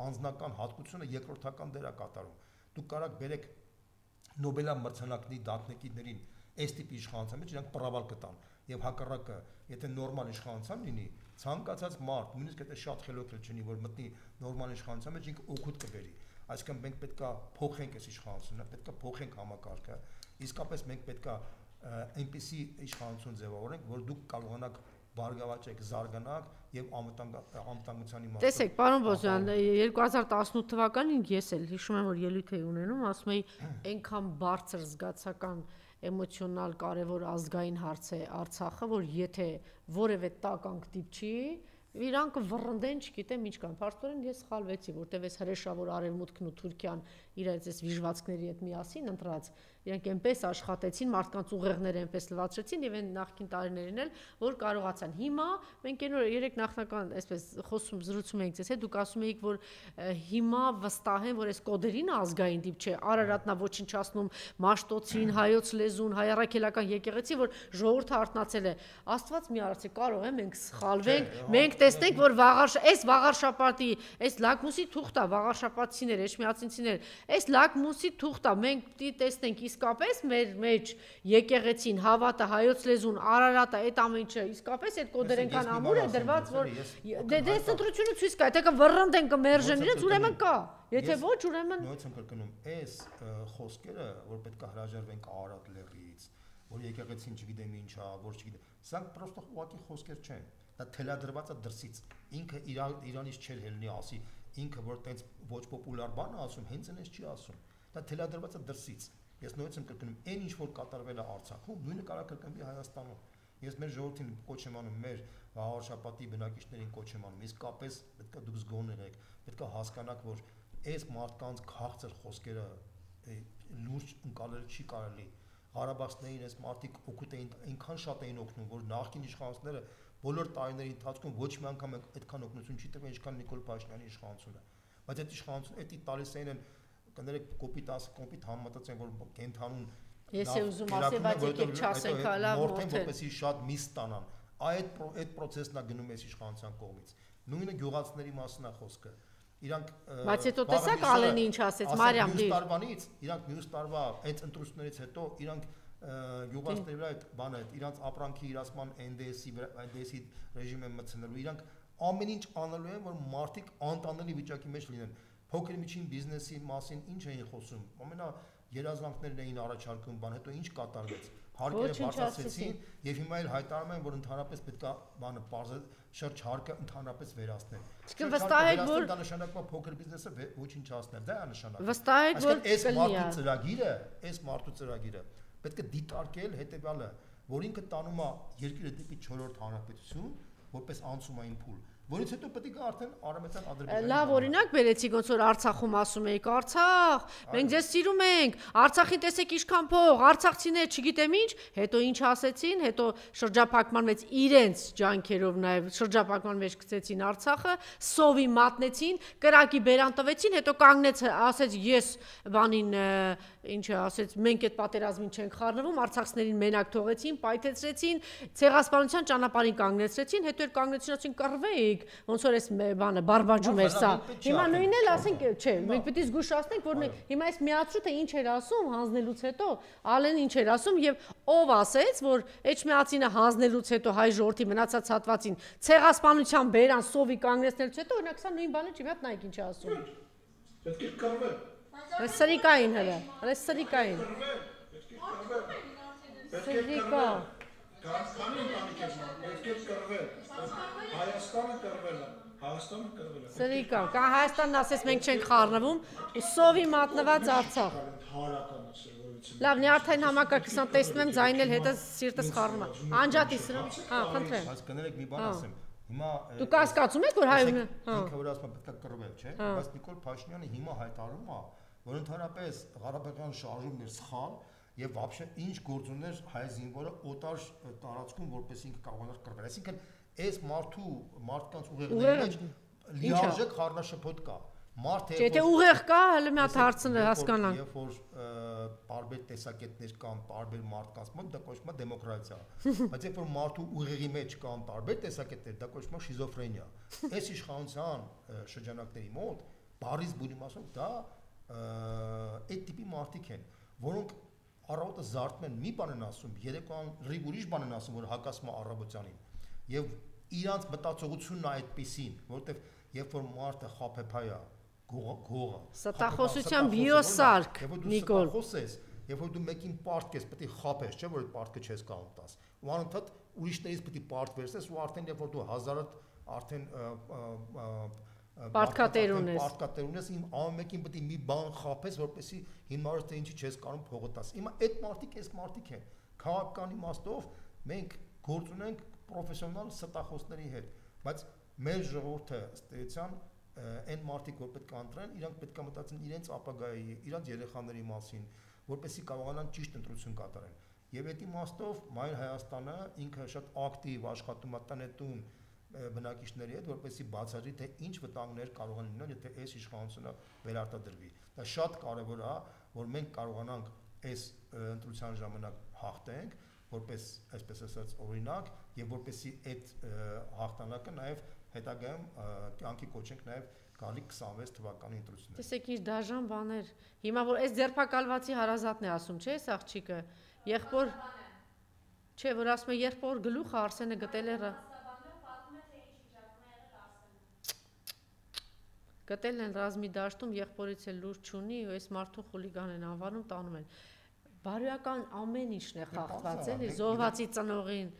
անձնական հատկությունը երկրորդական դեր է կատարում։ Դուք կարաք բերեք Նոբելյա մրցանակի դափնեկիրներին այս տիպի իշխանության մեջ իրանք պրավալ կտան եւ հակառակը, եթե նորմալ իշխանության լինի, ցանկացած մարդ, նույնիսկ եթե շատ խելոք չլինի, որ մտնի նորմալ իշխանության մեջ, ինքը օգուտ կբերի։ Այսինքն մենք պետքա փոխենք այս իշխանությունը, պետքա փոխենք համակարգը, իսկապես մենք պետքա այնպիսի իշխանություն ձևավորենք, որ դուք կարողանաք բարգավաճեք, զարգանաք եւ անվտանգության իմաստով։ Տեսեք, պարոն Բոզյան, 2018 թվականին ես էլ հիշում եմ, որ ելույթ էի ունենում, ասում էի, այնքան բարձր զգացական էմոցիոնալ կարևոր ազգային հարց է Արցախը, որ եթե որևէ տականք դիպչի, իրանք վռնդեն, չգիտեմ ինչ կան։ Փաստորեն ես սխալվեցի, որտեվ այս հրեշավոր Արևմուտքն ու Թուրքիան իրենց այս վիժվածքների հետ միասին ընտրած, իրանք այնպես աշխատեցին, մարդկանց ուղեղները այնպես լվացրեցին եւ այն նախկին տարիներին էլ, որ կարողացան։ Հիմա մենք երեք նախնական այսպես խոսում զրուցում էինք, դες դուք ասում էիք, որ հիմա վստահ են, որ այս կոդերին ազգային տիպ չէ, Արարատն է ոչնչացնում Մաշտոցին, հայոց լեզուն, հայ առաքելական եկեղեցի, որ ժողովուրդը արթնացել է։ Աստված մի արարցի, կարող է մենք սխալվենք, մենք տեսնենք, որ այս Վաղարշապատի, այս լակմուսի թուղթ է, Վաղարշապատցիներ, Էջմիածինցիներ, այս լակմուսի թուղթ է, մենք պիտի տեսնենք իսկապես մեր մեջ եկեղեցին, հավատը, հայոց լեզուն, Արարատը, այդ ամեն ինչը, իսկապես այդ կոդեր այնքան ամուր է դրված, որ դες ընտրությունը ցույց կա, եթե կվռնդեն կմերժեն իրենց, ուրեմն կա, եթե ոչ, ուրեմն նույնպես եմ կրկնում, այս խոսքերը, որ պետք է հրաժարվենք Արարատ լեռից, որ եկեղեցին չգիտեմ ինչ է, որ չգիտեմ, սրանք պրոստը ուղղակի խոսքեր չեն, դա թելադրված է դրսից, ինքը Իրանից չէր ելնի ասի, ինքը որ տենց ոչ պոպուլար բան է ասում, հենց այնպես չի ասում, դա թելադրված է դրսից։ Ես նույնպես եմ կրկնում, այն ինչ որ կատարվել է Արցախում, նույնը կարող է կրկնվի Հայաստանում։ Ես մեր ժողովրդին կոչ եմ անում, մեր Վաղարշապատի բնակիչներին կոչ եմ անում, իսկապես պետք է դուք զգոն եղեք, պետք է հասկանաք, որ այս մարդկանց քաղցր խոսքերը լուրջ ընկալել չի կարելի։ Ղարաբաղցիներին այս մարդիկ օգուտ էին, այնքան շատ էին օգնում, որ նախկին իշխանությունները բոլոր տարիների ընթացքում ոչ մի անգամ այդքան օգնություն չի տվել, ինչքան Նիկոլ Փաշինյանի իշխանությունը։ Բայց այդ իշխանությունը էդի տալիս են կներեք կոպիտ համեմատած են, որ կենթանուն ես եմ ուզում ասել, բայց եկեք չասենք հալա մորթեն որպեսի շատ միս ստանան։ Այդ process-ն է գնում այս իշխանության կողմից։ Նույնը գյուղացիների մասն է խոսքը։ Իրանք բայց հետո տեսակ Ալենի ինչ ասեց Մարիամ դի տարվանից իրանք մյուս տարվա այդ ընտրություններից հետո իրանք գյուղացիների վրա այդ բանը իրանք ապրանքի իրացման NDS-ի ռեժիմը մտցնելու իրանք ամեն ինչ անելու են որ մարդիկ անտանելի վիճակի մեջ լինեն փոքր միջին բիզնեսի մասին ինչ էին խոսում ամենա երազանքներն էին առաջարկում բան հետո ինչ կատարվեց հարկերը բարձրացեցին եւ հիմա էլ հայտարարում են որ ընդհանրապես պետք է բանը բարձր շարժ հարկը ընդհանրապես վերացնել իսկ վստահ եք որ դա նշանակում է փոքր բիզնեսը ոչնչացնել դա է նշանակում վստահ եք որ այս մարդու ծրագիրը պետք է դիտարկել հետեւյալը որ ինքը տանում է երկրի դեպի 4-րդ հանրապետություն որպես անցումային փուլ որից հետո պետք է արդեն արևմտյան Ադրբեջանի լավ օրինակ բերեցիք ոնց որ Արցախում ասում էիք Արցախ մենք ձեզ սիրում ենք Արցախին տեսեք ինչքան փող արցախցիներ չգիտեմ ինչ հետո ինչ ասեցին հետո շրջափակման մեջ իրենց ջանքերով նաև շրջափակման մեջ գցեցին Արցախը սովի մատնեցին կրակի բերան տվեցին հետո կանգնեց ասեց ես բանին ինչը ասեց մենք այդ պատերազմին չենք խառնվում արցախցիներին մենակ թողեցին պայթեցրեցին ցեղասպանության ճանապարհին կանգնեցրեցին հետո էր կանգնեցին ասին կռվեիք ոնց որ էս բանը բարբաջում էր սա հիմա նույնն էլ ասենք չէ մենք պետք է զգուշացնենք որ հիմա էս միացրու թե ինչ էր ասում հանձնելուց հետո ալեն ինչ էր ասում եւ ով ասեց որ Էջմիածինը հանձնելուց հետո հայ ժողովրդի մնացած հատվածին ցեղասպանության բերան սովի կանգնեցնելուց հետո օրինակ սա նույն բանը չի մի հատ նայեք ինչ է ասում պետք է կռվել Սրիկային հələ հələ սրիկային Սրիկա Քանի ընտանիք ես պետք է կռվել Հայաստանը կռվել է Սրիկա կա Հայաստանն ասես մենք չենք խառնվում ու սովի մատնված Արցախ Լավ նյարդային համակարգ սա տեսնում եմ ձայնել հետը սիրտս խառնում է անջատի սրում հա խնդրեմ Բայց կներեք մի բան ասեմ Հիմա Դու կասկածում ես որ հայությունը ինքը որ ասում է պետք է կռվել չէ բայց Նիկոլ Փաշինյանը հիմա հայտարարում է որ ընդհանրապես Ղարաբաղյան շարժումն էր սխալ եւ вообще ինչ գործուններ հայ զինվորը օտար տարածքում որպես ինքը կարողանար կռվել այսինքն այս մարդկանց ուղեղների մեջ լիարժեք խառնաշփոթ կա Մարդը Եթե ուղեղ կա, հələ մի հատ հարցը հասկանանք։ Երբ որ տարբեր տեսակետներ կան, տարբեր մարդկանց մոտ, դա կոչվում է դեմոկրատիա։ Բայց երբ որ մարդու ուղեղի մեջ կան տարբեր տեսակետներ, դա կոչվում է շիզոֆրենիա։ Այս իշխանության շրջանակների մոտ բարից բունի մասով դա այդ տիպի մարդիկ են, որոնք առավոտը զարթնում են մի բան են ասում, երեկոյան ռիգ ուրիշ բան են ասում, որ հակասում է առավոտյանին։ Եվ իրանց մտածողությունն է այդպեսին, որովհետև երբ որ մարդը խափեփայ է գողը Ստախոսության բիոսարք Նիկոլ Երբ որ դու մեկին պարտք ես, պետք է խափես, չէ՞ որ այդ պարտքը չես կարող տաս։ Ու անընդհատ ուրիշներից պետք է պարտ վերցես ու արդեն երբ որ դու հազարդ արդեն պարտքատեր ունես, իմ ամեն մեկին պետք է մի բան խափես, որպեսզի հիմնարար թե ինչի չես կարող փողը տաս։ Հիմա այդ մարդիկ էս մարդիկ են։ Քաղաքական իմաստով մենք գործ ունենք պրոֆեսիոնալ ստախոսների հետ, բայց մեր ժողովուրդը ըստ էության այն մարդիկ որ պետք է ընտրեն, իրանք պետք է մտածեն իրենց ապագայի, իրանք երեխաների մասին, որպեսզի կարողանան ճիշտ ընտրություն կատարեն։ Եվ այդ իմաստով Մայր Հայաստանը ինքը շատ ակտիվ աշխատում է տնետուն բնակիչների հետ, որպեսզի բացատրի թե ինչ վտանգներ կարող են լինել, եթե այս իշխանությունը վերարտադրվի։ Դա շատ կարևոր է, որ մենք կարողանանք այս ընտրության ժամանակ հաղթենք, որպես այսպես ասած օրինակ, եւ որպեսզի այդ հաղթանակը նաեւ հետագայում կյանքի կոչենք նաեւ գալի 26 թվականի ընտրությունները։ Տեսեք ինչ դաժան բաներ։ Հիմա որ այս ձերբակալվածի հարազատն է ասում, չէ՞, այս աղջիկը։ Եղբոր Չէ, որ ասում է եղբոր գլուխը Արսենը գտել է Գտել են ռազմի դաշտում, եղբորից էլ լուր չունի, ու այս մարդուն խուլիգան են անվանում, տանում են։ Բարոյական ամեն ինչն է խախտված, էլի, զոհվածի ծնողին,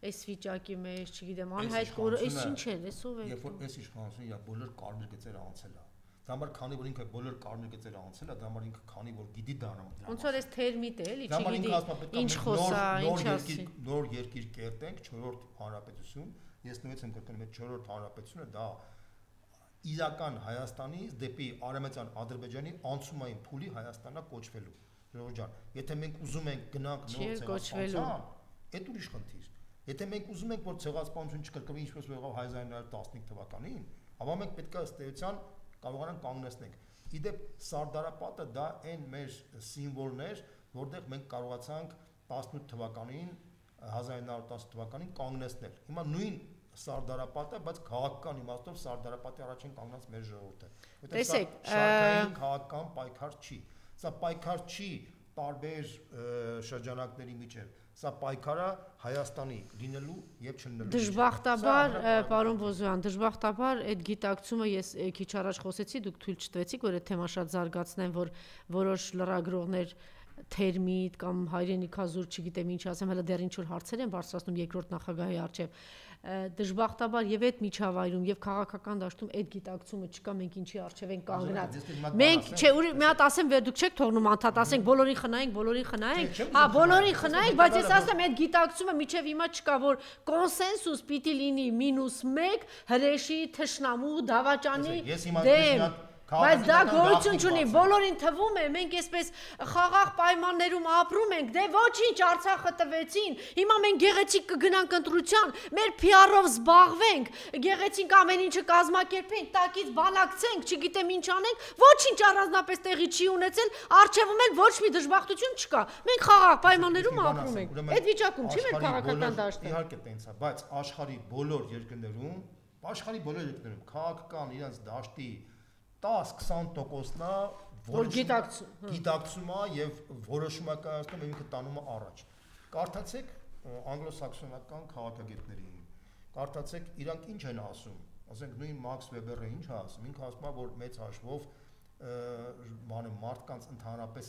այս վիճակի մեջ, չգիտեմ, անհայտ կորը, այս ինչ են, այս ով է։ Երբ որ այս իշխանությունը իր բոլոր կարմիր գծերը անցել է, դա համար քանի որ ինքը բոլոր կարմիր գծերը անցել է, դա համար ինքը քանի որ գիտի դառնում։ Ոնց որ այս թերմիտ է, էլի, չգիտի, ինչ խոսա, ինչ ասի։ Նոր երկիր կերտենք, 4-րդ հանրապետություն, ես նույնպես եմ կրկնում, այդ 4-րդ հանրապետությունը դա իրական Հայաստանից դեպի արևմտյան Ադրբեջանի անցումային փուլի Հայաստանա կոչվելու։ Ժողովուրդ ջան, եթե մենք ուզում ենք գնանք նոր ցեղասպանության, այդ ուրիշ խնդիր։ Եթե մենք ուզում ենք որ ցեղասպանություն չկրկնվի ինչպես որ եղավ 1915 թվականին, ապա մենք պետք է ըստ էության կարողանանք կանգնեցնել։ Իդեպ Սարդարապատը դա այն մեր սիմվոլն էր, որտեղ մենք կարողացանք 18 թվականին 1910 թվականին կանգնեցնել։ Հիմա նույն Սարդարապատը, բայց քաղաքական իմաստով Սարդարապատի առաջին կանգնած մեր ժողովուրդը։ Տեսեք, շարքային քաղաքական պայքար չի։ Սա պայքար չի տարբեր շրջանակների միջև։ Սա պայքարը Հայաստանի լինելու եւ չլինելու։ Դժբախտաբար, պարոն Բոզոյան, դժբախտաբար այդ գիտակցումը ես քիչ առաջ խոսեցի, դուք թույլ չտվեցիք, որ այդ թեման շատ զարգացնեն, որ որոշ լրագրողներ թերմիտ կամ հայրենիքազուր, չգիտեմ ինչ ասեմ, հələ դեռ ինչ որ հարցեր են բարձրացնում երկրորդ նախագահի առջև։ Դժբախտաբար եւ այդ միջավայրում եւ քաղաքական դաշտում այդ գիտակցումը չկա, մենք ինչի առջև ենք կանգնած։ Մենք չէ, մի հատ ասեմ, վեր դուք չեք թողնում անդադ ասենք բոլորին խնայենք, հա, բոլորին խնայենք, բայց ես ասեմ այդ գիտակցումը միջև հիմա չկա, որ կոնսենսուս պիտի լինի -1 հրեշի, թշնամու, դավաճանի դեմ։ Բայց դա գոյություն չունի, բոլորին թվում է, մենք այսպես խաղաղ պայմաններում ապրում ենք, դե ոչինչ Արցախը տվեցին, հիմա մենք գեղեցիկ կգնանք ընտրության, մեր PR-ով զբաղվենք, գեղեցիկ ամեն ինչը կազմակերպենք, տակից բանակցենք, չգիտեմ ինչ անենք, ոչինչ առանձնապես տեղի չի ունեցել, առջևում էլ ոչ մի դժբախտություն չկա, մենք խաղաղ պայմաններում ապրում ենք, այդ վիճակում չի մեր քաղաքական դաշտը։ Իհարկե տենց է, բայց աշխարհի բոլոր երկրներում քաղաքական իրենց դաշտի 10-20%-նա որ գիտակցում է եւ որոշում է կայացնում ինքը տանում է առաջ։ Կարդացեք անգլոսաքսոնական քաղաքագետներին, կարդացեք իրանք ինչ են ասում, ասենք նույն Մաքս Վեբերը ինչ է ասում, ինքը ասում է որ մեծ հաշվով մարդկանց ընդհանրապես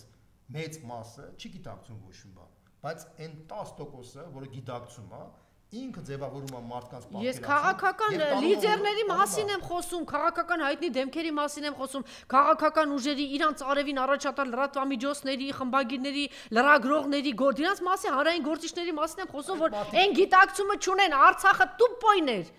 մեծ մասը չի գիտակցում ոչ մի բան, բայց այն 10%-ը, որը գիտակցում է ինքը ձևավորում է մարդկանց պատկերացում։ Ես քաղաքական լիդերների մասին եմ խոսում, քաղաքական հայտնի դեմքերի մասին եմ խոսում, քաղաքական ուժերի իրանց արևին առաջատար լրատվամիջոցների, խմբագիրների, լրագրողների, իրանց մասին հանրային գործիչների մասին եմ խոսում, որ այն գիտակցումը չունեն, Արցախը տուպոյներ։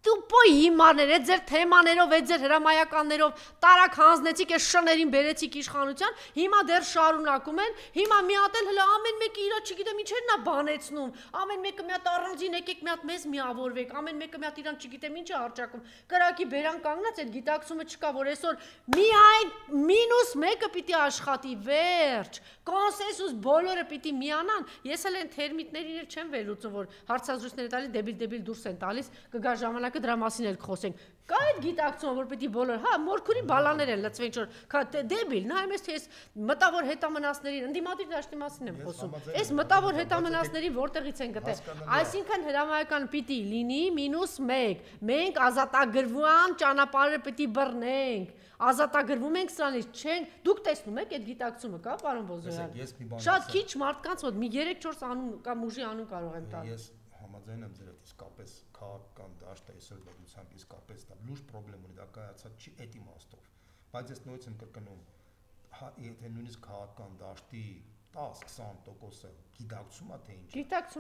Տուպոյ հիմարներ, այդ ձեր թեմաներով, այդ ձեր հրամայականներով տարակ հանձնեցիք, այս շներին բերեցիք իշխանության, հիմա դեռ շարունակում են, հիմա մի հատ էլ հələ ամեն մեկը իր չգիտեմ ինչերն է բանեցնում, ամեն մեկը մի հատ առանձին եկեք մի հատ մեզ միավորվեք, ամեն մեկը մի հատ իրան չգիտեմ ինչ է արճակում, կրակի բերան կանգնած այդ գիտակցումը չկա, որ այսօր միայն -1-ը պիտի աշխատի, վերջ, կոնսենսուս բոլորը պիտի միանան, ես էլ են թերմիտներին էլ չեմ վերլուծում, որ հարցազրույցները տալիս դեբիլ դուրս են տալիս, կգա ժամանակ դրա մասին էլ խոսենք։ Կա այդ գիտակցումը, որ պիտի բոլոր, հա, մորքուրի բալաներ են լծվեն ինչ-որ, դեբիլ, նայում ես թե ես մտավոր հետամնացներին, ընդդիմադիր դաշտի մասին եմ խոսում։ Այս մտավոր հետամնացներին որտեղից են գտել։ Այսինքն հրամայական պիտի լինի -1, մենք ազատագրվան ճանապարհը պիտի բռնենք, ազատագրվում ենք սրանից, չեն, դուք տեսնում եք այդ գիտակցումը կա, պարոն Բոզոյան։ Շատ քիչ մարդկանց մոտ մի 3-4 անուն կամ ուժի անուն կարող եմ տալ։ Ես համաձայն եմ ձեր հետ, իսկապես քաղաքական դաշտը այսօր դեպությամբ իսկապես դա լուրջ խնդրեմ ունի, դա կայացած չի այդ իմաստով, բայց ես նույնիսկ եմ կրկնում, եթե նույնիսկ քաղաքական դաշտի 10-20%-ը գիտակցում է թե ինչ,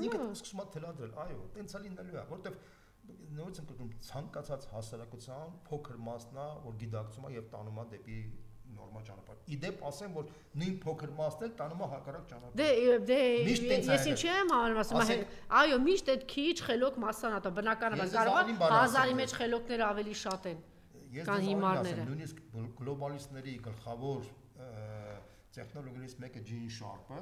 ինքը սկսում է թելադրել, այո, տենց է լինելու է, որտեվ նույնիսկ եմ կրկնում, ցանկացած հասարակության փոքր մասն է, որ գիտակցում է եւ տանում է դեպի նորմալ ճանապարհ։ Իդեպ ասեմ, որ նույն փոքր մասն էլ տանում է հակառակ ճանապարհ։ Դե ես ինչի եմ ասում, այո, միշտ այդ քիչ խելոք մասսան է, բնականաբար կարող է 1000-ի մեջ խելոքները ավելի շատ են, կան հիմարները։ Նույնիսկ գլոբալիստների գլխավոր տեխնոլոգիներից մեկը Ջին Շարպը,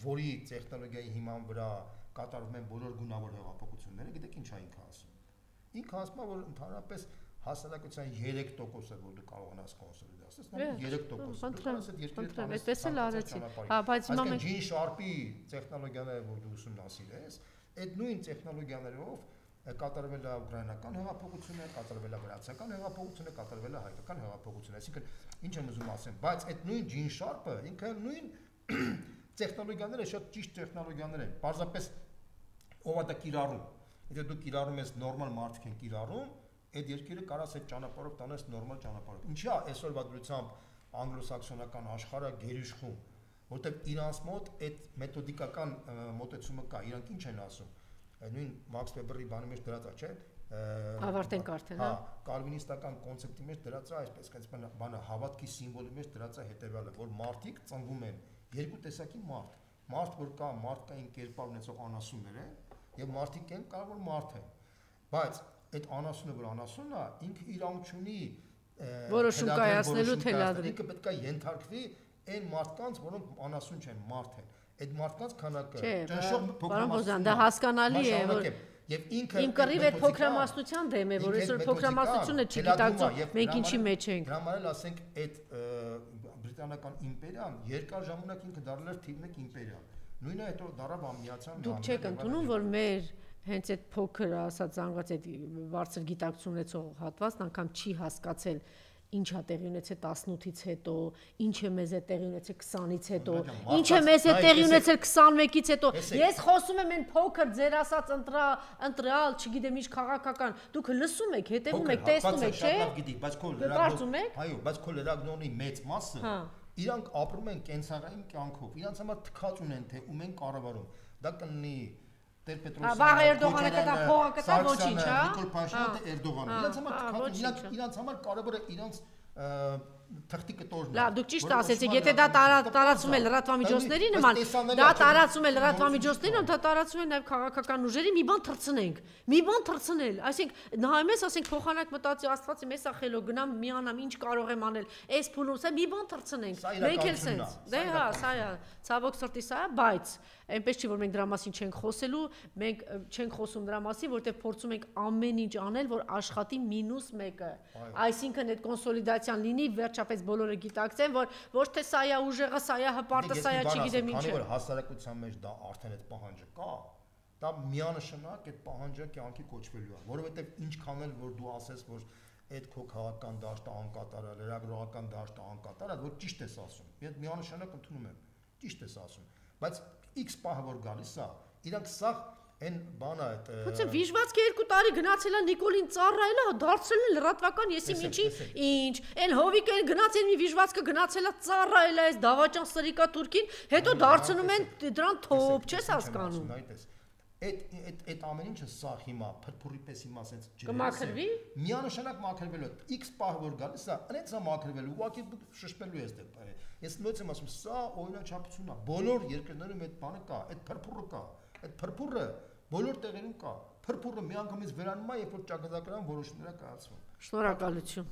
որի տեխնոլոգիայի հիման վրա կատարվում են բոլոր գունավոր հեղափոխությունները, գիտեք ինչ է ինքը ասում։ Ինքը ասում է, որ ընդհանրապես հասարակության 3%-ը որ դու կարողանաս կոնսոլիդացնել, նույն 3%-ը։ Այդպես էլ արեցին։ Հա, բայց հիմա մենք Ջին Շարպի տեխնոլոգիաները, որ դու ուսումնասիրես, այդ նույն տեխնոլոգիաներով կատարվել է ուկրաինական հեղափոխությունը, կատարվել է վրացական հեղափոխությունը, կատարվել է հայկական հեղափոխությունը, այսինքն ինչ եմ ուզում ասեմ, բայց այդ նույն Ջին Շարպը ինքը նույն տեխնոլոգիաները շատ ճիշտ տեխնոլոգիաներ են, պարզապես ով է դա կիրառում, եթե դու կիրառում ես նորմալ մարդիկ են կիրառում, այդ երկիրը կարաս այդ ճանապարհով տանես նորմալ ճանապարհով։ Ինչի՞ է այսօրվա դրությամբ անգլոսաքսոնական աշխարհը գերիշխում, որտեղ իրանց մոտ այդ մեթոդիկական մոտեցումը կա, իրանք ինչ են ասում, նույն Մաքս Վեբերի բանի մեջ դրած է, չէ՞։ Ավարտենք արդեն, հա։ Կալվինիստական կոնցեպտի մեջ դրած է այսպես, բանը հավատքի սիմվոլի մեջ դրած է հետևյալը, որ մարդիկ ծնվում են երկու տեսակի մարդ, որ կա մարդկային կերպար ունեցող անասուններ են, եւ մարդիկ են կարող որ մարդ են, բայց այդ անասունը որ անասունն է, ինքը իրավունք ունի որոշում կայացնելու թելադրի, ինքը պետք է ենթարկվի այն մարդկանց, որոնք անասուն չեն, մարդ են։ Այդ մարդկանց քանակը ճնշող փոքրամասնություն, դա հասկանալի է, որ եւ ինքը իմ կռիվ այդ փոքրամասնության դեմ է, որ այսօր փոքրամասնությունը չգիտակցում, մենք ինչի մեջ ենք։ Դրա համար էլ ասենք այդ բրիտանական իմպերիան երկար ժամանակ ինքը դարձել էր թիվ 1 իմպերիա։ Նույնը հետո դարավ Միացյալ Նահանգները։ Դուք չեք ընդունում, որ մեր հենց այդ փոքր ասած զանգված այդ բարձր գիտակցություն ունեցող հատվածն անգամ չի հասկացել ինչ է տեղի ունեցել 18-ից հետո, ինչ է մեզ է տեղի ունեցել 20-ից հետո, ինչ է մեզ է տեղի ունեցել 21-ից հետո։ Ես խոսում եմ այն փոքր ձեր ասած ընտրյալ, չգիտեմ ինչ քաղաքական, դուք լսում եք, հետևում եք, տեսնում եք, չէ՞։ Բայց քո այո, բայց քո լրագրողների մեծ մասը իրանք ապրում են կենցաղային կյանքով, իրանց համար թքած ունեն, թե ում են կառավարում։ Դա կլինի Տեր-Պետրոսյանը, Վաղ Էրդողանը կտա փողը կտա ոչինչ, հա։ Նիկոլ Փաշինյանը, Էրդողանը։ Իրանց համար իրանց համար կարևորը իրանց թղթի կտորն է։ Լավ, դուք ճիշտ ասեցիք, եթե դա տարածում է լրատվամիջոցների նման, դա տարածում է լրատվամիջոցների նման, դա տարածում է նաև քաղաքական ուժերի, մի բան թռցնենք, մի բան թռցնել, այսինքն նայում ես, ասենք փոխանակ մտածի Աստվածի մեզ է խելոք, գնամ միանամ, ինչ կարող եմ անել, այս փուլում, սա մի բան թռցնենք, մենք էլ սենց, դե հա, սա է, ցավոք սրտի սա է, բայց այնպես չի որ մենք դրա մասին չենք խոսելու, մենք չենք խոսում դրա մասին, որտեղ փորձում ենք ամեն ինչ անել, որ աշխատի -1-ը, այսինքն այդ կոնսոլիդացիան լինի, վերջապես բոլորը գիտակցեն, որ ոչ թե սա է ուժեղը, սա է հպարտը, սա է չգիտեմ ինչ է։ Քանի որ հասարակության մեջ դա արդեն այդ պահանջը կա, դա միանշանակ այդ պահանջը կյանքի կոչվելու է, որովհետև ինչքան էլ որ դու ասես, որ այդ քո քաղաքական դաշտը անկատար է, լրագրողական դաշտը անկատար է, որ ճիշտ ես ասում։ Ես միանշանակ ընդունում եմ, ճիշտ ես ասում, բայց X պահը որ գալիս է, իրանք սա այն բանը այդ Ոնց է վիժվածքը 2 տարի գնացել է Նիկոլին ծառայել է, դարձել է լրատվական, եսի ինչի, ինչ, այն հովիկը գնացել մի վիժվածքը գնացել է ծառայել է այս դավաճան սրիկա турքին, հետո դարձնում են դրան թոփ, չես հասկանում։ Այդ ամեն ինչը սա հիմա փրփուրի պես հիմա ասենց կմաքրվի։ Միանշանակ մաքրվելու է, X պահը որ գալիս է, այնց է մաքրվելու, ուղղակի շշպելու ես դե։ Ես նույնպես եմ ասում, սա օրինաչափություն է, բոլոր երկրներում այդ բանը կա, այդ փրփուրը կա, այդ փրփուրը բոլոր տեղերում կա, փրփուրը միանգամից վերանում է, երբ որ ճակատագրական որոշումներ կայացվում։ Շնորհակալություն։